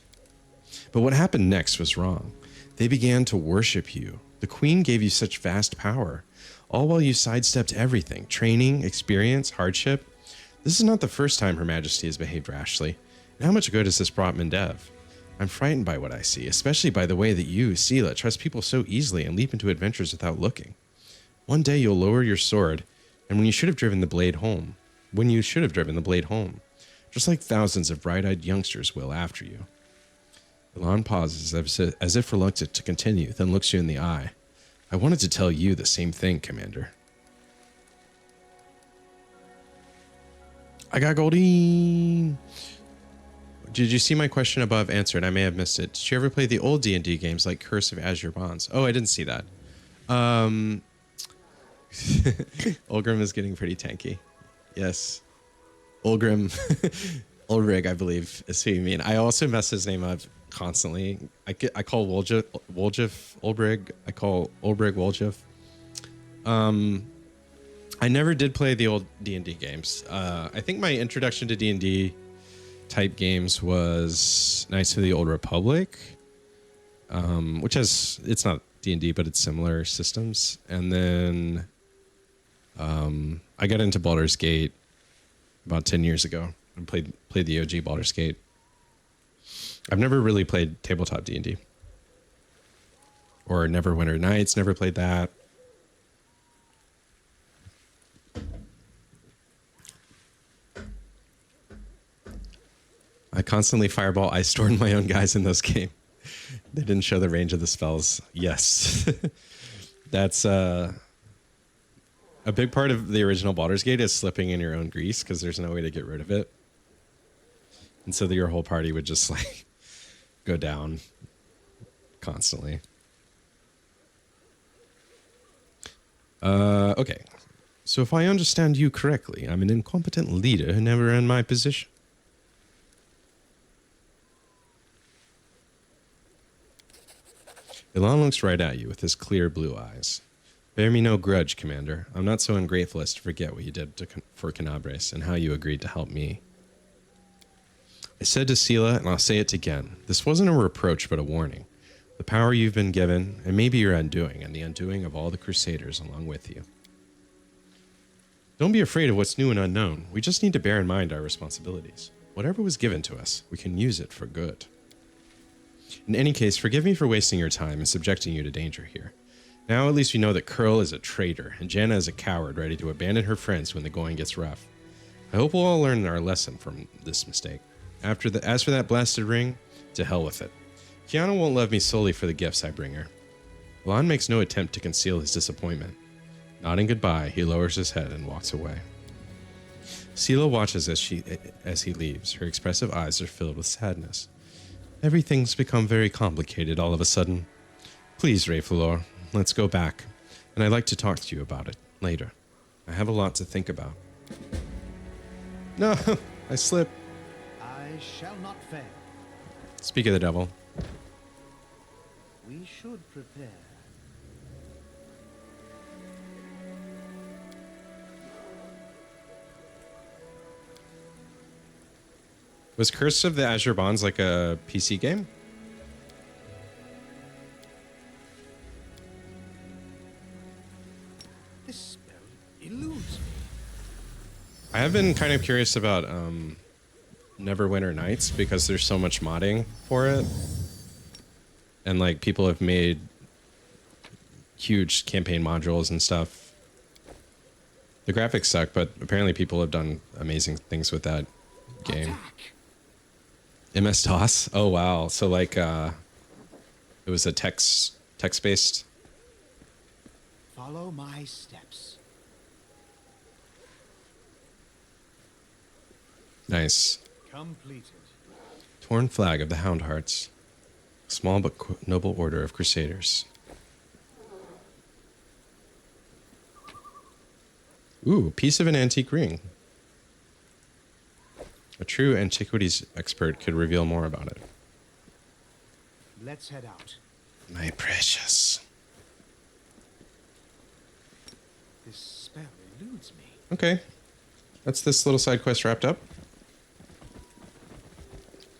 But what happened next was wrong. They began to worship you. The queen gave you such vast power, all while you sidestepped everything, training, experience, hardship. This is not the first time Her Majesty has behaved rashly. And how much good has this brought Mendev? I'm frightened by what I see, especially by the way that you, Sela, trust people so easily and leap into adventures without looking. One day you'll lower your sword, and when you should have driven the blade home, just like thousands of bright-eyed youngsters will after you. Elan pauses as if reluctant to continue, then looks you in the eye. I wanted to tell you the same thing, Commander. I got Goldine! Did you see my question above answered? I may have missed it. Did you ever play the old D&D games like Curse of Azure Bonds? Oh, I didn't see that. Ulgrim is getting pretty tanky. Yes. Ulgrim. Ulrig, I believe, is who you mean. I also mess his name up constantly. I call Woljif Ulbrig. I call Ulbrig Woljif. I never did play the old D&D games. I think my introduction to D&D type games was Knights of the Old Republic, which it's not D&D, but it's similar systems. And then I got into Baldur's Gate about 10 years ago and played the OG Baldur's Gate. I've never really played tabletop D&D. Or Neverwinter Nights, never played that. I constantly fireball ice stormed my own guys in those games. They didn't show the range of the spells. Yes. That's a big part of the original Baldur's Gate is slipping in your own grease because there's no way to get rid of it. And so your whole party would just like go down constantly. Okay. So if I understand you correctly, I'm an incompetent leader who never earned my position. Elan looks right at you with his clear blue eyes. Bear me no grudge, Commander. I'm not so ungrateful as to forget what you did for Canabres and how you agreed to help me. I said to Sela, and I'll say it again, this wasn't a reproach but a warning. the power you've been given, and maybe your undoing, and the undoing of all the Crusaders along with you. Don't be afraid of what's new and unknown. We just need to bear in mind our responsibilities. Whatever was given to us, we can use it for good. In any case, forgive me for wasting your time and subjecting you to danger here. Now at least we know that Curl is a traitor, and Janna is a coward ready to abandon her friends when the going gets rough. I hope we'll all learn our lesson from this mistake. As for that blasted ring, to hell with it. Kiana won't love me solely for the gifts I bring her. Lon makes no attempt to conceal his disappointment. Nodding goodbye, he lowers his head and walks away. Sela watches as he leaves. Her expressive eyes are filled with sadness. Everything's become very complicated all of a sudden. Please, Rayflor, let's go back, and I'd like to talk to you about it later. I have a lot to think about. No, I slipped. I shall not fail. Speak of the devil. We should prepare. Was Curse of the Azure Bonds like a PC game? This spell eludes me. I have been kind of curious about Neverwinter Nights because there's so much modding for it. And like people have made huge campaign modules and stuff. The graphics suck, but apparently people have done amazing things with that game. Attack. MS-DOS? Oh wow. So like it was a text-based. Follow my steps. Nice. Completed. Torn flag of the Houndhearts. Small but noble order of crusaders. Ooh, piece of an antique ring. A true antiquities expert could reveal more about it. Let's head out. My precious. This spell eludes me. Okay. That's this little side quest wrapped up.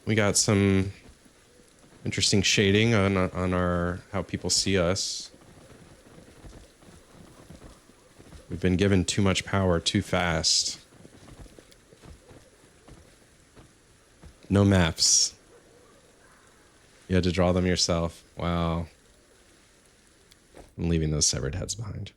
We got some interesting shading on our how people see us. We've been given too much power too fast. No maps. You had to draw them yourself. Wow. I'm leaving those severed heads behind.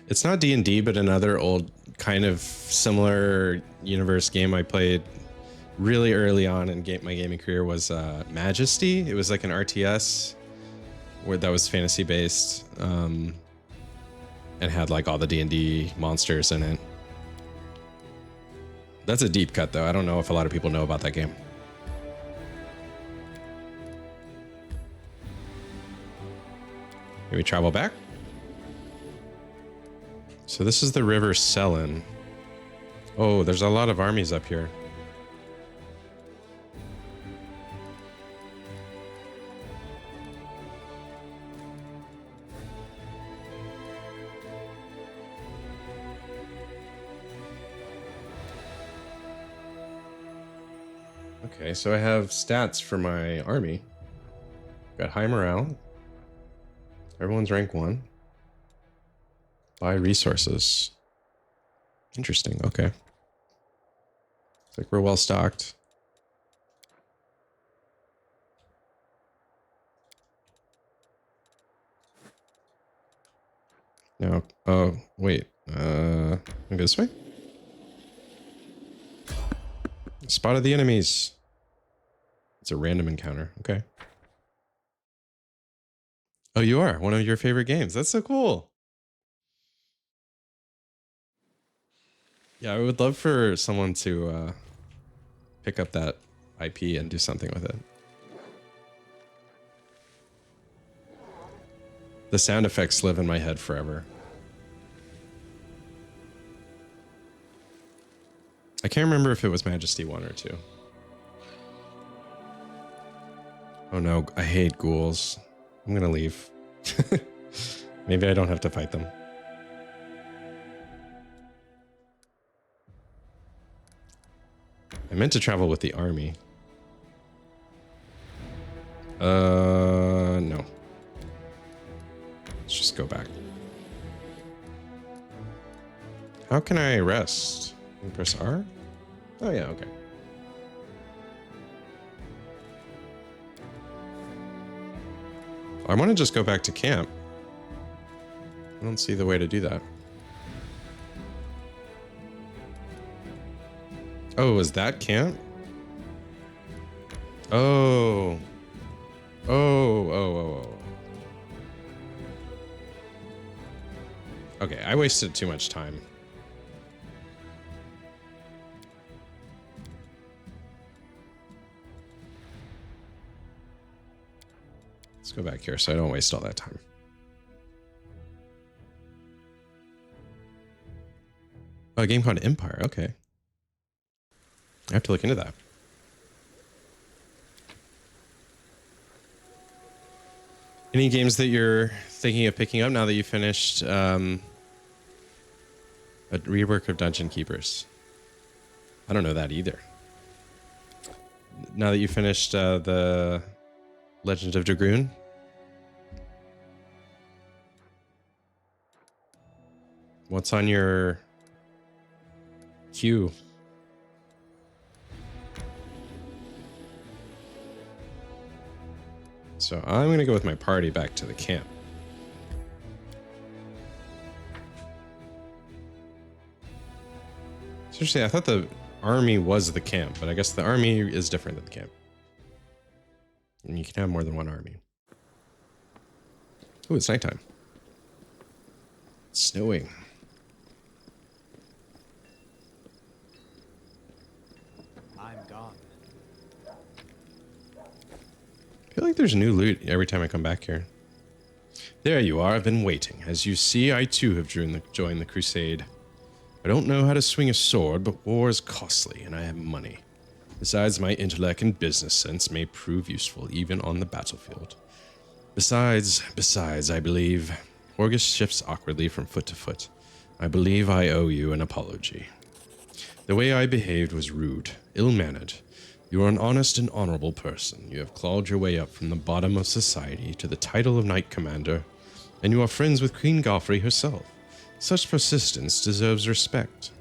It's not D&D, but another old kind of similar universe game I played really early on in my gaming career was Majesty. It was like an RTS where that was fantasy based and had like all the D&D monsters in it. That's a deep cut though. I don't know if a lot of people know about that game. Can we travel back? So this is the River Selen. Oh, there's a lot of armies up here. Okay, so I have stats for my army. Got high morale. Everyone's rank 1. Buy resources. Interesting, okay. Looks like we're well stocked. Now, oh, wait. Can we go this way? Spotted the enemies. It's a random encounter. Okay. Oh, you are? One of your favorite games. That's so cool. Yeah, I would love for someone to pick up that IP and do something with it. The sound effects live in my head forever. I can't remember if it was Majesty 1 or 2. Oh no, I hate ghouls. I'm gonna leave. Maybe I don't have to fight them. I meant to travel with the army. No. Let's just go back. How can I rest? Can I press R? Oh yeah, okay. I want to just go back to camp. I don't see the way to do that. Oh, is that camp? Oh. Oh. Okay, I wasted too much time. Let's go back here so I don't waste all that time. Oh, a game called Empire. Okay. I have to look into that. Any games that you're thinking of picking up now that you finished a rework of Dungeon Keepers? I don't know that either. Now that you finished the Legend of Dragoon? What's on your queue? So I'm going to go with my party back to the camp. Seriously, I thought the army was the camp, but I guess the army is different than the camp. And you can have more than one army. Oh, it's nighttime. It's snowing. I'm gone. I feel like there's new loot every time I come back here. There you are. I've been waiting. As you see, I too have joined the crusade. I don't know how to swing a sword, but war is costly, and I have money. Besides, my intellect and business sense may prove useful even on the battlefield. Besides, I believe... Orgus shifts awkwardly from foot to foot. I believe I owe you an apology. The way I behaved was rude, ill-mannered. You are an honest and honorable person. You have clawed your way up from the bottom of society to the title of Knight Commander, and you are friends with Queen Galfrey herself. Such persistence deserves respect.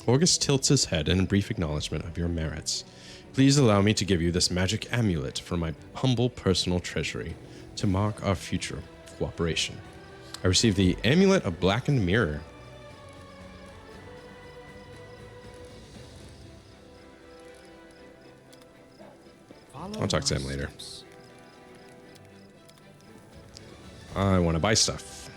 Orgus tilts his head in brief acknowledgement of your merits. Please allow me to give you this magic amulet from my humble personal treasury to mark our future cooperation. I received the Amulet of Blackened Mirror. I'll talk to him later. I want to buy stuff.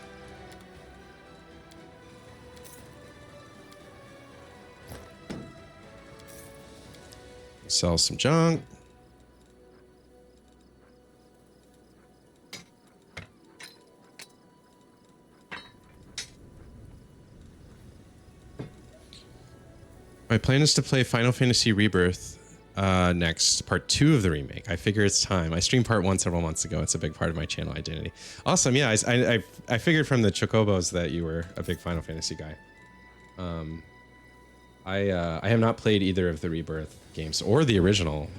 Sell some junk. My plan is to play Final Fantasy Rebirth next, part 2 of the remake. I figure it's time. I streamed part 1 several months ago. It's a big part of my channel identity. Awesome. Yeah, I figured from the Chocobos that you were a big Final Fantasy guy. I have not played either of the Rebirth games or the original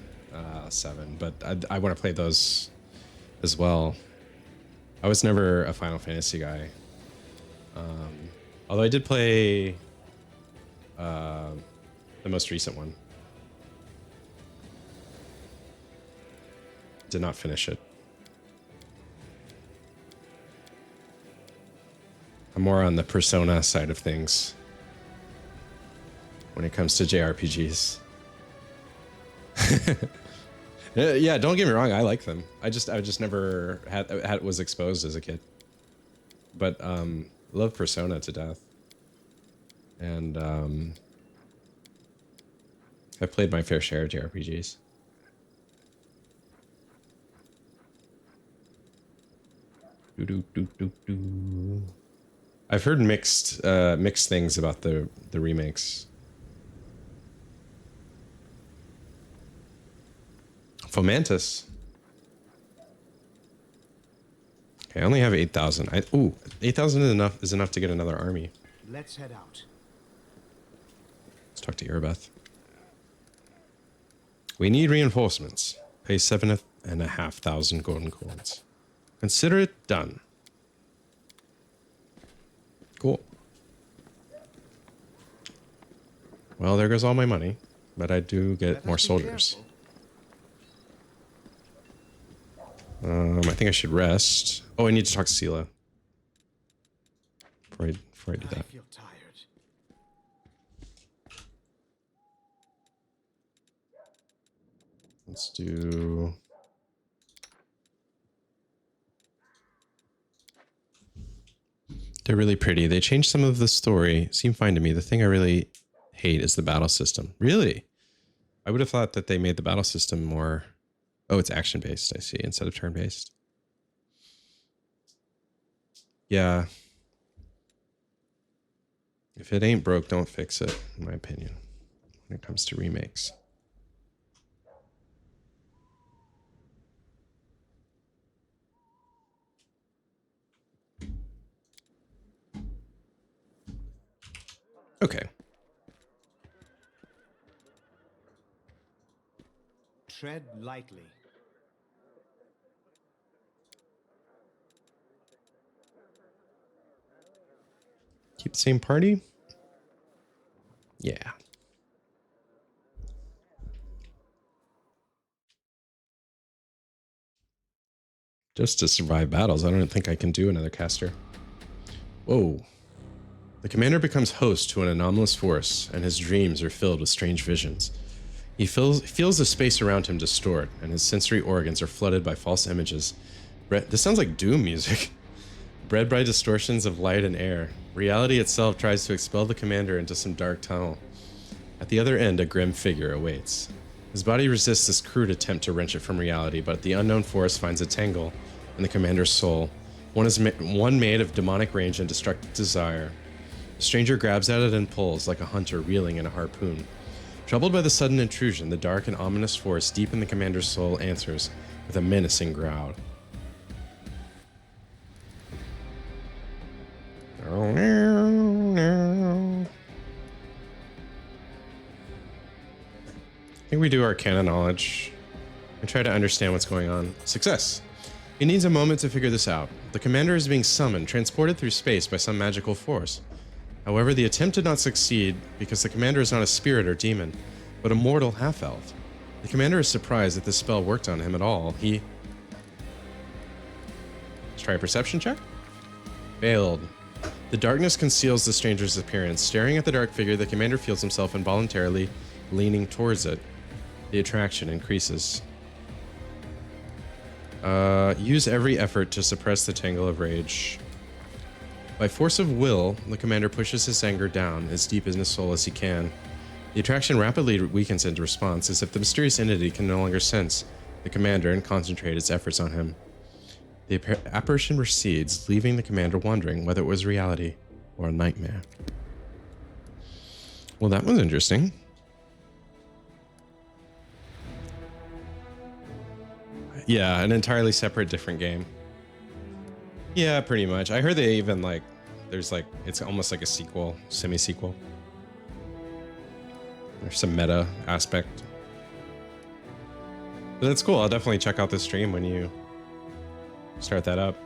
7, but I want to play those as well. I was never a Final Fantasy guy. Although I did play the most recent one. Did not finish it. I'm more on the Persona side of things when it comes to JRPGs. Yeah, don't get me wrong, I like them. I just never was exposed as a kid. But love Persona to death. And I've played my fair share of JRPGs. I've heard mixed things about the remakes. Fomantis. Okay, I only have 8,000. 8,000 is enough to get another army. Let's head out. Let's talk to Erebeth. We need reinforcements. Pay 7,500 golden coins. Consider it done. Cool. Well, there goes all my money, but I do get more soldiers. I think I should rest. Oh, I need to talk to Sela. Before I do that. I feel tired. Let's do... They're really pretty. They changed some of the story. Seemed fine to me. The thing I really hate is the battle system. Really? I would have thought that they made the battle system more... Oh, it's action-based, I see, instead of turn-based. Yeah. If it ain't broke, don't fix it, in my opinion, when it comes to remakes. Okay. Tread lightly. Keep the same party? Yeah. Just to survive battles, I don't think I can do another caster. Whoa. The commander becomes host to an anomalous force, and his dreams are filled with strange visions. He feels the space around him distort, and his sensory organs are flooded by false images. This sounds like Doom music. Bred by distortions of light and air, reality itself tries to expel the commander into some dark tunnel. At the other end, a grim figure awaits. His body resists this crude attempt to wrench it from reality, but the unknown force finds a tangle in the commander's soul. One made of demonic rage and destructive desire. The stranger grabs at it and pulls, like a hunter reeling in a harpoon. Troubled by the sudden intrusion, the dark and ominous force deep in the commander's soul answers with a menacing growl. I think we do Arcana knowledge and try to understand what's going on. Success! He needs a moment to figure this out. The commander is being summoned, transported through space by some magical force. However, the attempt did not succeed because the commander is not a spirit or demon, but a mortal half-elf. The commander is surprised that this spell worked on him at all. Let's try a perception check. Failed. The darkness conceals the stranger's appearance. Staring at the dark figure, the commander feels himself involuntarily leaning towards it. The attraction increases. Use every effort to suppress the tangle of rage. By force of will, the commander pushes his anger down as deep in his soul as he can. The attraction rapidly weakens into response, as if the mysterious entity can no longer sense the commander and concentrate its efforts on him. The apparition recedes, leaving the commander wondering whether it was reality or a nightmare. Well, that was interesting. Yeah, an entirely separate, different game. Yeah, pretty much. I heard they even it's almost like a sequel, semi-sequel. There's some meta aspect. But that's cool. I'll definitely check out the stream when you start that up.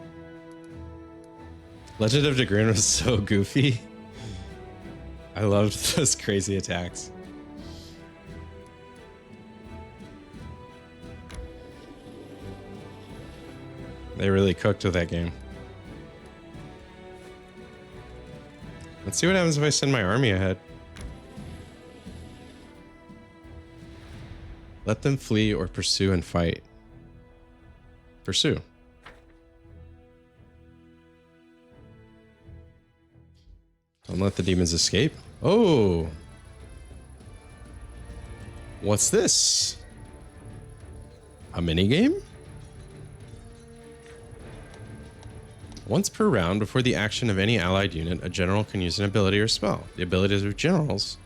Legend of Dagrin was so goofy. I loved those crazy attacks. They really cooked with that game. Let's see what happens if I send my army ahead. Let them flee or pursue and fight. Pursue. Don't let the demons escape. Oh. What's this? A minigame? Once per round, before the action of any allied unit, a general can use an ability or spell. The abilities of generals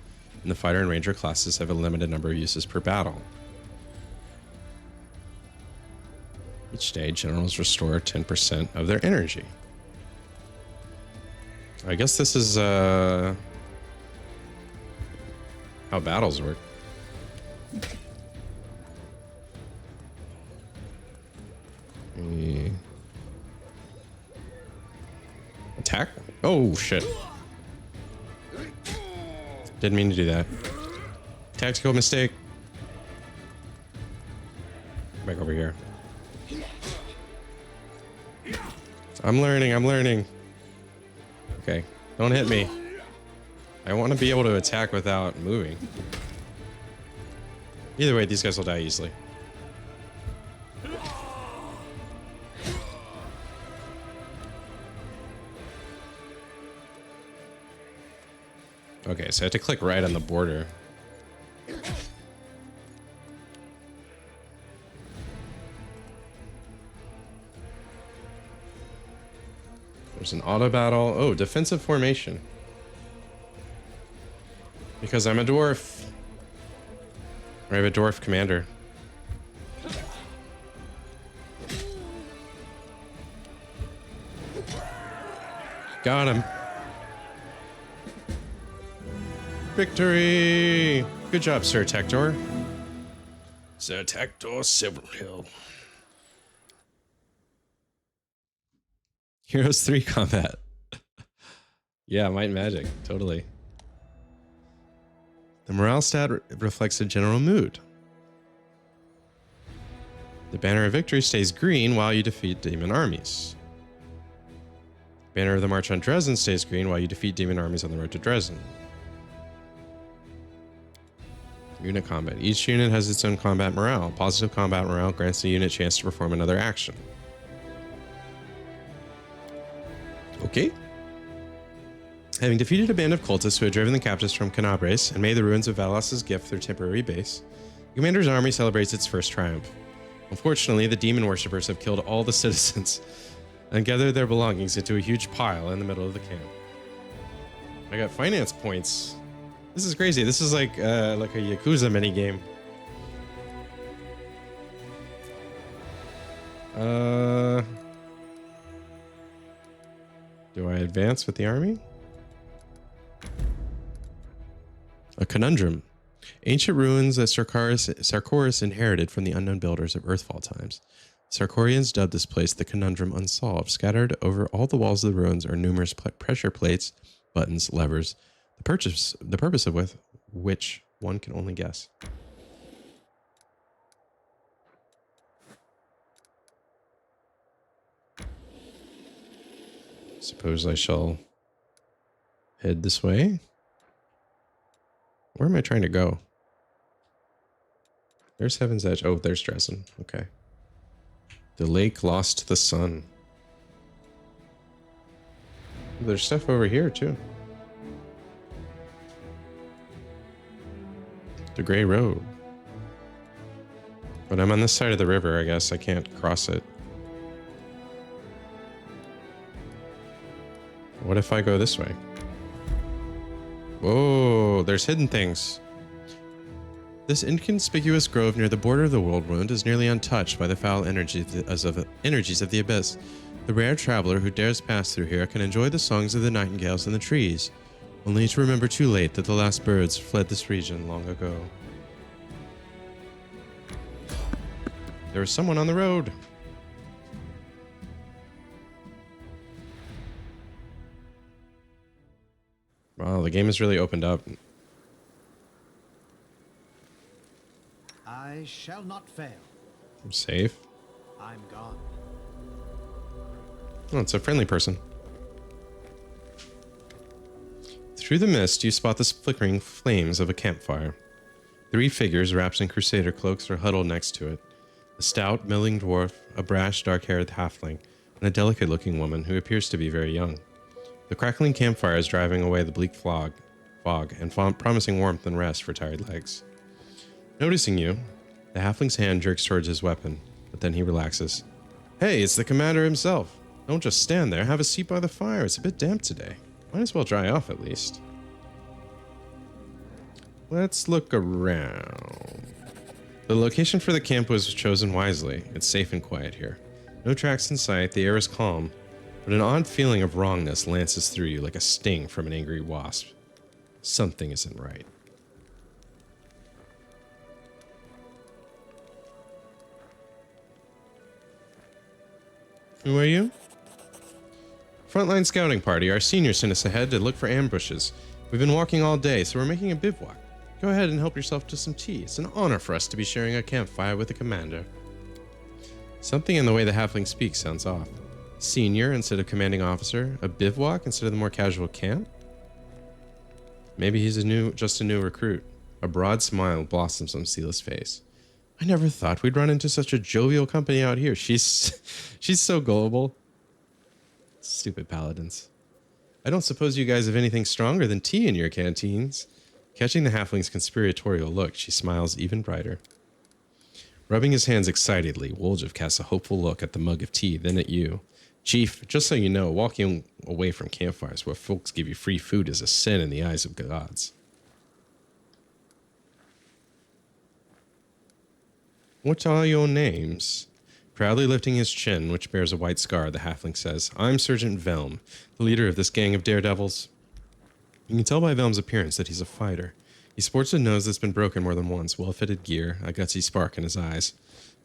in the fighter and ranger classes have a limited number of uses per battle. Each day, generals restore 10% of their energy. I guess this is how battles work. attack? Oh, shit. Didn't mean to do that. Tactical mistake. Back over here. I'm learning. Okay, don't hit me. I want to be able to attack without moving. Either way, these guys will die easily. Okay, so I have to click right on the border. There's an auto battle. Oh, defensive formation. Because I'm a dwarf. I have a dwarf commander. Got him. Victory! Good job, Sir Tector. Sir Tector Silverhill. Heroes 3 combat. Yeah, Might and Magic. Totally. The morale stat reflects the general mood. The banner of victory stays green while you defeat demon armies. Banner of the March on Dresden stays green while you defeat demon armies on the road to Dresden. Unit combat. Each unit has its own combat morale. Positive combat morale grants the unit a chance to perform another action. Okay. Having defeated a band of cultists who had driven the captives from Canabres and made the ruins of Valos' gift their temporary base, the commander's army celebrates its first triumph. Unfortunately, the demon worshippers have killed all the citizens and gathered their belongings into a huge pile in the middle of the camp. I got finance points. This is crazy. This is like a Yakuza minigame. Do I advance with the army? A conundrum. Ancient ruins that Sarkoris inherited from the unknown builders of Earthfall times. Sarkorians dubbed this place the Conundrum Unsolved. Scattered over all the walls of the ruins are numerous pressure plates, buttons, levers, the purpose of which one can only guess. Suppose I shall head this way. Where am I trying to go? There's Heaven's Edge. Oh, there's Dresden. Okay. The lake lost to the sun. There's stuff over here too. The Gray Road. But I'm on this side of the river. I guess I can't cross it. What if I go this way? Whoa, there's hidden things. This inconspicuous grove near the border of the world wound is nearly untouched by the foul energies of the abyss. The rare traveler who dares pass through here can enjoy the songs of the nightingales in the trees, only to remember too late that the last birds fled this region long ago. There is someone on the road. Wow, the game has really opened up. I shall not fail. I'm safe. I'm gone. Oh, it's a friendly person. Through the mist, you spot the flickering flames of a campfire. 3 figures wrapped in crusader cloaks are huddled next to it. A stout, milling dwarf, a brash, dark-haired halfling, and a delicate-looking woman who appears to be very young. The crackling campfire is driving away the bleak fog and promising warmth and rest for tired legs. Noticing you, the halfling's hand jerks towards his weapon, but then he relaxes. Hey, it's the commander himself. Don't just stand there. Have a seat by the fire. It's a bit damp today. Might as well dry off at least. Let's look around. The location for the camp was chosen wisely. It's safe and quiet here. No tracks in sight. The air is calm. But an odd feeling of wrongness lances through you like a sting from an angry wasp. Something isn't right. Who are you? Frontline scouting party. Our seniors sent us ahead to look for ambushes. We've been walking all day, so we're making a bivouac. Go ahead and help yourself to some tea. It's an honor for us to be sharing a campfire with the commander. Something in the way the halfling speaks sounds off. Senior instead of commanding officer, a bivouac instead of the more casual camp? Maybe he's just a new recruit. A broad smile blossoms on Sela's face. I never thought we'd run into such a jovial company out here. She's so gullible. Stupid paladins. I don't suppose you guys have anything stronger than tea in your canteens. Catching the halfling's conspiratorial look, she smiles even brighter. Rubbing his hands excitedly, Woljif casts a hopeful look at the mug of tea, then at you. Chief, just so you know, walking away from campfires where folks give you free food is a sin in the eyes of gods. What are your names? Proudly lifting his chin, which bears a white scar, the halfling says, I'm Sergeant Velm, the leader of this gang of daredevils. You can tell by Velm's appearance that he's a fighter. He sports a nose that's been broken more than once, well-fitted gear, a gutsy spark in his eyes.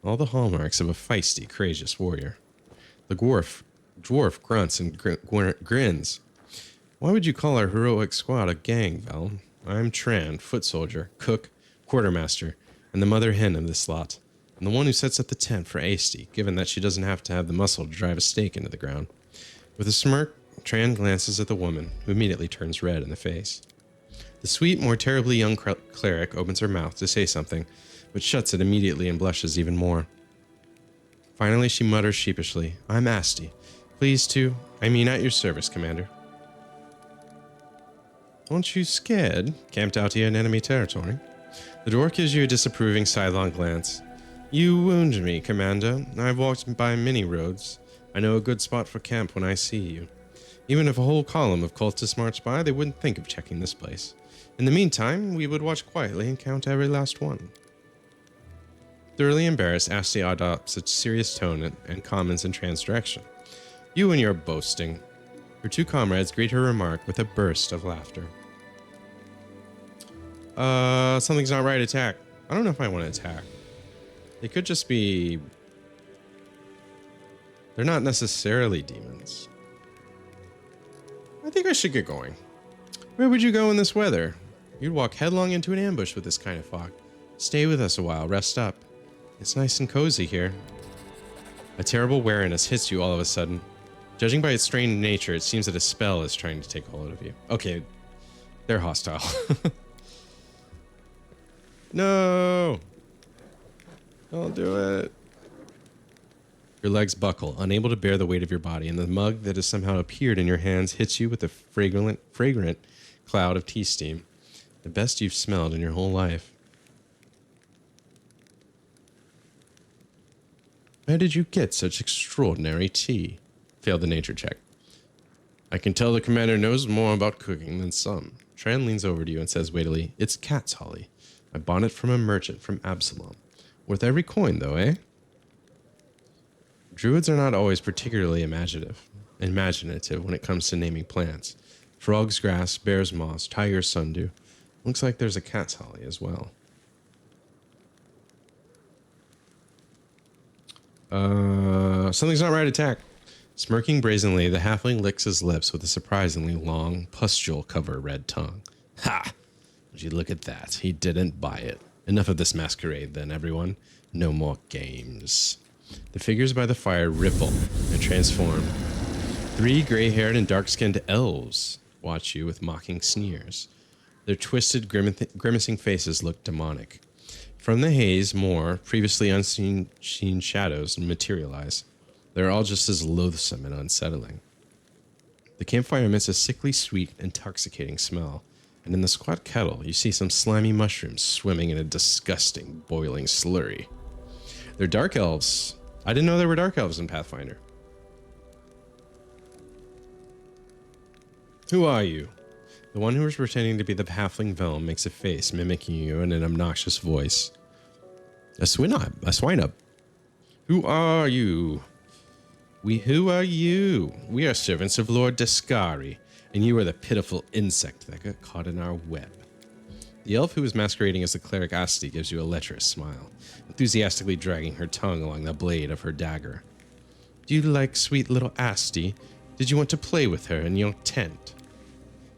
All the hallmarks of a feisty, courageous warrior. The dwarf grunts and grins. Why would you call our heroic squad a gang, Velm? I'm Tran, foot soldier, cook, quartermaster, and the mother hen of this lot. And the one who sets up the tent for Aesty, given that she doesn't have to have the muscle to drive a stake into the ground. With a smirk, Tran glances at the woman, who immediately turns red in the face. The sweet, more terribly young cleric opens her mouth to say something, but shuts it immediately and blushes even more. Finally, she mutters sheepishly, I'm Asti. Pleased to, at your service, Commander. Aren't you scared, camped out here in enemy territory? The dwarf gives you a disapproving sidelong glance. You wound me, Commander. I've walked by many roads. I know a good spot for camp when I see you. Even if a whole column of cultists marched by, they wouldn't think of checking this place. In the meantime, we would watch quietly and count every last one. Thoroughly embarrassed, Asti adopts a serious tone and comments in Tran's direction. You and your boasting. Her two comrades greet her remark with a burst of laughter. Something's not right, attack. I don't know if I want to attack. They could just be... They're not necessarily demons. I think I should get going. Where would you go in this weather? You'd walk headlong into an ambush with this kind of fog. Stay with us a while, rest up. It's nice and cozy here. A terrible wariness hits you all of a sudden. Judging by its strange nature, it seems that a spell is trying to take hold of you. Okay, they're hostile. No! Don't do it. Your legs buckle, unable to bear the weight of your body, and the mug that has somehow appeared in your hands hits you with a fragrant cloud of tea steam. The best you've smelled in your whole life. Where did you get such extraordinary tea? Failed the nature check. I can tell the commander knows more about cooking than some. Tran leans over to you and says weightily, It's cat's holly. I bought it from a merchant from Absalom. Worth every coin, though, eh? Druids are not always particularly imaginative when it comes to naming plants. Frog's grass, bear's moss, tiger's sundew. Looks like there's a cat's holly as well. Something's not right, attack. Smirking brazenly, the halfling licks his lips with a surprisingly long, pustule-covered red tongue. Ha! Would you look at that? He didn't buy it. Enough of this masquerade, then, everyone. No more games. The figures by the fire ripple and transform. 3 gray-haired and dark-skinned elves watch you with mocking sneers. Their twisted, grimacing faces look demonic. From the haze, more previously unseen shadows materialize. They're all just as loathsome and unsettling. The campfire emits a sickly sweet, intoxicating smell, and in the squat kettle, you see some slimy mushrooms swimming in a disgusting, boiling slurry. They're dark elves. I didn't know there were dark elves in Pathfinder. Who are you? The one who is pretending to be the halfling Velm makes a face, mimicking you in an obnoxious voice. A swine up. Who are you? Who are you? We are servants of Lord Descari, and you are the pitiful insect that got caught in our web. The elf who is masquerading as the cleric Asti gives you a lecherous smile, enthusiastically dragging her tongue along the blade of her dagger. Do you like sweet little Asti? Did you want to play with her in your tent?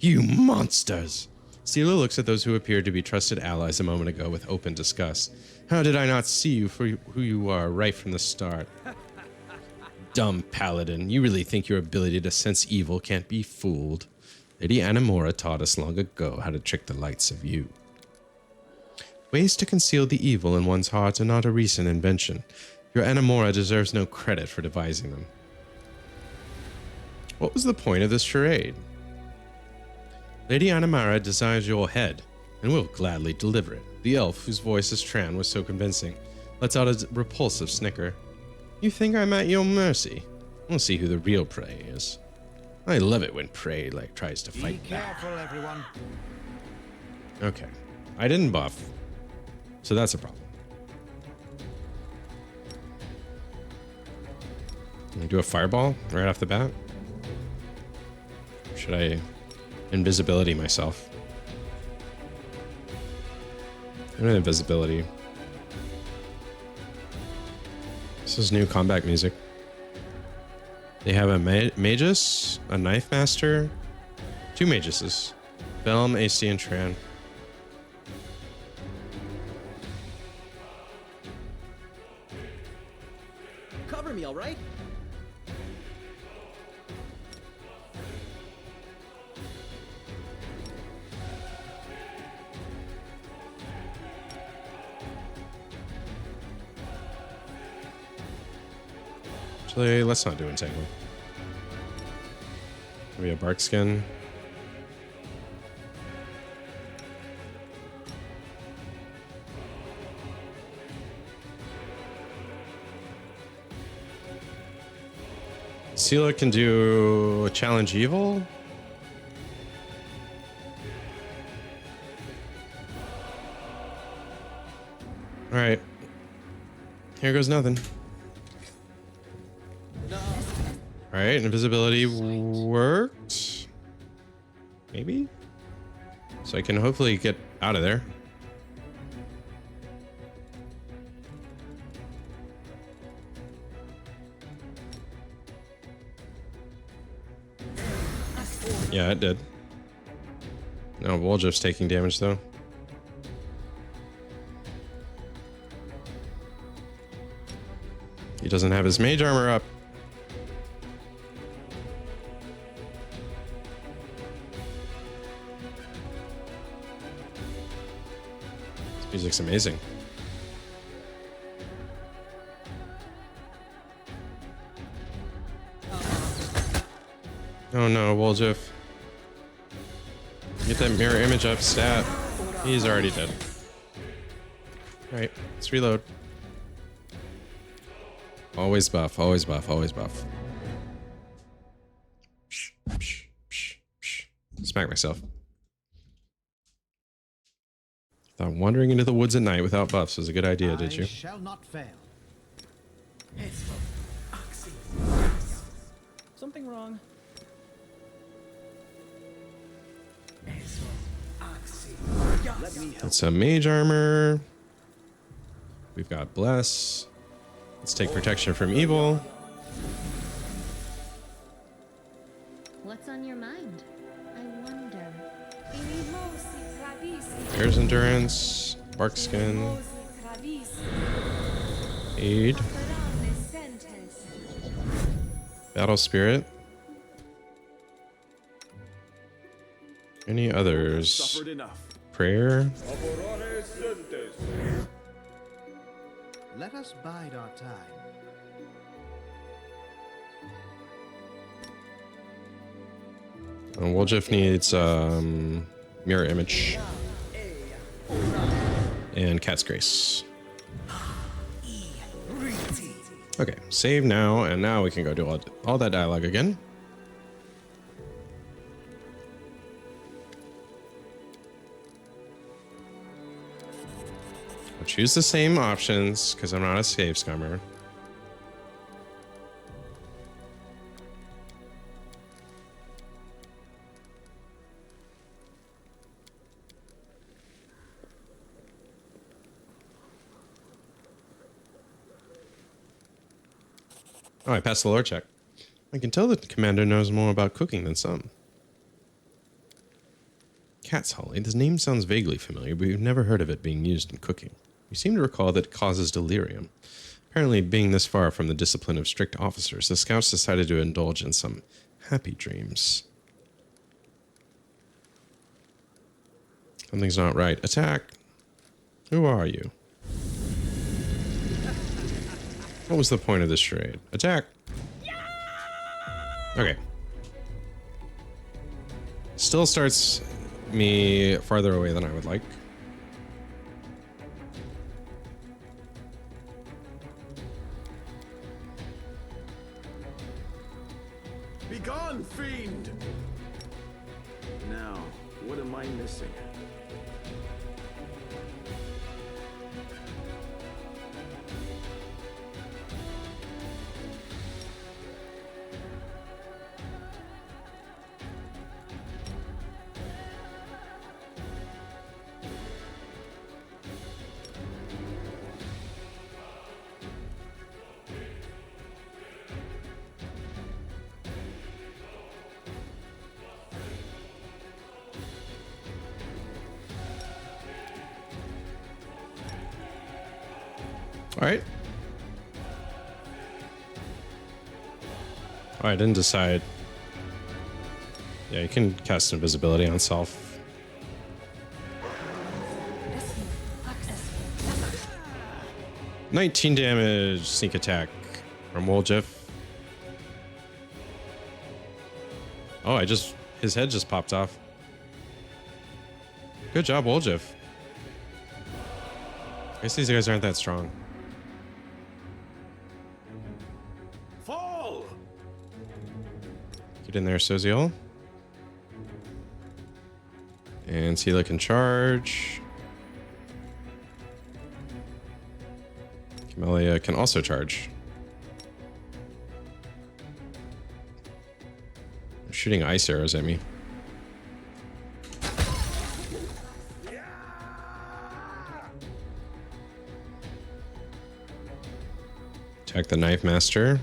You monsters! Sela looks at those who appeared to be trusted allies a moment ago with open disgust. How did I not see you for who you are right from the start? Dumb paladin, you really think your ability to sense evil can't be fooled? Lady Anamora taught us long ago how to trick the likes of you. Ways to conceal the evil in one's heart are not a recent invention. Your Anamora deserves no credit for devising them. What was the point of this charade? Lady Anamara desires your head, and will gladly deliver it. The elf, whose voice as Tran was so convincing, lets out a repulsive snicker. You think I'm at your mercy? We'll see who the real prey is. I love it when prey tries to fight Be back. careful, everyone. Okay, I didn't buff, so that's a problem. Can I do a fireball right off the bat? Or should I invisibility myself? I don't have invisibility. This is new combat music. They have a magus, a knife master, 2 maguses, Belm, AC, and Tran. Cover me, all right? Actually, let's not do Entangle. Maybe a bark skin. Sela can do challenge evil. All right. Here goes nothing. All right, invisibility worked. Maybe? So I can hopefully get out of there. Yeah, it did. No, Woljif's taking damage though. He doesn't have his mage armor up. This music's amazing. Oh no, Woljif. Get that mirror image up, stat. He's already dead. Alright, let's reload. Always buff, always buff, always buff. Smack myself. Thought wandering into the woods at night without buffs was a good idea, did you? I shall not fail. Something wrong? That's some mage armor. We've got bless. Let's take protection from evil. What's on your mind? I wonder. Irimosi tradisi. There's endurance, bark skin, Irimosi tradisi. aid, Operare sentence. battle spirit. Any others? Suffered enough. Prayer. Let us bide our time. Woljif needs mirror image and cat's grace. Okay, save now, and now we can go do all that dialogue again. I'll choose the same options because I'm not a save scummer. Oh, I passed the lore check. I can tell that the commander knows more about cooking than some. Cat's Holly. This name sounds vaguely familiar, but we've never heard of it being used in cooking. We seem to recall that it causes delirium. Apparently, being this far from the discipline of strict officers, the scouts decided to indulge in some happy dreams. Something's not right. Attack! Who are you? What was the point of this charade? Attack! Okay. Still starts me farther away than I would like. Begone, fiend! Now, what am I missing? All right. Oh, I didn't decide. Yeah, you can cast invisibility on self. $19 damage, sneak attack from Woljif. Oh, his head just popped off. Good job, Woljif. I guess these guys aren't that strong. Fall! Get in there, Soziel. And Sela can charge. Camellia can also charge. They're shooting ice arrows at me. Attack the Knife Master.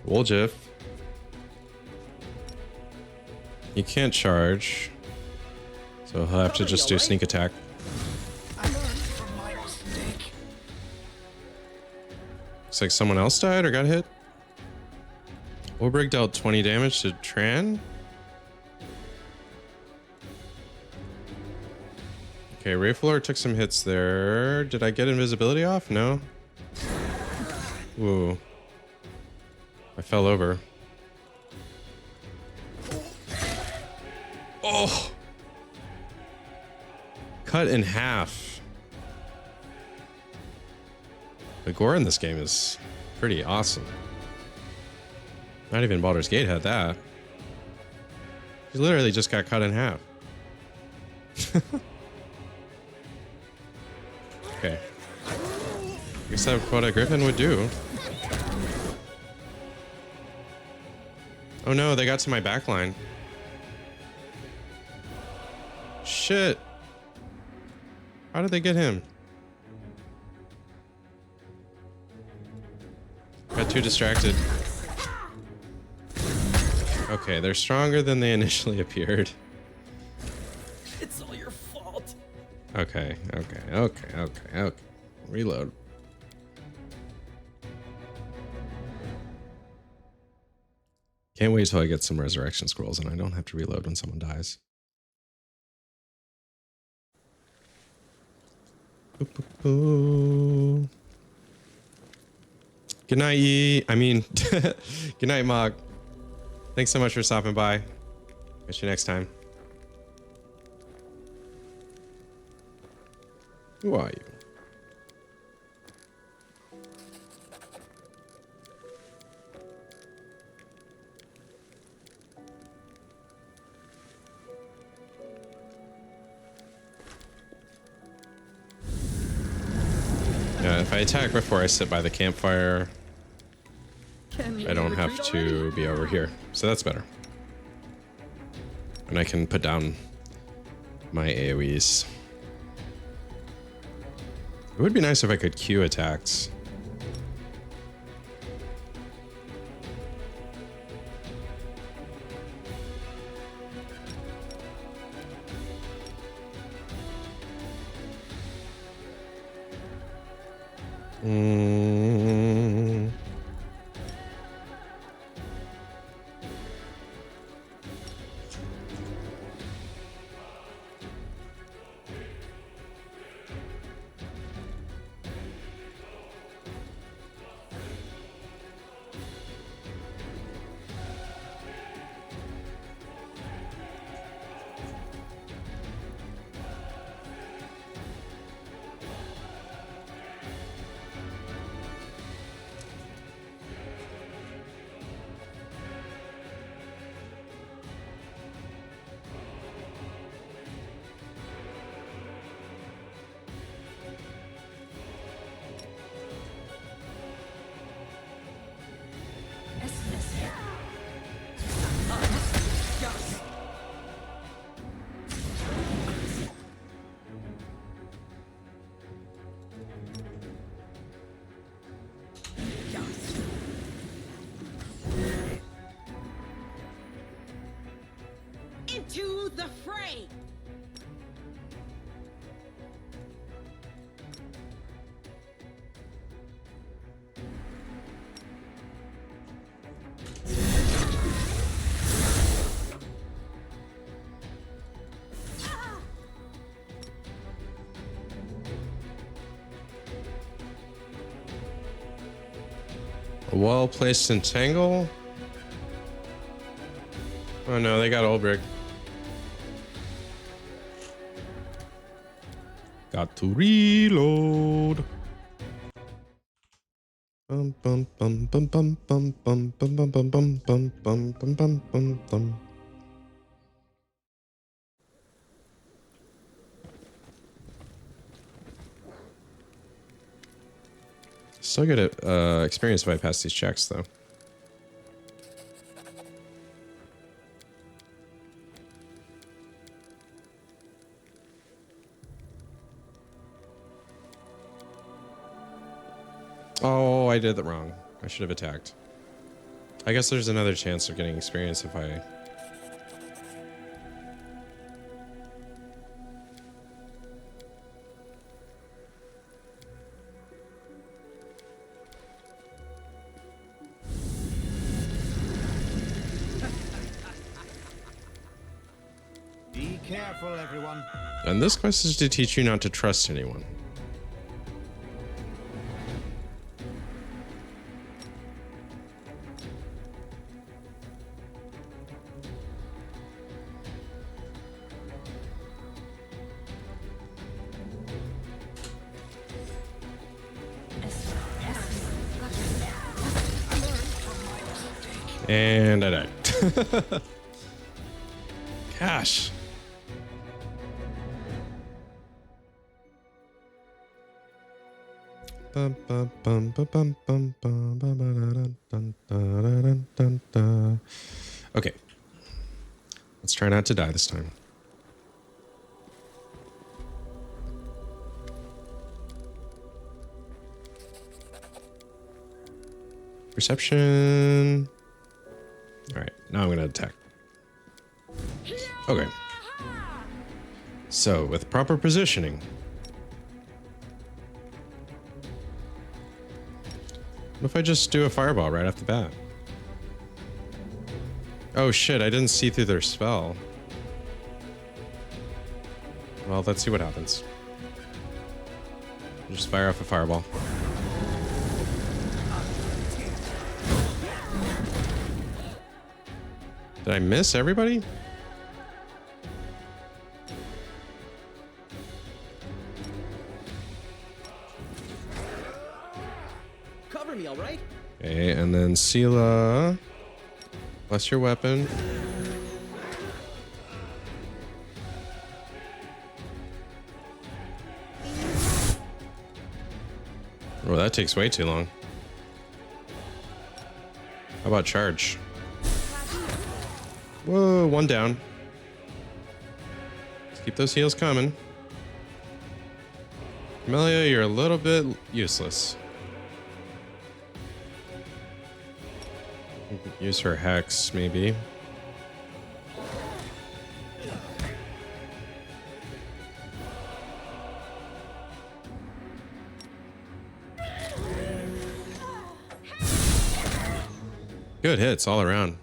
Woljif. He can't charge. So he'll have to just do sneak attack. I learned from my mistake. Looks like someone else died or got hit. Olbrich dealt 20 damage to Tran. Okay, Rayflor took some hits there. Did I get invisibility off? No. Ooh. I fell over. Oh! Cut in half. The gore in this game is pretty awesome. Not even Baldur's Gate had that. He literally just got cut in half. Okay. I guess that's what a griffin would do. Oh no, they got to my backline. Shit. How did they get him? Got too distracted. Okay, they're stronger than they initially appeared. It's all your fault. Okay. Reload. Can't wait till I get some resurrection scrolls and I don't have to reload when someone dies. Boop, boop, boop. Good night, good night, Mog. Thanks so much for stopping by. Catch you next time. Who are you? Yeah, if I attack before I sit by the campfire, I don't have to be over here. So that's better. And I can put down my AoEs. It would be nice if I could queue attacks. Mm. Into the fray! A well-placed entangle? Oh no, they got Ulbrich. Got to reload. Bum bum bum bum bum bum bum bum bum bum bum bum bum bum bum bum bum. Still get experience if I pass these checks though. Oh, I did that wrong. I should have attacked. I guess there's another chance of getting experience if I... Be careful, everyone. And this quest is to teach you not to trust anyone. And I died. Gosh. Bum, bum, bum, bum, bum, bum, bum, bum, ba-da-dun, dun, da-da-dun, dun, da. Okay. Let's try not to die this time. Perception. All right, now I'm going to attack. Okay. So, with proper positioning. What if I just do a fireball right off the bat? Oh shit, I didn't see through their spell. Well, let's see what happens. Just fire off a fireball. Did I miss everybody? Cover me, all right? Okay, and then Sela. Bless your weapon. Oh, that takes way too long. How about charge? Whoa, one down. Let's keep those heals coming. Amelia, you're a little bit useless. Use her hex, maybe. Good hits all around.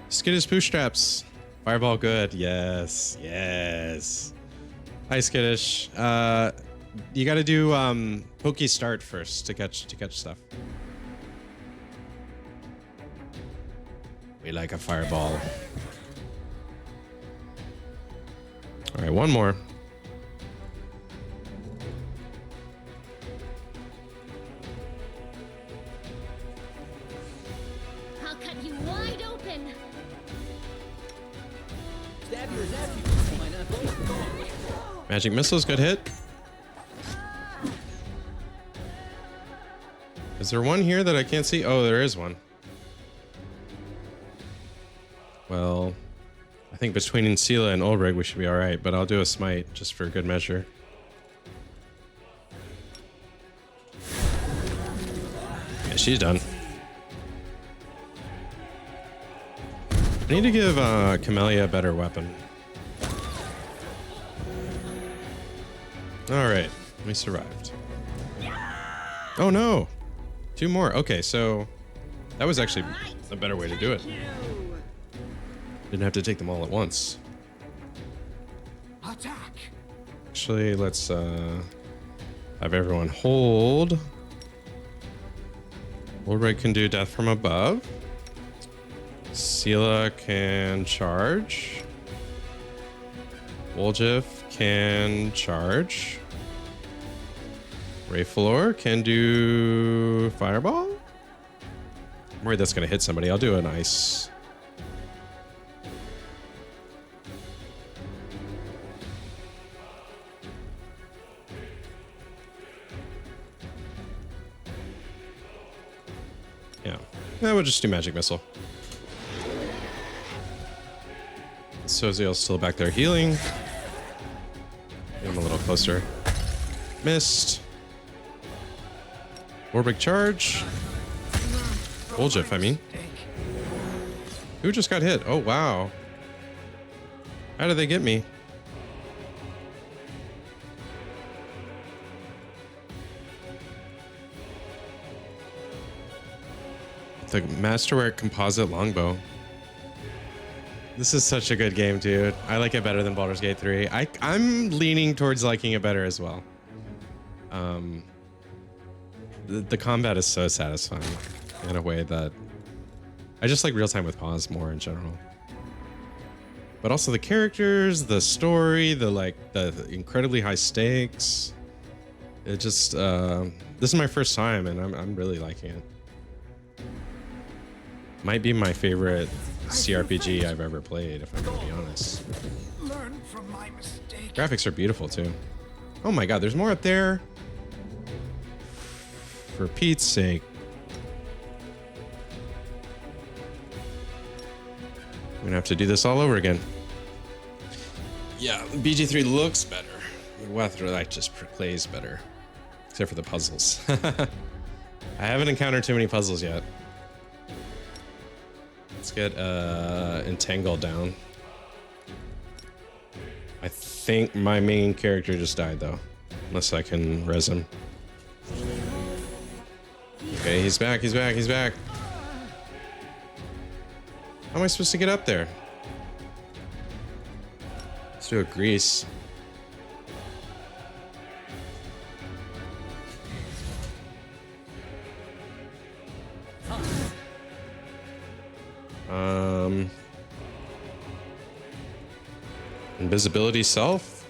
Skittish bootstraps. Fireball good. Yes. Yes. Hi Skittish. You gotta do pokey start first to catch stuff. We like a fireball. Alright, one more. I'll cut you wide open. Stab your zap. Why not both? Magic missiles, good hit. Is there one here that I can't see? Oh, there is one. Well, I think between Sela and Ulrich we should be alright, but I'll do a smite just for good measure. Yeah, she's done. I need to give Camellia a better weapon. Alright, we survived. Oh no! 2 more. Okay, so that was actually a better way to do it. Didn't have to take them all at once. Attack! Actually, let's have everyone hold. Ulrich can do death from above. Sela can charge. Woljif can charge. Rayflor can do fireball. I'm worried that's gonna hit somebody. I'll do an ice. Yeah, we'll just do magic missile. Soziel's still back there healing. Get him a little closer. Missed. Warbrick charge. Woljif, I mean. Who just got hit? Oh, wow. How did they get me? The Masterwork Composite Longbow. This is such a good game, dude. I like it better than Baldur's Gate 3. I'm leaning towards liking it better as well. The combat is so satisfying in a way that I just like real time with pause more in general. But also the characters, the story, the incredibly high stakes. It just this is my first time and I'm really liking it. Might be my favorite CRPG I've ever played, if I'm gonna be honest. Learn from my mistake. Graphics are beautiful too. Oh my god, there's more up there. For Pete's sake. I'm gonna have to do this all over again. Yeah, BG3 looks better. Wrath just plays better. Except for the puzzles. I haven't encountered too many puzzles yet. Let's get Entangled down. I think my main character just died though. Unless I can res him. Okay, he's back, he's back, he's back. How am I supposed to get up there? Let's do a grease. Invisibility self.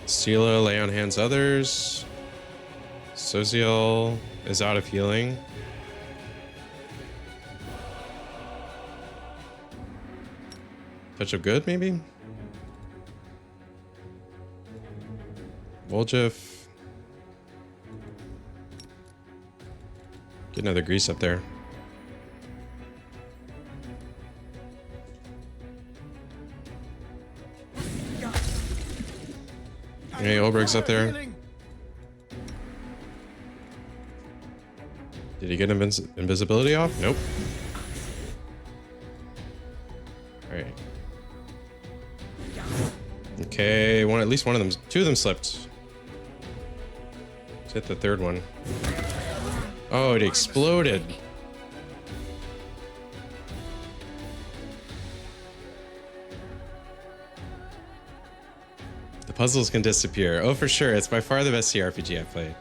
Sela, lay on hands others. Soziel is out of healing. Touch of good, maybe? Woljif. Get another grease up there. Hey, Ulbrich's up there. Did he get invisibility off? Nope. Alright. Okay, at least one of them, 2 of them slipped. Let's hit the third one. Oh, it exploded. The puzzles can disappear. Oh, for sure. It's by far the best CRPG I've played.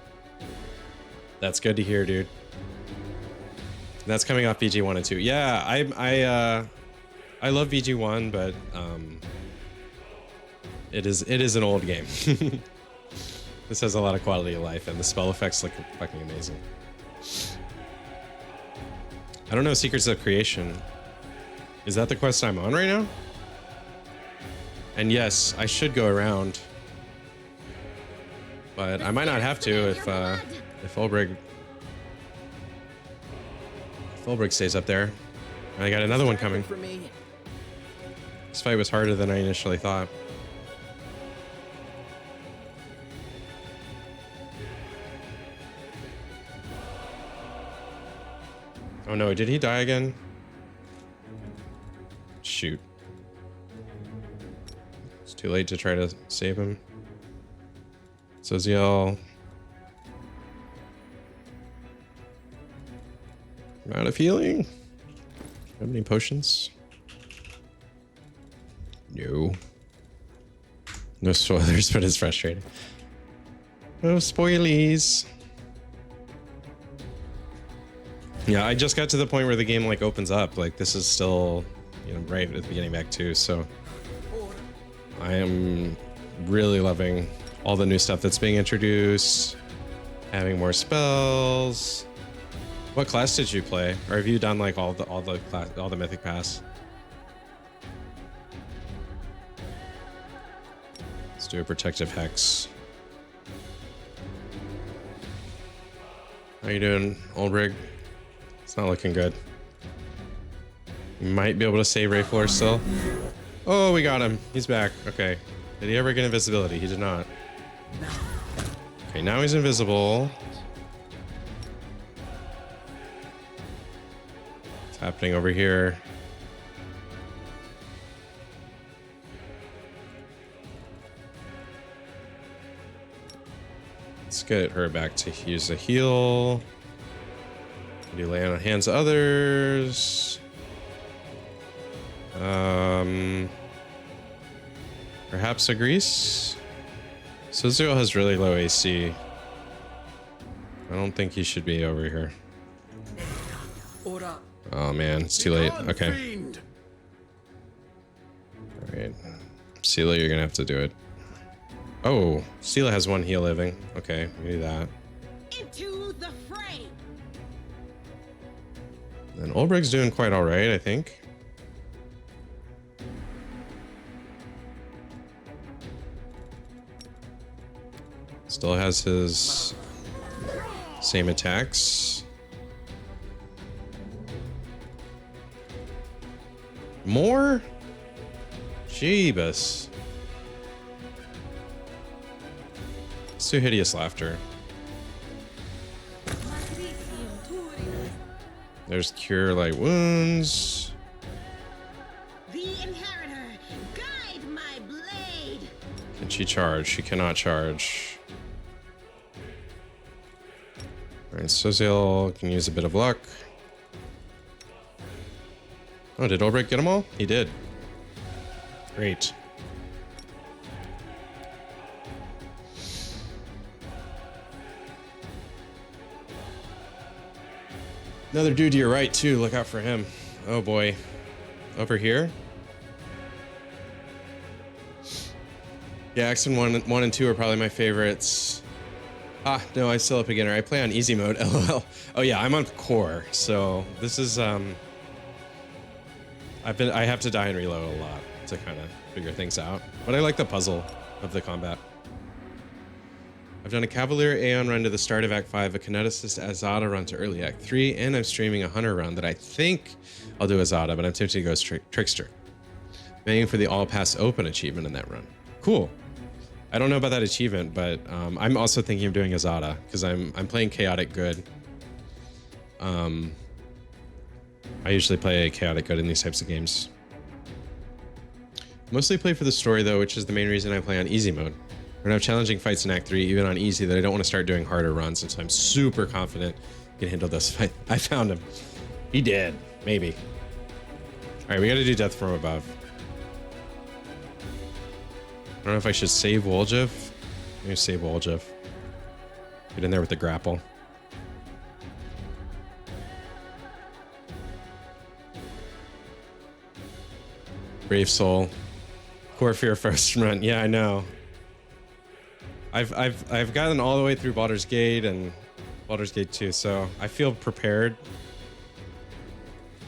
That's good to hear, dude. That's coming off VG1 and 2. Yeah, I love VG1, but it is an old game. This has a lot of quality of life, and the spell effects look fucking amazing. I don't know Secrets of Creation. Is that the quest I'm on right now? And yes, I should go around, but I might not have to if Ulbrich stays up there. And I got another one coming. For me. This fight was harder than I initially thought. Oh no, did he die again? Shoot. It's too late to try to save him. Soziel. I'm out of healing. Have any potions? No. No spoilers, but it's frustrating. No spoilies. Yeah, I just got to the point where the game like opens up. Like this is still, you know, right at the beginning back too. So I am really loving all the new stuff that's being introduced. Having more spells. What class did you play? Or have you done like all the mythic pass? Let's do a protective hex. How you doing, Ulbrich? It's not looking good. You might be able to save Rayflor still. Oh, we got him. He's back. Okay. Did he ever get invisibility? He did not. Okay, now he's invisible. What's happening over here? Let's get her back to use a heal. Do lay on hands of others. Perhaps a grease? Suzuo has really low AC. I don't think he should be over here. Oh man, it's too late. Okay. Alright. Sela, you're gonna have to do it. Oh, Sela has one heal living. Okay, we can do that. Into the fray. And Ulbrich's doing quite alright, I think. Still has his same attacks. More? Jeebus. Let's do Hideous Laughter. There's Cure Light Wounds. The inheritor, guide my blade. Can she charge? She cannot charge. Alright, Soziel can use a bit of luck. Oh, did Ulbrich get them all? He did. Great. Another dude to your right, too. Look out for him. Oh, boy. Over here? Yeah, Action 1 and 2 are probably my favorites. Ah, no, I still a beginner. I play on easy mode, lol. Oh, yeah, I'm on core. So this is, I have to die and reload a lot to kind of figure things out. But I like the puzzle of the combat. I've done a Cavalier Aeon run to the start of Act 5, a Kineticist Azada run to early Act 3, and I'm streaming a Hunter run that I think I'll do Azada, but I'm tempted to go Trickster. I'm aiming for the All Pass Open achievement in that run. Cool. I don't know about that achievement, but I'm also thinking of doing Azada, because I'm playing Chaotic Good. I usually play Chaotic Good in these types of games. Mostly play for the story, though, which is the main reason I play on easy mode. We're gonna have challenging fights in Act 3, even on easy, that I don't want to start doing harder runs since I'm super confident I can handle this fight. I found him. He did. Maybe. Alright, we gotta do death from above. I don't know if I should save Woljev. Maybe save Woljev. Get in there with the grapple. Brave Soul. Core Fear first run. Yeah, I know. I've gotten all the way through Baldur's Gate and Baldur's Gate 2, so I feel prepared.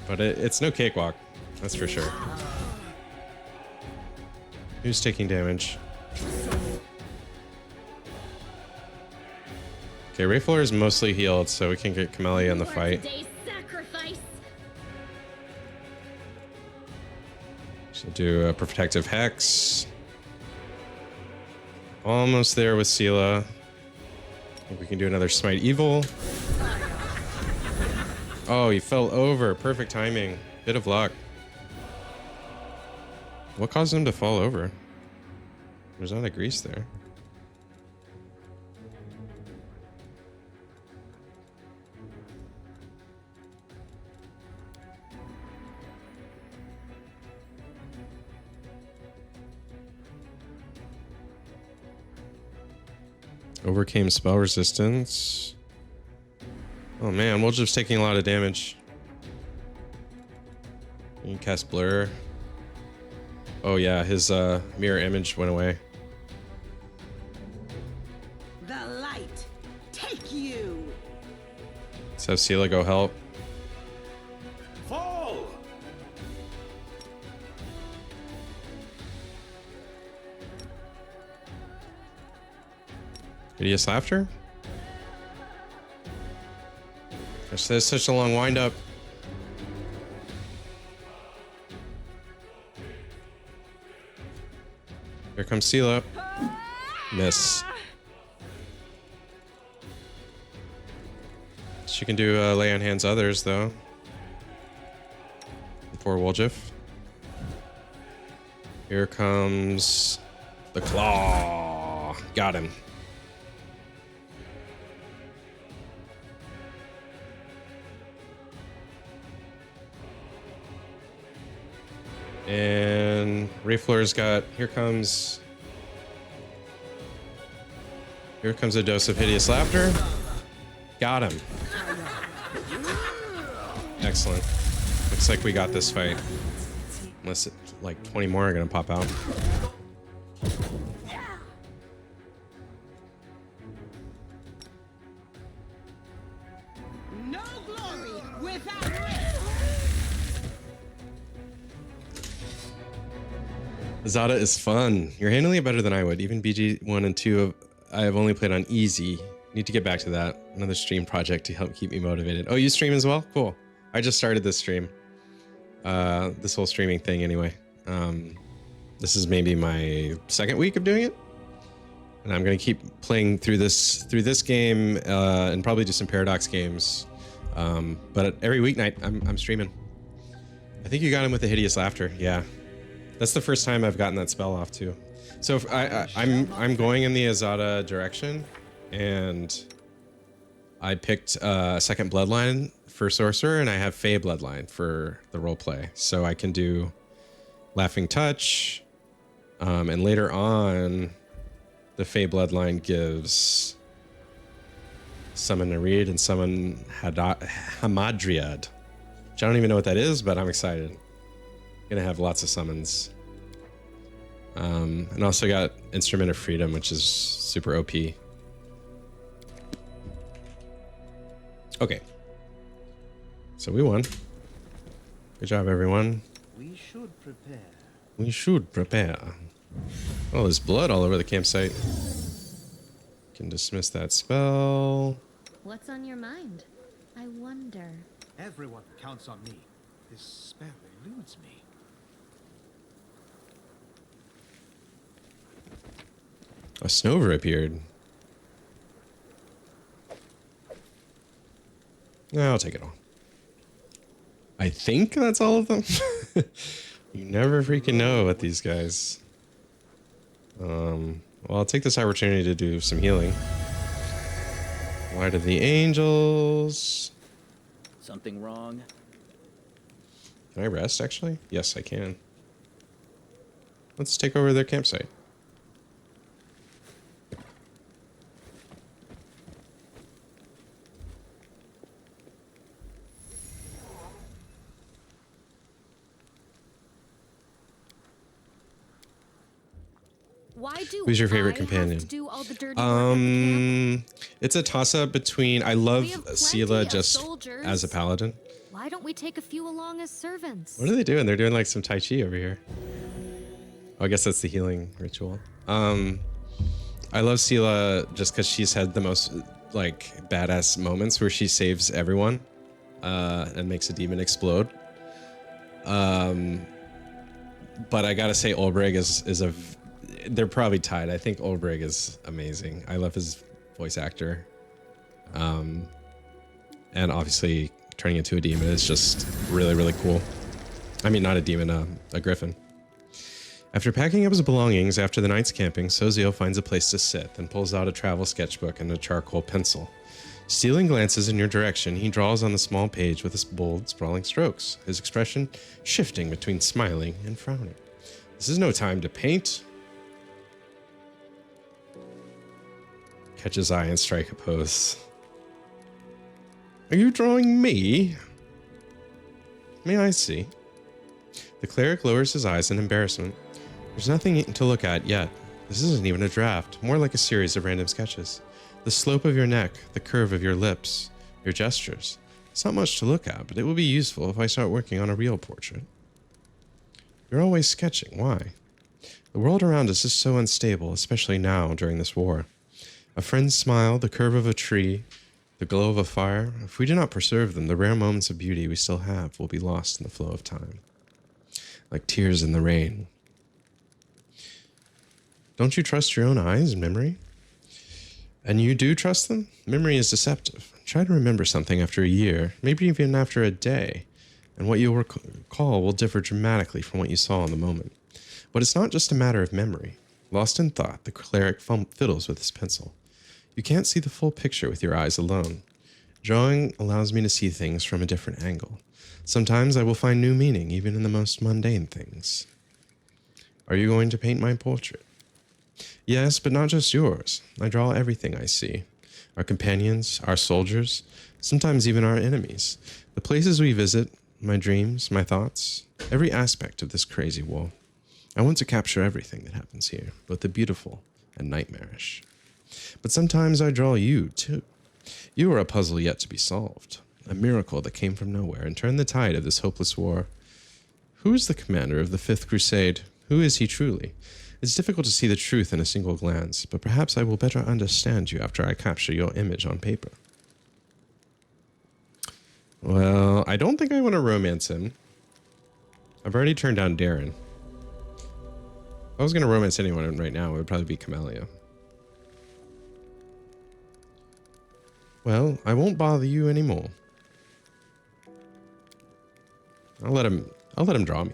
But it's no cakewalk, that's for sure. Who's taking damage? Okay, Rayfler is mostly healed, so we can get Camellia in the fight. Today's sacrifice. So do a Protective Hex. Almost there with Sela. I think we can do another Smite Evil. Oh, he fell over. Perfect timing. Bit of luck. What caused him to fall over? There's not a grease there. Overcame spell resistance. Oh man, Woljev's taking a lot of damage. You can cast Blur. Oh yeah, his mirror image went away. The light, take you. Let's have Sela go help. Fall! Hideous Laughter? Gosh, that's such a long wind up. Here comes Sela. Miss. She can do lay on hands others though. Before Woljev. Here comes the claw. Got him. And Rayfler's got, here comes a dose of Hideous Laughter. Got him. Excellent. Looks like we got this fight. Unless like 20 more are gonna pop out. No glory without risk. Zada is fun. You're handling it better than I would. Even BG 1 and 2 I have only played on easy. Need to get back to that. Another stream project to help keep me motivated. Oh, you stream as well? Cool. I just started this stream. This whole streaming thing anyway. This is maybe my second week of doing it. And I'm gonna keep playing through this game and probably do some Paradox games. But every weeknight I'm streaming. I think you got him with the Hideous Laughter. Yeah. That's the first time I've gotten that spell off too. So if I'm going in the Azada direction, and I picked a second bloodline for Sorcerer, and I have Fey bloodline for the roleplay. So I can do Laughing Touch, and later on, the Fey bloodline gives Summon Nereid and Summon Hamadryad, which I don't even know what that is, but I'm excited. Gonna have lots of summons. And also got Instrument of Freedom, which is super OP. Okay. So we won. Good job, everyone. We should prepare. We should prepare. Oh, there's blood all over the campsite. Can dismiss that spell. What's on your mind? I wonder. Everyone counts on me. This spell eludes me. A Snover appeared. No, I'll take it all. I think that's all of them. You never freaking know with these guys. Well, I'll take this opportunity to do some healing. Light of the Angels. Something wrong? Can I rest, actually? Yes, I can. Let's take over their campsite. Why do Who's your favorite I companion? have to do all the dirty work at the camp? It's a toss-up between... I love We have plenty Sela of just soldiers. as a paladin. Why don't we take a few along as servants? What are they doing? They're doing like some Tai Chi over here. Oh, I guess that's the healing ritual. I love Sela just because she's had the most like badass moments where she saves everyone and makes a demon explode. But I gotta say, Olbreg is a... They're probably tied. I think Olbreg is amazing. I love his voice actor. And obviously turning into a demon is just really, really cool. I mean, not a demon, a griffin. After packing up his belongings after the night's camping, Sozio finds a place to sit, then pulls out a travel sketchbook and a charcoal pencil. Stealing glances in your direction, he draws on the small page with his bold, sprawling strokes, his expression shifting between smiling and frowning. This is no time to paint. Catch his eye and strike a pose. Are you drawing me? May I see? The cleric lowers his eyes in embarrassment. There's nothing to look at yet. This isn't even a draft, more like a series of random sketches. The slope of your neck, the curve of your lips, your gestures. It's not much to look at, but it will be useful if I start working on a real portrait. You're always sketching. Why? The world around us is so unstable, especially now during this war. A friend's smile, the curve of a tree, the glow of a fire. If we do not preserve them, the rare moments of beauty we still have will be lost in the flow of time. Like tears in the rain. Don't you trust your own eyes and memory? And you do trust them? Memory is deceptive. Try to remember something after a year, maybe even after a day, and what you'll recall will differ dramatically from what you saw in the moment. But it's not just a matter of memory. Lost in thought, the cleric fiddles with his pencil. You can't see the full picture with your eyes alone. Drawing allows me to see things from a different angle. Sometimes I will find new meaning even in the most mundane things. Are you going to paint my portrait? Yes, but not just yours. I draw everything I see. Our companions, our soldiers, sometimes even our enemies. The places we visit, my dreams, my thoughts, every aspect of this crazy war. I want to capture everything that happens here, both the beautiful and nightmarish. But sometimes I draw you, too. You are a puzzle yet to be solved, a miracle that came from nowhere and turned the tide of this hopeless war. Who is the commander of the Fifth Crusade? Who is he truly? It's difficult to see the truth in a single glance, but perhaps I will better understand you after I capture your image on paper. Well, I don't think I want to romance him. I've already turned down Darren. If I was going to romance anyone right now, it would probably be Camellia. Well, I won't bother you anymore. I'll let him draw me.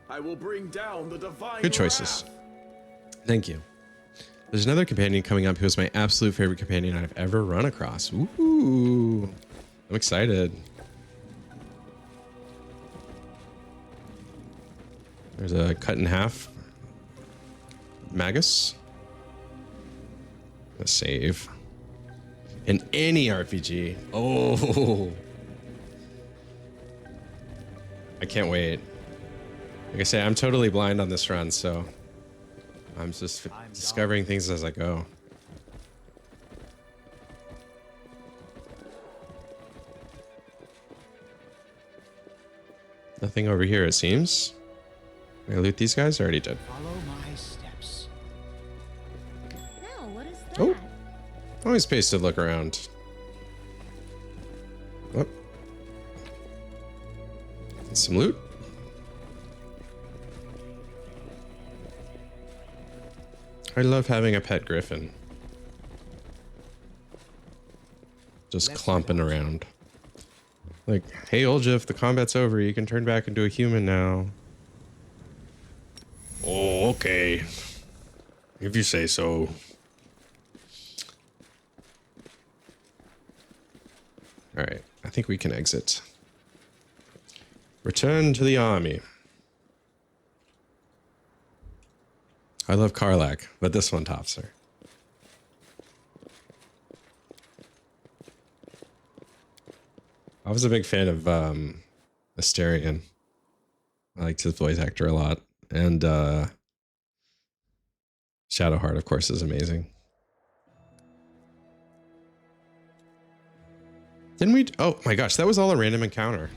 I will bring down the divine Good choices. wrath. Thank you. There's another companion coming up who is my absolute favorite companion I've ever run across. Ooh, I'm excited. There's a cut in half Magus. A save. In any RPG. Oh. I can't wait. Like I say, I'm totally blind on this run, so I'm just discovering things as I go. Nothing over here, it seems. Can I loot these guys? I already did. Follow my steps. No, what is that? Oh. Always pays to look around. Oh. Some loot. I love having a pet griffin. Just clomping around. Like, hey, Olja, if the combat's over, you can turn back into a human now. Okay. If you say so. Alright, I think we can exit. Return to the army. I love Karlach, but this one tops her. I was a big fan of Asterion. I liked his voice actor a lot. And Shadowheart, of course, is amazing. Didn't we? Oh my gosh, that was all a random encounter.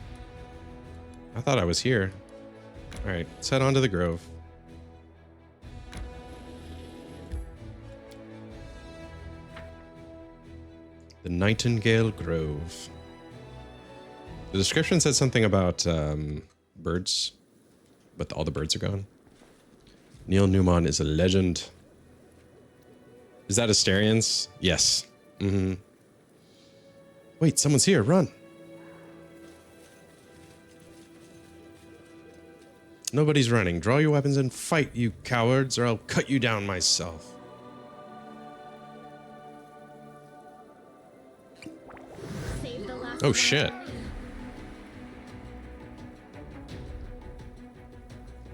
I thought I was here. All right, let's head on to the Grove. The Nightingale Grove. The description said something about birds, but all the birds are gone. Neil Newman is a legend. Is that Asterions? Yes. Mm-hmm. Wait, someone's here. Run. Nobody's running. Draw your weapons and fight, you cowards, or I'll cut you down myself. Save the last Oh, one. shit.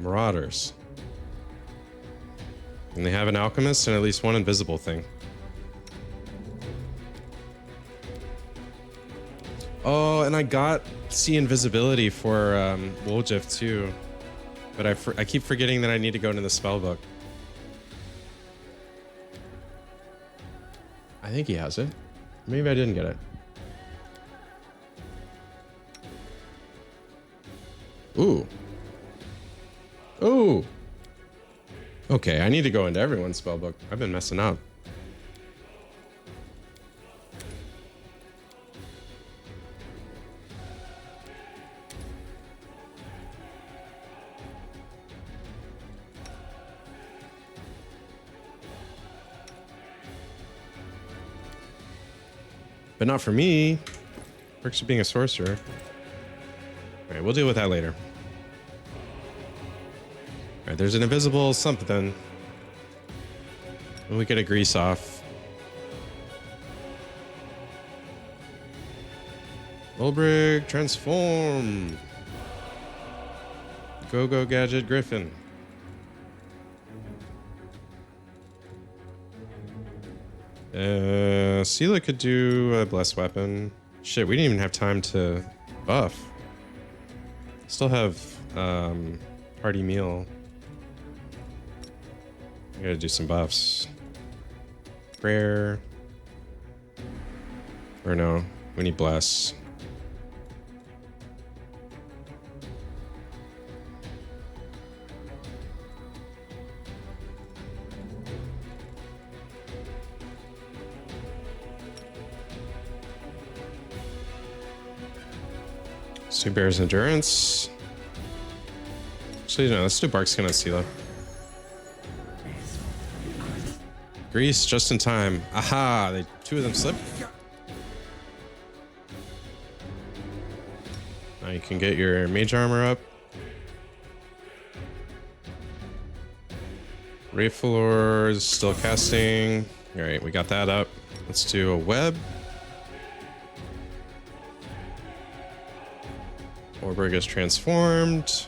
Marauders. And they have an alchemist and at least one invisible thing. Oh, and I got see invisibility for Woljif too. But I keep forgetting that I need to go into the spell book. I think he has it. Maybe I didn't get it. Ooh. Ooh. Okay, I need to go into everyone's spellbook. I've been messing up. But not for me. Perks of being a sorcerer. All right, we'll deal with that later. All right, there's an invisible something. And we get a grease off. Ulbrig, transform. Go Gadget Griffin. Sela could do a blessed weapon. Shit, we didn't even have time to buff. Still have hearty meal. I gotta do some buffs. Prayer. Or no, we need bless. Let's do Bear's Endurance. Actually, no, let's do Bark Skin on Sela. Grease just in time. Aha! Two of them slip. Now you can get your mage armor up. Rayflor is still casting. All right, we got that up. Let's do a web. Orberg is transformed.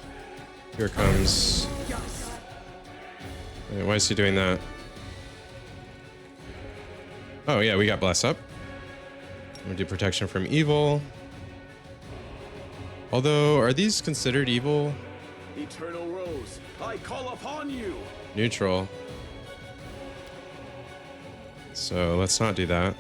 Here comes. Wait, why is he doing that? Oh yeah, we got bless up. We do protection from evil. Although, are these considered evil? Eternal Rose, I call upon you. Neutral. So let's not do that.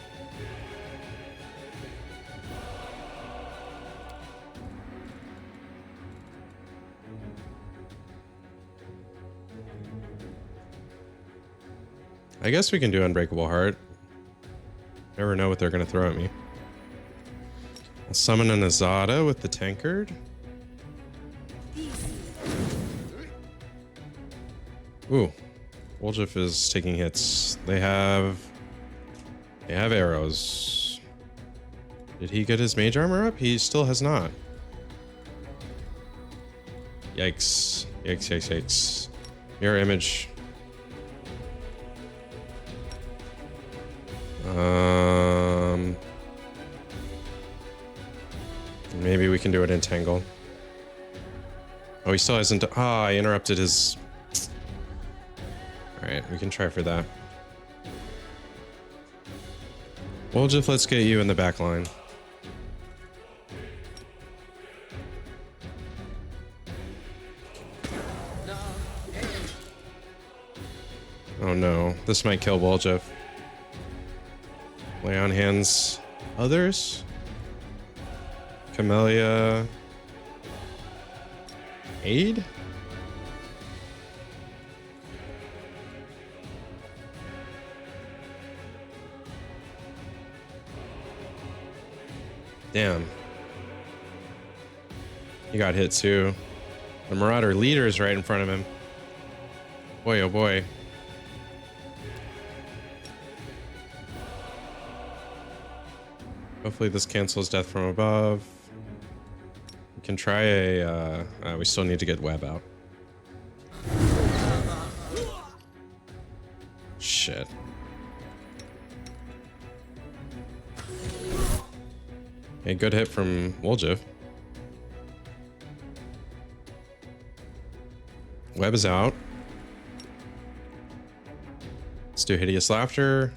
I guess we can do Unbreakable Heart. Never know what they're going to throw at me. I'll summon an Azada with the tankard. Ooh. Woljif is taking hits. They have arrows. Did he get his mage armor up? He still has not. Yikes. Yikes, yikes, yikes. Mirror image. Maybe we can do it in Tangle. Oh, he still hasn't. Ah, I interrupted his. All right, we can try for that. We'll just let's get you in the back line. Oh no, this might kill Woljif. Lay on hands. Others? Camellia. Aid? Damn. He got hit too. The Marauder leader is right in front of him. Boy, oh boy. Hopefully this cancels death from above. We can try a, we still need to get web out. Shit. A good hit from Woljif. Web is out. Let's do Hideous Laughter.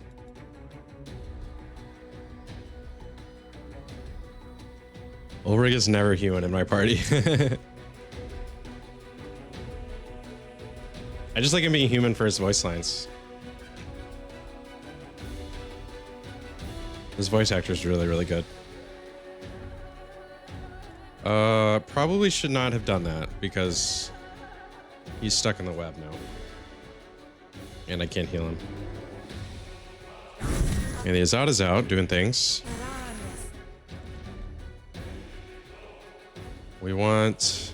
Ulrich is never human in my party. I just like him being human for his voice lines. His voice actor is really, really good. Probably should not have done that because he's stuck in the web now. And I can't heal him. And the Azad is out doing things. We want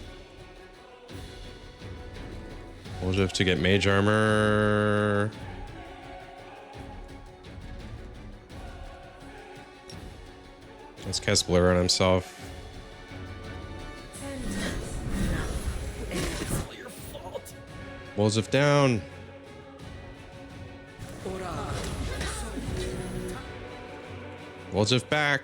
Woljif to get mage armor. Let's cast Blur on himself. It's all your fault. Woljif down. Woljif back.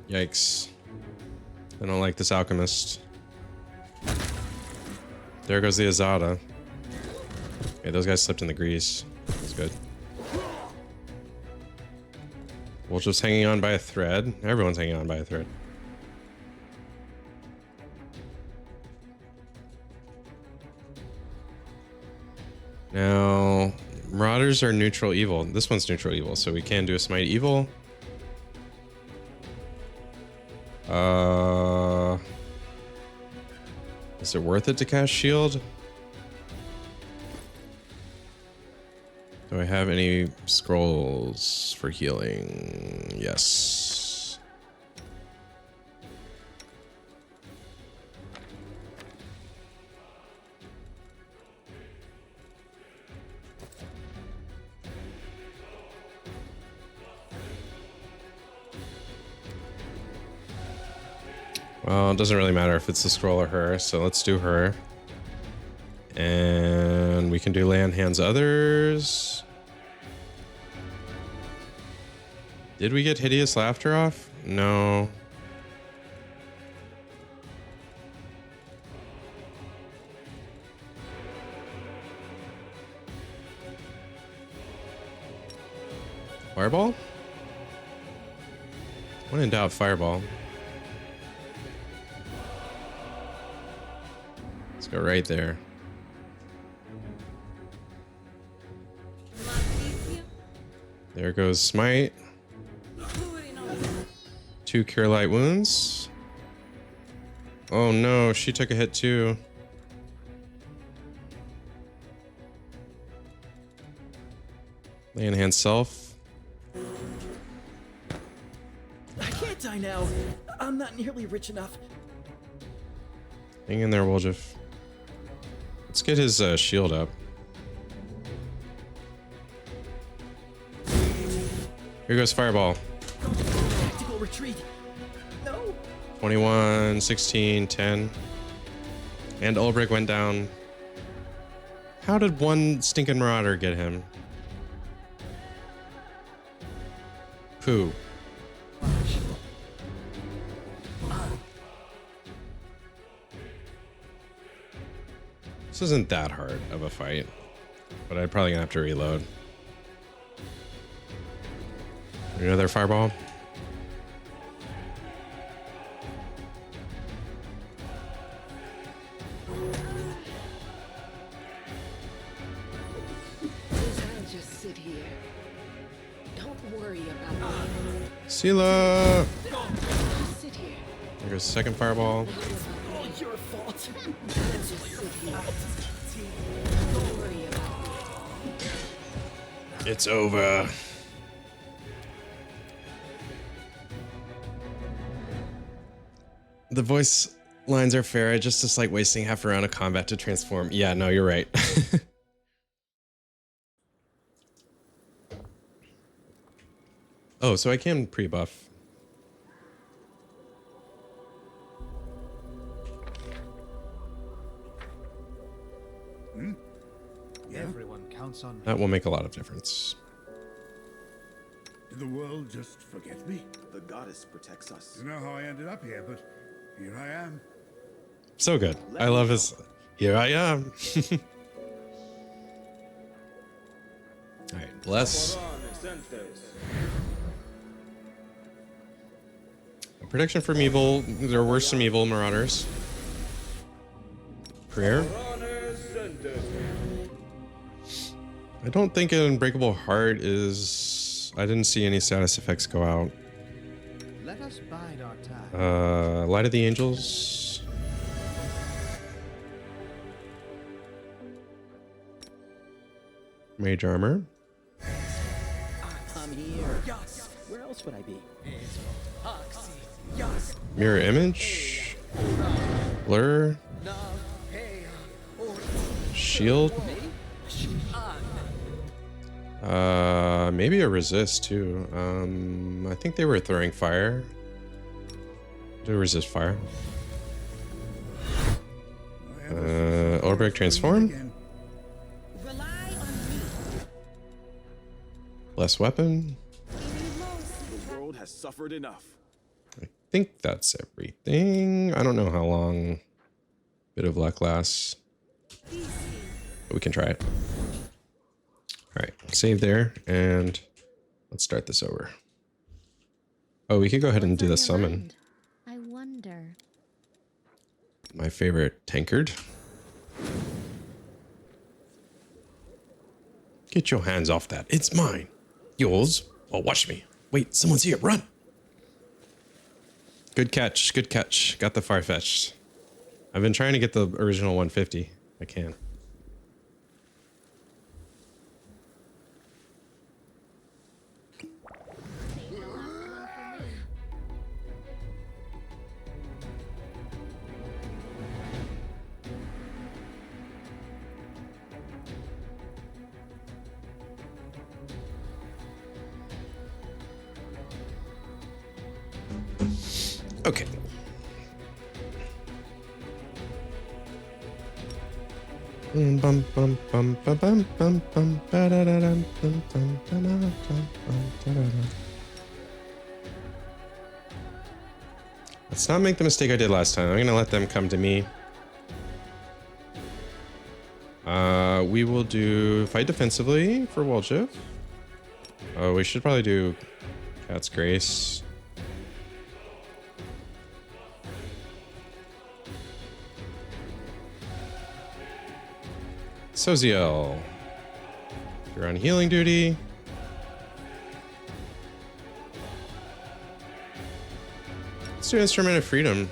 Yikes. I don't like this alchemist. There goes the Azada. Okay, those guys slipped in the grease. That's good. Woljif's hanging on by a thread. Everyone's hanging on by a thread. Now, Marauders are neutral evil. This one's neutral evil, so we can do a smite evil. Is it worth it to cast shield? Do I have any scrolls for healing? Yes. Well, it doesn't really matter if it's the scroll or her, so let's do her. And we can do lay on hands others. Did we get Hideous Laughter off? No. Fireball? When in doubt, Fireball. Let's go right there. There goes Smite. 2 Cure Light Wounds. Oh no, she took a hit too. Lay in hand self. I can't die now. I'm not nearly rich enough. Hang in there, Woljif. Let's get his shield up. Here goes Fireball. Tactical retreat. No. 21, 16, 10. And Ulbrich went down. How did one stinking Marauder get him? Pooh. This isn't that hard of a fight, but I'm probably gonna have to reload. Another Fireball. I'll just sit here. Don't worry about me. Sela! Just sit here. There goes the second Fireball. All your fault. Just sit here. Don't worry about me. It's over. The voice lines are fair. I just dislike wasting half a round of combat to transform. Yeah, no, you're right. Oh, so I can pre-buff. Everyone counts on me. That will make a lot of difference. Did the world just forget me? The goddess protects us. Don't know how I ended up here, but here I am. So good. I love his... Here I am. Alright, bless. Protection from evil. There were some evil marauders. Prayer. I don't think an Unbreakable Heart is... I didn't see any status effects go out. Let us bide our time. Light of the Angels. Mage Armor. I'm here. Where else would I be? Mirror Image. Blur. Shield. Maybe a Resist too. I think they were throwing fire. Do resist fire. Ulbrich Transform. Rely on me. Less weapon. The world has suffered enough. I think that's everything. I don't know how long Bit of Luck lasts. But we can try it. Alright, save there, and let's start this over. Oh, we could go ahead and do the What's on your summon. mind? I wonder. My favorite tankard. Get your hands off that. It's mine. Yours? Well, watch me. Wait, someone's here. Run. Good catch. Good catch. Got the Farfetch'd. I've been trying to get the original 150. I can. Okay. Let's not make the mistake I did last time. I'm gonna let them come to me. We will do fight defensively for Woljif. Oh, we should probably do Cat's Grace. Soziel, you're on healing duty. Let's do Instrument of Freedom.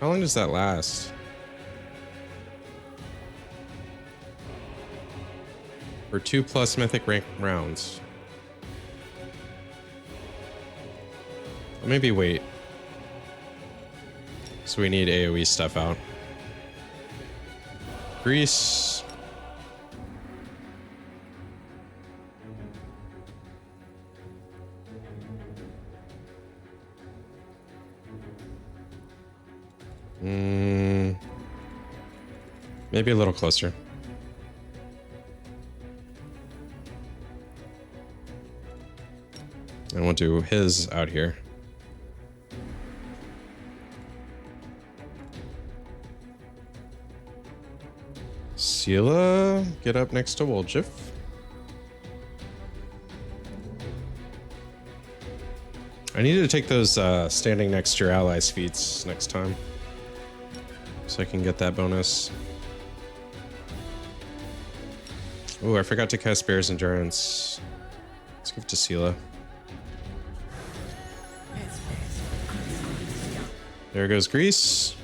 How long does that last? For 2+ mythic rank rounds. Or maybe wait. So we need AoE stuff out. Grease. Maybe a little closer. And we'll do his out here. Sela, get up next to Woljif. I need to take those standing next to your allies feats next time, so I can get that bonus. Oh, I forgot to cast Bear's Endurance. Let's give it to Sela. There goes Grease.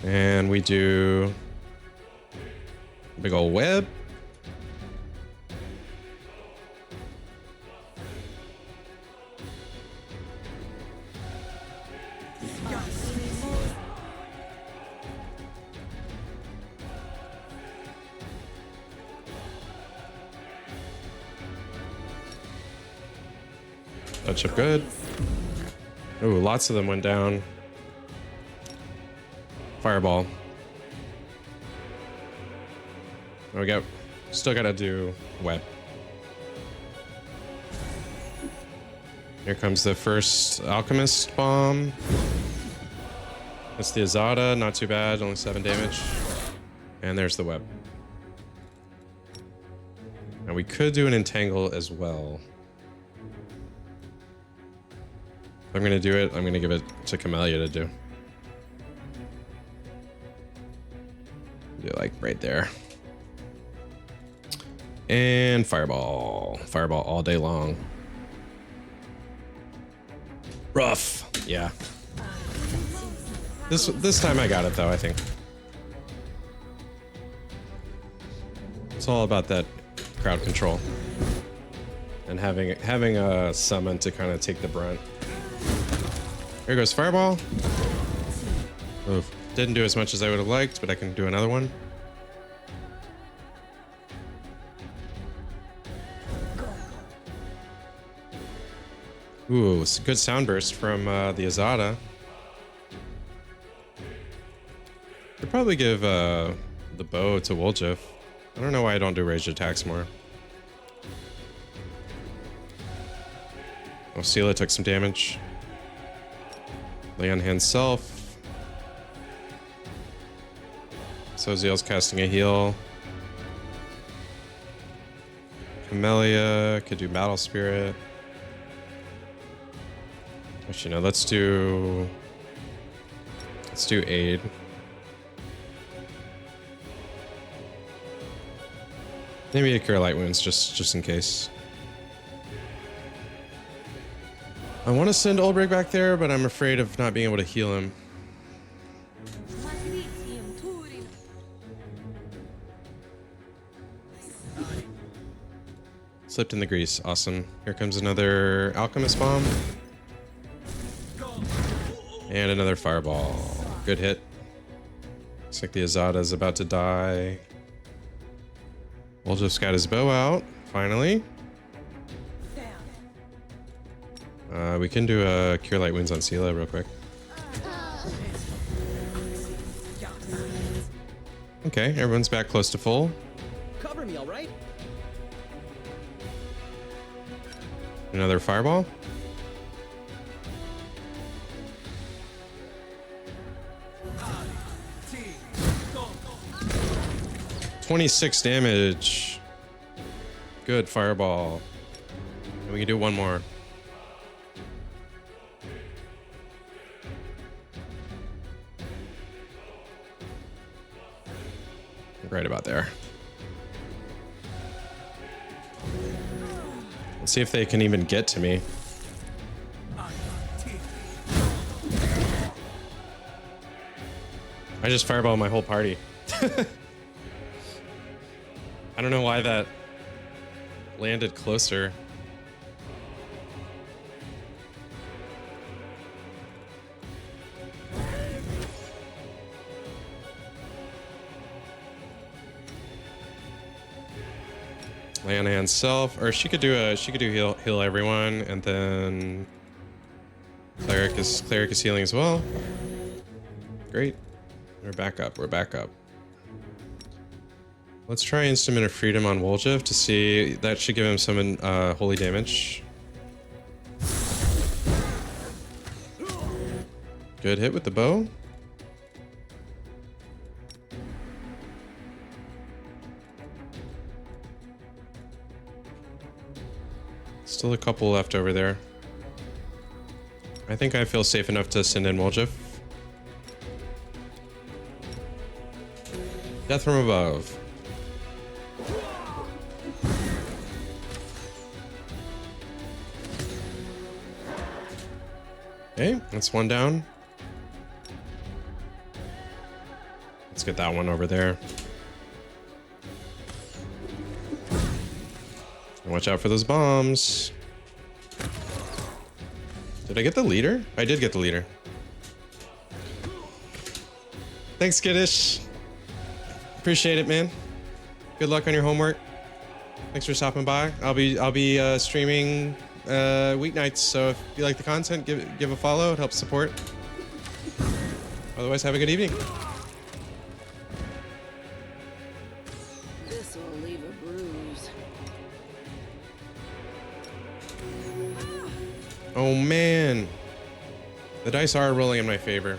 And we do big ol' web. Touch up good. Ooh, lots of them went down. Fireball. There we go. Still gotta do web. Here comes the first alchemist bomb. That's the Azada, not too bad, only 7 damage. And there's the web. Now we could do an entangle as well. If I'm gonna do it, I'm gonna give it to Camellia to do. Do like right there. And fireball. Fireball all day long. Rough. Yeah. This time I got it though, I think. It's all about that crowd control. And having a summon to kind of take the brunt. Here goes fireball. Oof. Didn't do as much as I would have liked, but I can do another one. Ooh, it's a good sound burst from the Azada. I'd probably give the bow to Woljif. I don't know why I don't do ranged attacks more. Oh, Sela took some damage. Lay on hand self. Soziel's casting a heal. Camellia could do Battle Spirit. Actually, no, let's do aid. Maybe a cure light wounds just in case. I want to send Ulbrich back there, but I'm afraid of not being able to heal him. Slipped in the grease. Awesome. Here comes another alchemist bomb. And another fireball. Good hit. Looks like the Azada is about to die. Woljif's got his bow out, finally. We can do a Cure Light Wounds on Sela real quick. Okay, everyone's back close to full. Cover me, all right? Another fireball. $26 damage. Good fireball. And we can do one more. Right about there. Let's see if they can even get to me. I just fireball my whole party. I don't know why that landed closer. Lay on hand self, or she could do heal everyone, and then cleric is healing as well. Great. We're back up. We're back up. Let's try Instrument of Freedom on Woljev to see. That should give him some holy damage. Good hit with the bow. Still a couple left over there. I think I feel safe enough to send in Woljev. Death from above. Okay, that's one down. Let's get that one over there. Watch out for those bombs. Did I get the leader? I did get the leader. Thanks, Skittish. Appreciate it, man. Good luck on your homework. Thanks for stopping by. I'll be streaming weeknights, so if you like the content, give a follow. It helps support. Otherwise, have a good evening. This will leave a bruise. Oh man, the dice are rolling in my favor.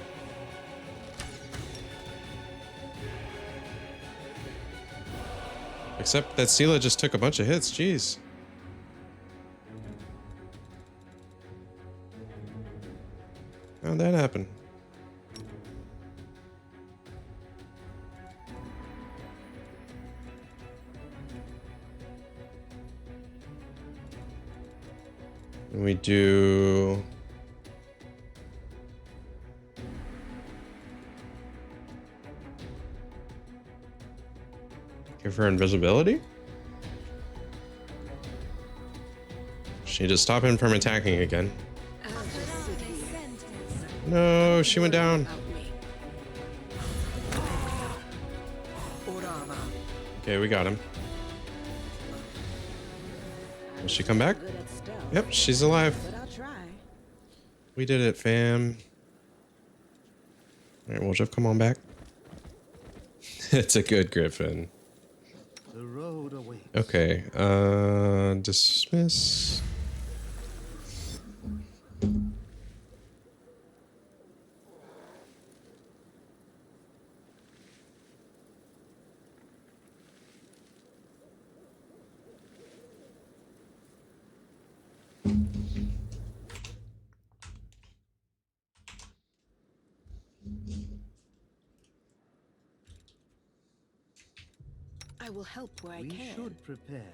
Except that Sela just took a bunch of hits. Jeez. How'd that happen? And we do... Give her invisibility? She just stop him from attacking again. I'll just sit here. No, she went down. Out me. Okay, we got him. Will she come back? Good at stealth, Yep, she's alive. but I'll try. We did it, fam. Alright, Woljev, come on back. It's a good griffin. The road awaits. Okay, dismiss. I will help where I We can. should prepare.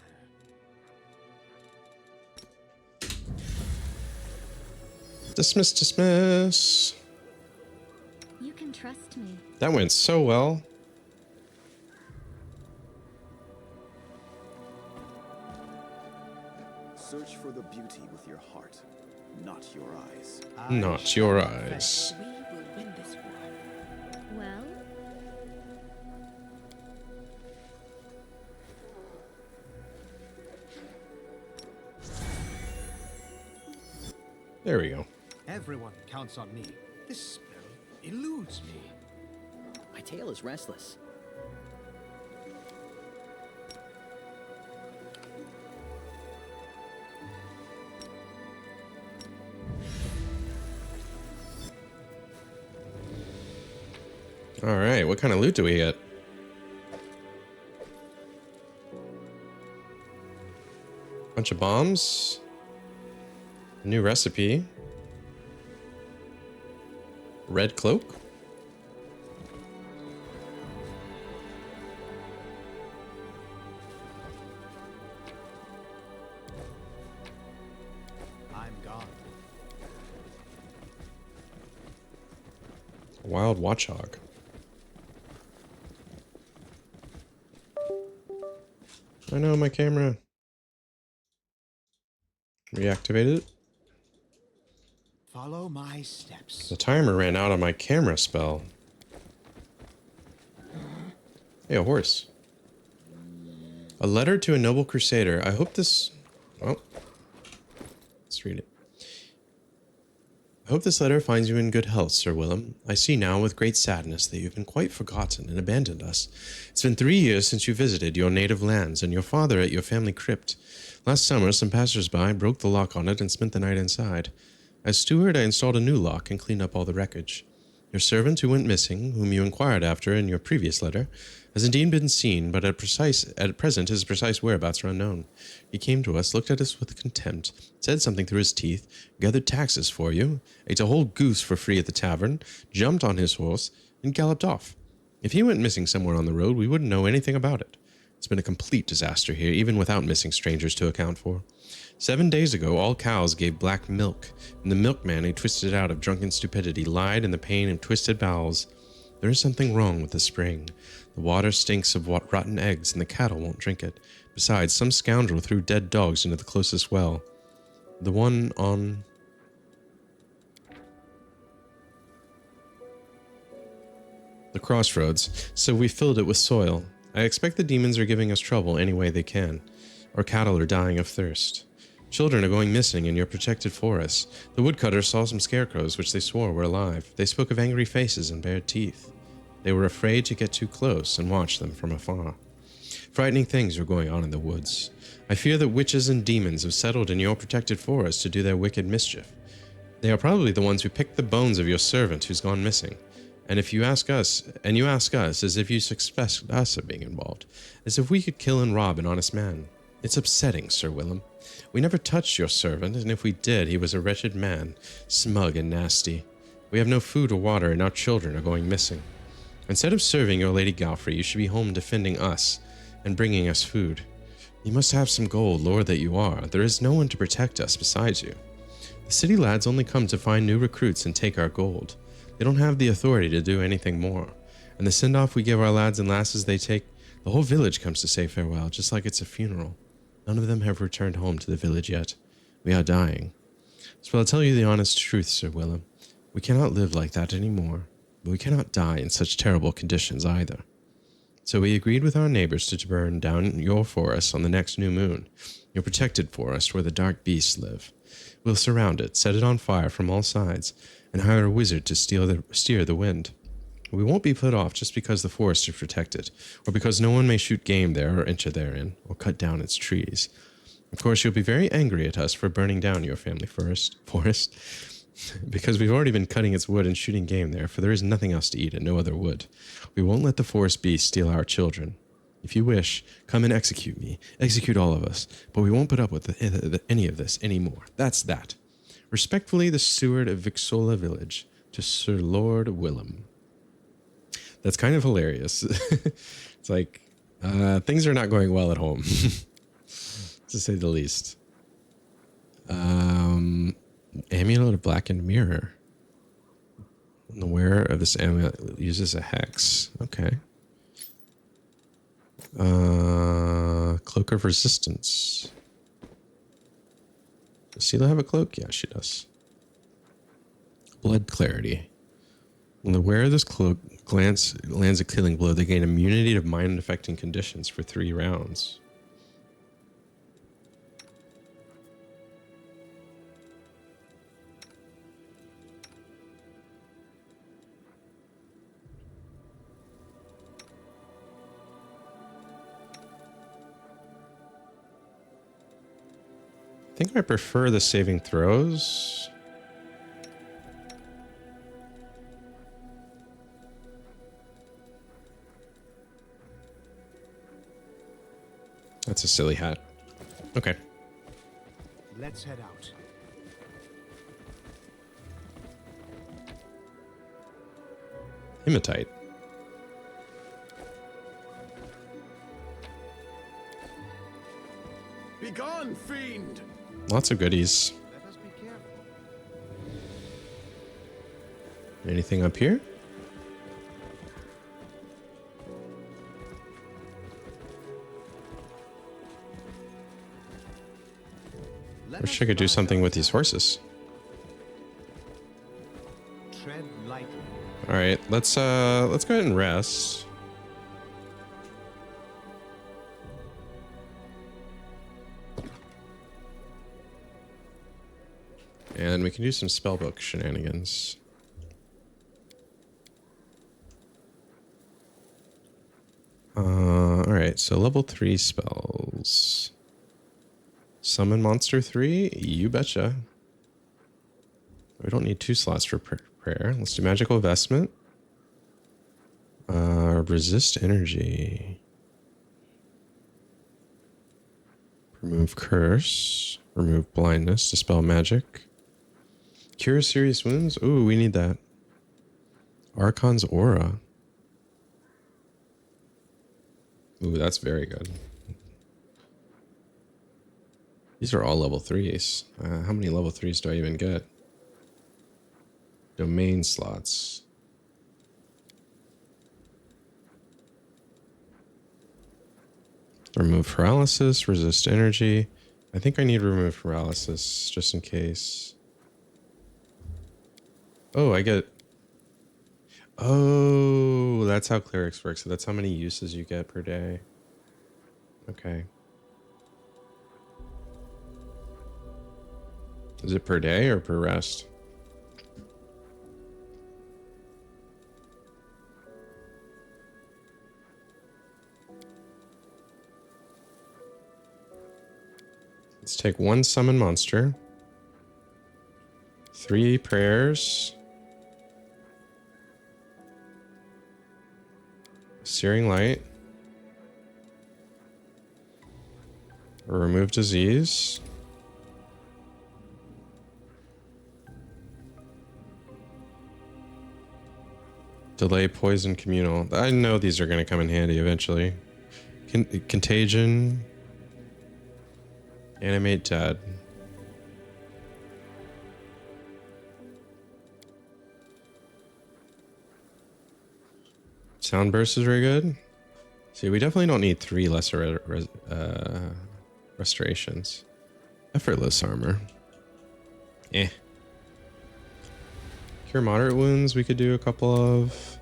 Dismiss, dismiss. You can trust me. That went so well. Search for the beauty with your heart, not your eyes. Not your eyes. We will win this war. Well, There we go. Everyone counts on me. This spell eludes me. My tail is restless. All right, what kind of loot do we get? Bunch of bombs. New recipe. Red cloak. I'm gone. Wild watchhog. I know my camera. Reactivated it. Follow my steps. The timer ran out on my camera spell. Hey, a horse. A letter to a noble crusader. I hope this... Well, let's read it. I hope this letter finds you in good health, Sir Willem. I see now with great sadness that you've been quite forgotten and abandoned us. It's been 3 years since you visited your native lands and your father at your family crypt. Last summer, some passers-by broke the lock on it and spent the night inside. As steward, I installed a new lock and cleaned up all the wreckage. Your servant who went missing, whom you inquired after in your previous letter, has indeed been seen, but at present his precise whereabouts are unknown. He came to us, looked at us with contempt, said something through his teeth, gathered taxes for you, ate a whole goose for free at the tavern, jumped on his horse, and galloped off. If he went missing somewhere on the road, we wouldn't know anything about it. It's been a complete disaster here, even without missing strangers to account for. 7 days ago, all cows gave black milk, and the milkman who twisted it out of drunken stupidity lied in the pain of twisted bowels. There is something wrong with the spring. The water stinks of rotten eggs, and the cattle won't drink it. Besides, some scoundrel threw dead dogs into the closest well. The one on... the crossroads, so we filled it with soil. I expect the demons are giving us trouble any way they can. Our cattle are dying of thirst. Children are going missing in your protected forests. The woodcutters saw some scarecrows which they swore were alive. They spoke of angry faces and bared teeth. They were afraid to get too close and watch them from afar. Frightening things are going on in the woods. I fear that witches and demons have settled in your protected forest to do their wicked mischief. They are probably the ones who picked the bones of your servant who's gone missing. And if you ask us, as if you suspect us of being involved, as if we could kill and rob an honest man. It's upsetting, Sir Willem. We never touched your servant, and if we did, he was a wretched man, smug and nasty. We have no food or water, and our children are going missing. Instead of serving your Lady Galfrey, you should be home defending us and bringing us food. You must have some gold, lord that you are. There is no one to protect us besides you. The city lads only come to find new recruits and take our gold. They don't have the authority to do anything more. And the send-off we give our lads and lasses they take, the whole village comes to say farewell, just like it's a funeral. None of them have returned home to the village yet. We are dying. So I'll tell you the honest truth, Sir Willem. We cannot live like that anymore, but we cannot die in such terrible conditions either. So we agreed with our neighbors to burn down your forest on the next new moon, your protected forest where the dark beasts live. We'll surround it, set it on fire from all sides, and hire a wizard to steer the wind. We won't be put off just because the forest is protected, or because no one may shoot game there or enter therein, or cut down its trees. Of course, you'll be very angry at us for burning down your family forest, because we've already been cutting its wood and shooting game there, for there is nothing else to eat and no other wood. We won't let the forest beast steal our children. If you wish, come and execute me, execute all of us, but we won't put up with any of this anymore. That's that. Respectfully, the steward of Vixola village, to Sir Lord Willem. That's kind of hilarious. It's like, things are not going well at home, to say the least. Amulet of Blackened Mirror. The wearer of this amulet uses a hex. Okay. Cloak of Resistance. Does Sela have a cloak? Yeah, she does. Blood Clarity. When the wearer of this cloak lands a killing blow, they gain immunity to mind-affecting conditions for 3 rounds. I think I prefer the saving throws. That's a silly hat. Okay. Let's head out. Hematite. Begone, fiend! Lots of goodies. Let us be careful. Anything up here? Wish I could do something with these horses. Tread lightly. All right, let's go ahead and rest. And we can do some spellbook shenanigans. Alright, so level 3 spells. Summon monster 3? You betcha. We don't need 2 slots for prayer. Let's do magical vestment. Resist energy. Remove curse. Remove blindness. Dispel magic. Cure serious wounds. Ooh, we need that. Archon's aura. Ooh, that's very good. These are all level 3s. How many level 3s do I even get? Domain slots. Remove paralysis, resist energy. I think I need to remove paralysis just in case. Oh, I get... Oh, that's how clerics work. So that's how many uses you get per day. Okay. Is it per day or per rest? Let's take 1 summon monster. 3 prayers. Searing light. Or remove disease. Delay poison communal. I know these are going to come in handy eventually. Contagion. Animate dead. Sound burst is very good. See, we definitely don't need 3 lesser restorations. Effortless armor. Eh. Cure moderate wounds, we could do a couple of.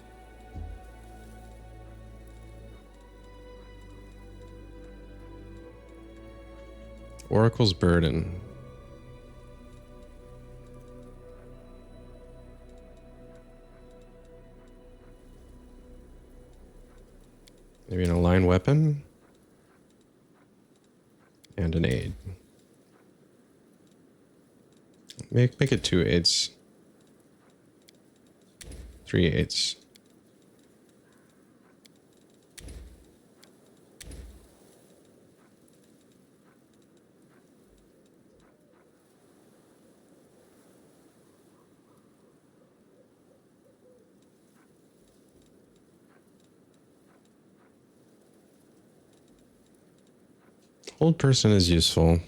Oracle's Burden. Maybe an aligned weapon. And an aid. Make it 2 aids. 3 aids. Old person is useful.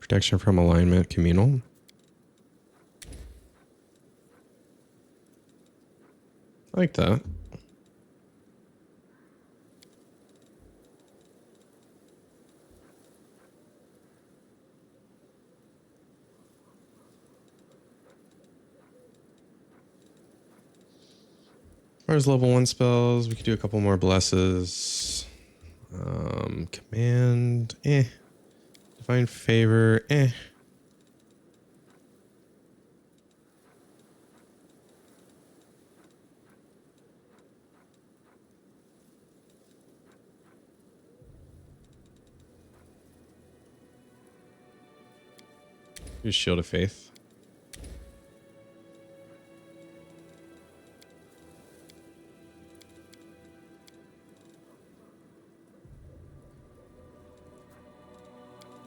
Protection from alignment, communal. I like that. There's level 1 spells. We could do a couple more blesses. Command, eh. Divine favor, eh. Use Shield of Faith.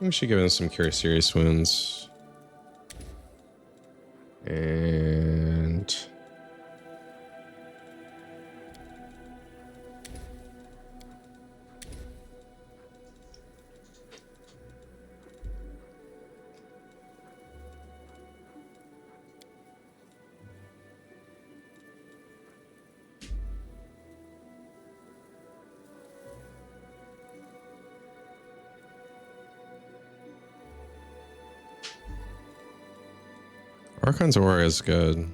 We should give him some Cure Serious Wounds. And... Archon's Aura is good.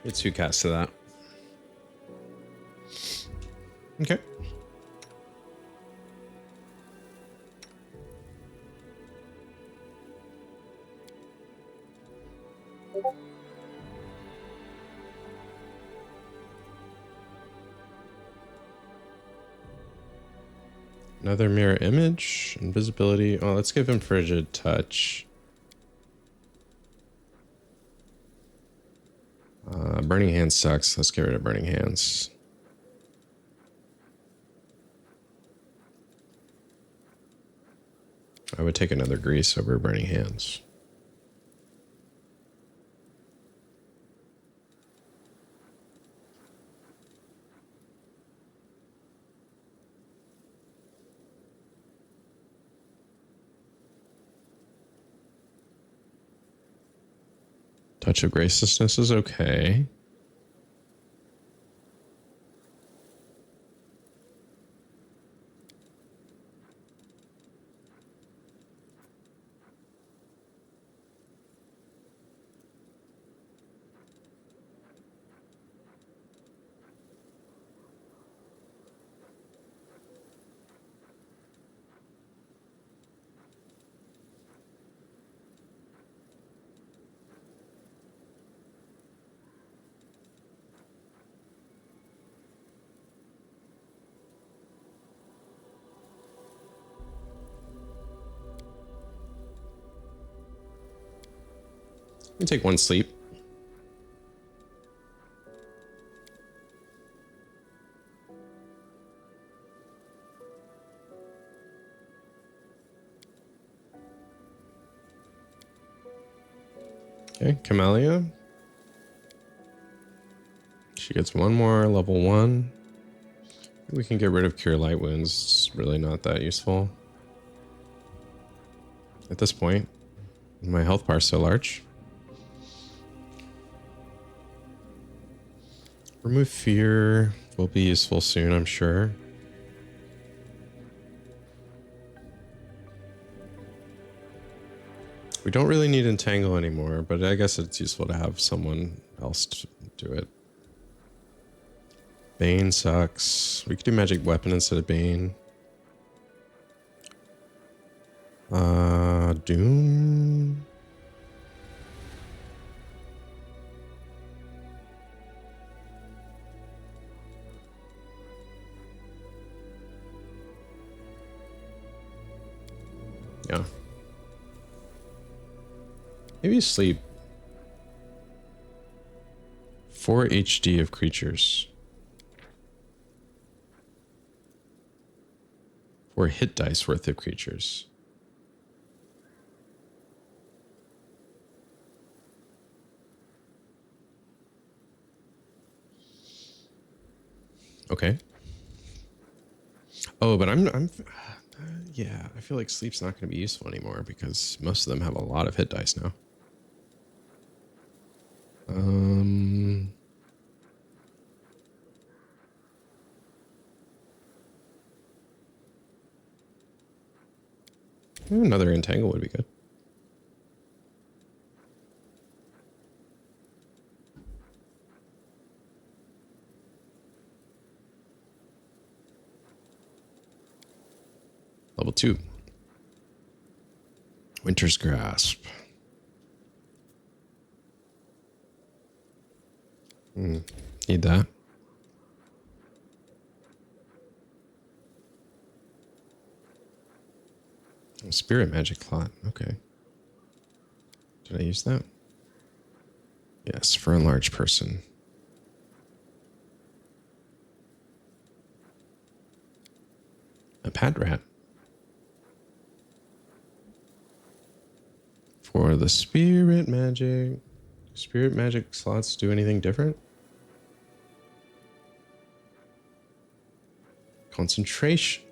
Get 2 casts to that. Okay. Another mirror image, invisibility. Oh, let's give him frigid touch. Burning hands sucks. Let's get rid of burning hands. I would take another grease over burning hands. Touch of graciousness is okay. Let me take 1 sleep. Okay, Camellia. She gets 1 more, level 1. We can get rid of Cure Light Wounds. It's really not that useful at this point. My health bar is so large. Remove Fear will be useful soon, I'm sure. We don't really need Entangle anymore, but I guess it's useful to have someone else to do it. Bane sucks. We could do Magic Weapon instead of Bane. Doom. Yeah. Maybe sleep. 4 HD of creatures. 4 hit dice worth of creatures. Okay. Oh, but yeah, I feel like sleep's not going to be useful anymore because most of them have a lot of hit dice now. Another Entangle would be good. Level 2. Winter's Grasp. Need that. Oh, Spirit Magic Clot. Okay. Did I use that? Yes, for Enlarged Person. A Pad Rat. For the Spirit Magic. Spirit Magic slots do anything different? Concentration.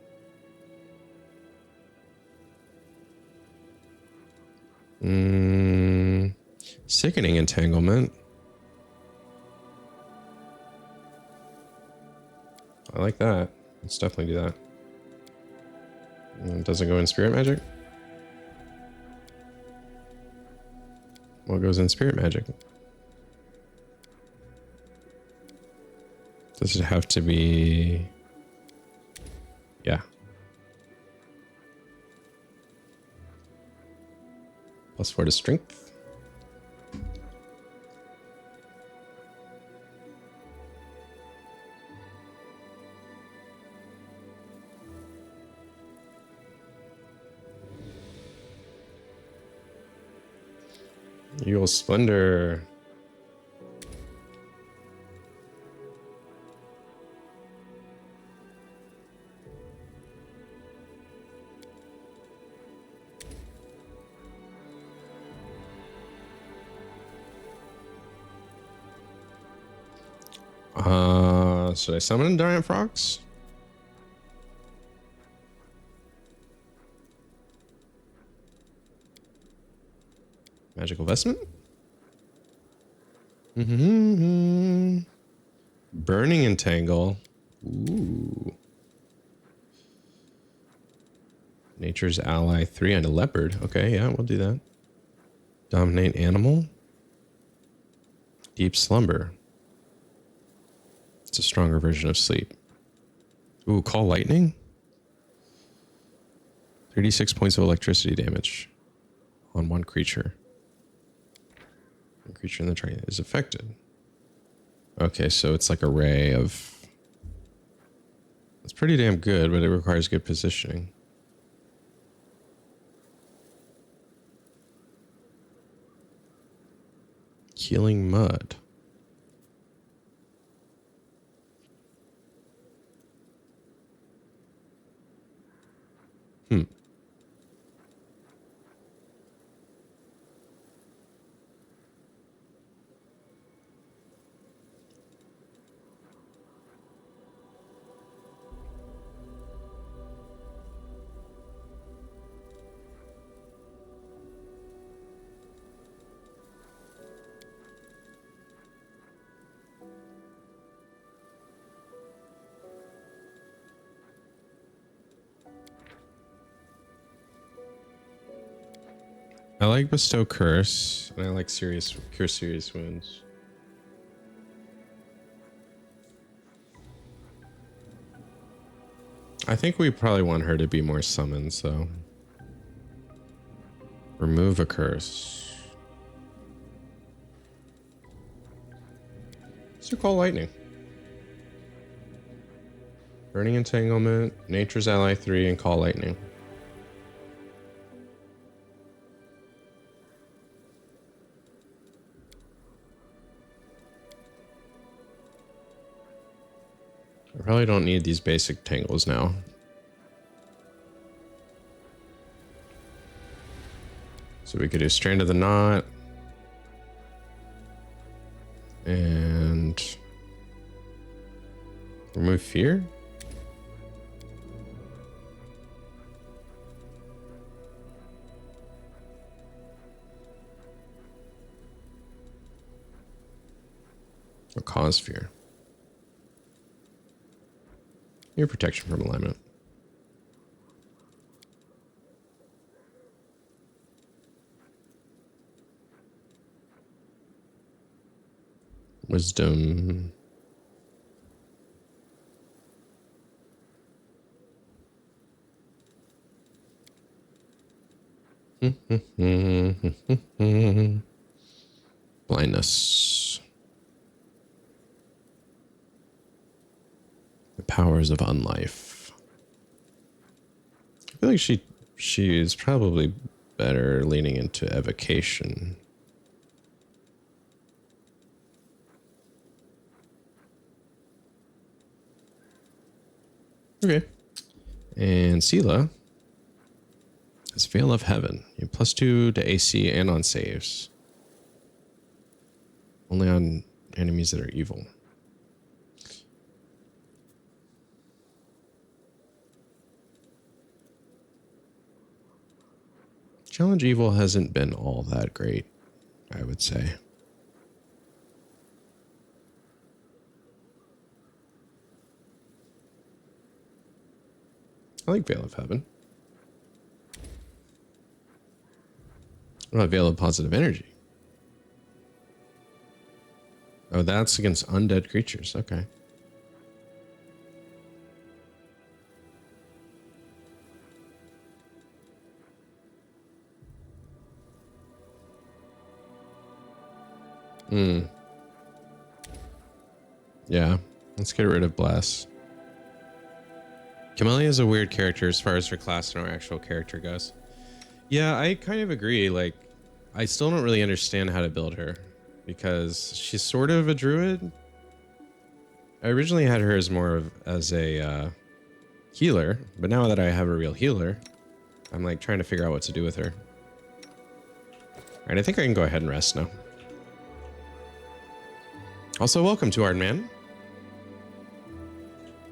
Sickening Entanglement. I like that. Let's definitely do that. It doesn't go in Spirit Magic? What goes in Spirit Magic? Does it have to be? Yeah. +4 to strength. Eagle Splendor. Should I summon giant frogs? Magical vestment? Burning entangle. Ooh. Nature's ally 3 and a leopard. Okay, yeah, we'll do that. Dominate animal. Deep slumber. It's a stronger version of sleep. Ooh, call lightning. 36 points of electricity damage on one creature. One creature in the train is affected. Okay, so it's like a ray of... It's pretty damn good, but it requires good positioning. Healing mud. I like bestow curse, and I like cure serious wounds. I think we probably want her to be more summoned, so remove a curse. So call lightning. Burning entanglement, nature's ally 3, and call lightning. I probably don't need these basic tangles now. So we could do Strand of the Knot. And remove fear. Or cause fear. Your protection from alignment. Wisdom. Blindness. The powers of unlife. I feel like she is probably better leaning into evocation. Okay. And Sela has Veil of Heaven. You have +2 to AC and on saves. Only on enemies that are evil. Challenge Evil hasn't been all that great, I would say. I like Veil of Heaven. What about Veil of Positive Energy? Oh, that's against undead creatures. Okay. Hmm. Yeah. Let's get rid of Bless. Camellia is a weird character as far as her class and her actual character goes. Yeah, I kind of agree. Like, I still don't really understand how to build her because she's sort of a druid. I originally had her as more of as a healer, but now that I have a real healer, I'm like trying to figure out what to do with her. All right, I think I can go ahead and rest now. Also, welcome to Ardman.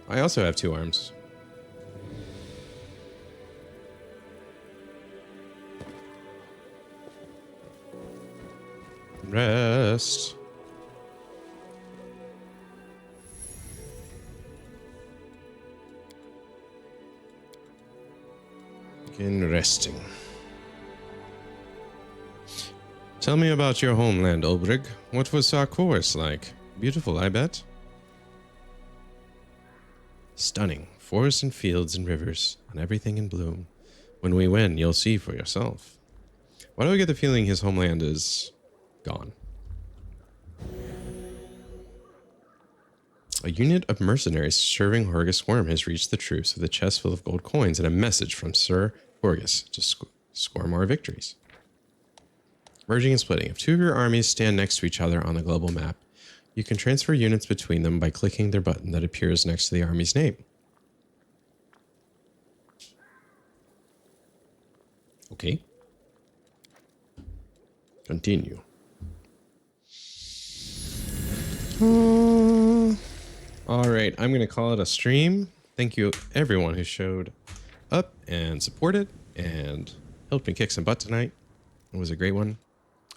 I also have 2 arms. Rest. Begin resting. Tell me about your homeland, Ulbrig. What was Sarkoris like? Beautiful, I bet. Stunning. Forests and fields and rivers, and everything in bloom. When we win, you'll see for yourself. Why do I get the feeling his homeland is gone? A unit of mercenaries serving Horgus Worm has reached the troops with a chest full of gold coins and a message from Sir Horgus to score more victories. Merging and splitting. If 2 of your armies stand next to each other on the global map, you can transfer units between them by clicking their button that appears next to the army's name. Okay. Continue. All right, I'm going to call it a stream. Thank you, everyone who showed up and supported and helped me kick some butt tonight. It was a great one.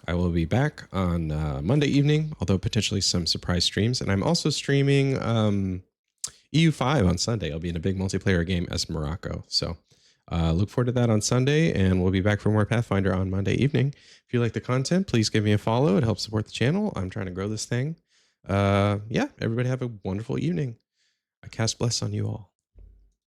I will be back on Monday evening, although potentially some surprise streams. And I'm also streaming EU5 on Sunday. I'll be in a big multiplayer game as Morocco. So look forward to that on Sunday, and we'll be back for more Pathfinder on Monday evening. If you like the content, please give me a follow. It helps support the channel. I'm trying to grow this thing. Yeah, everybody have a wonderful evening. I cast bless on you all.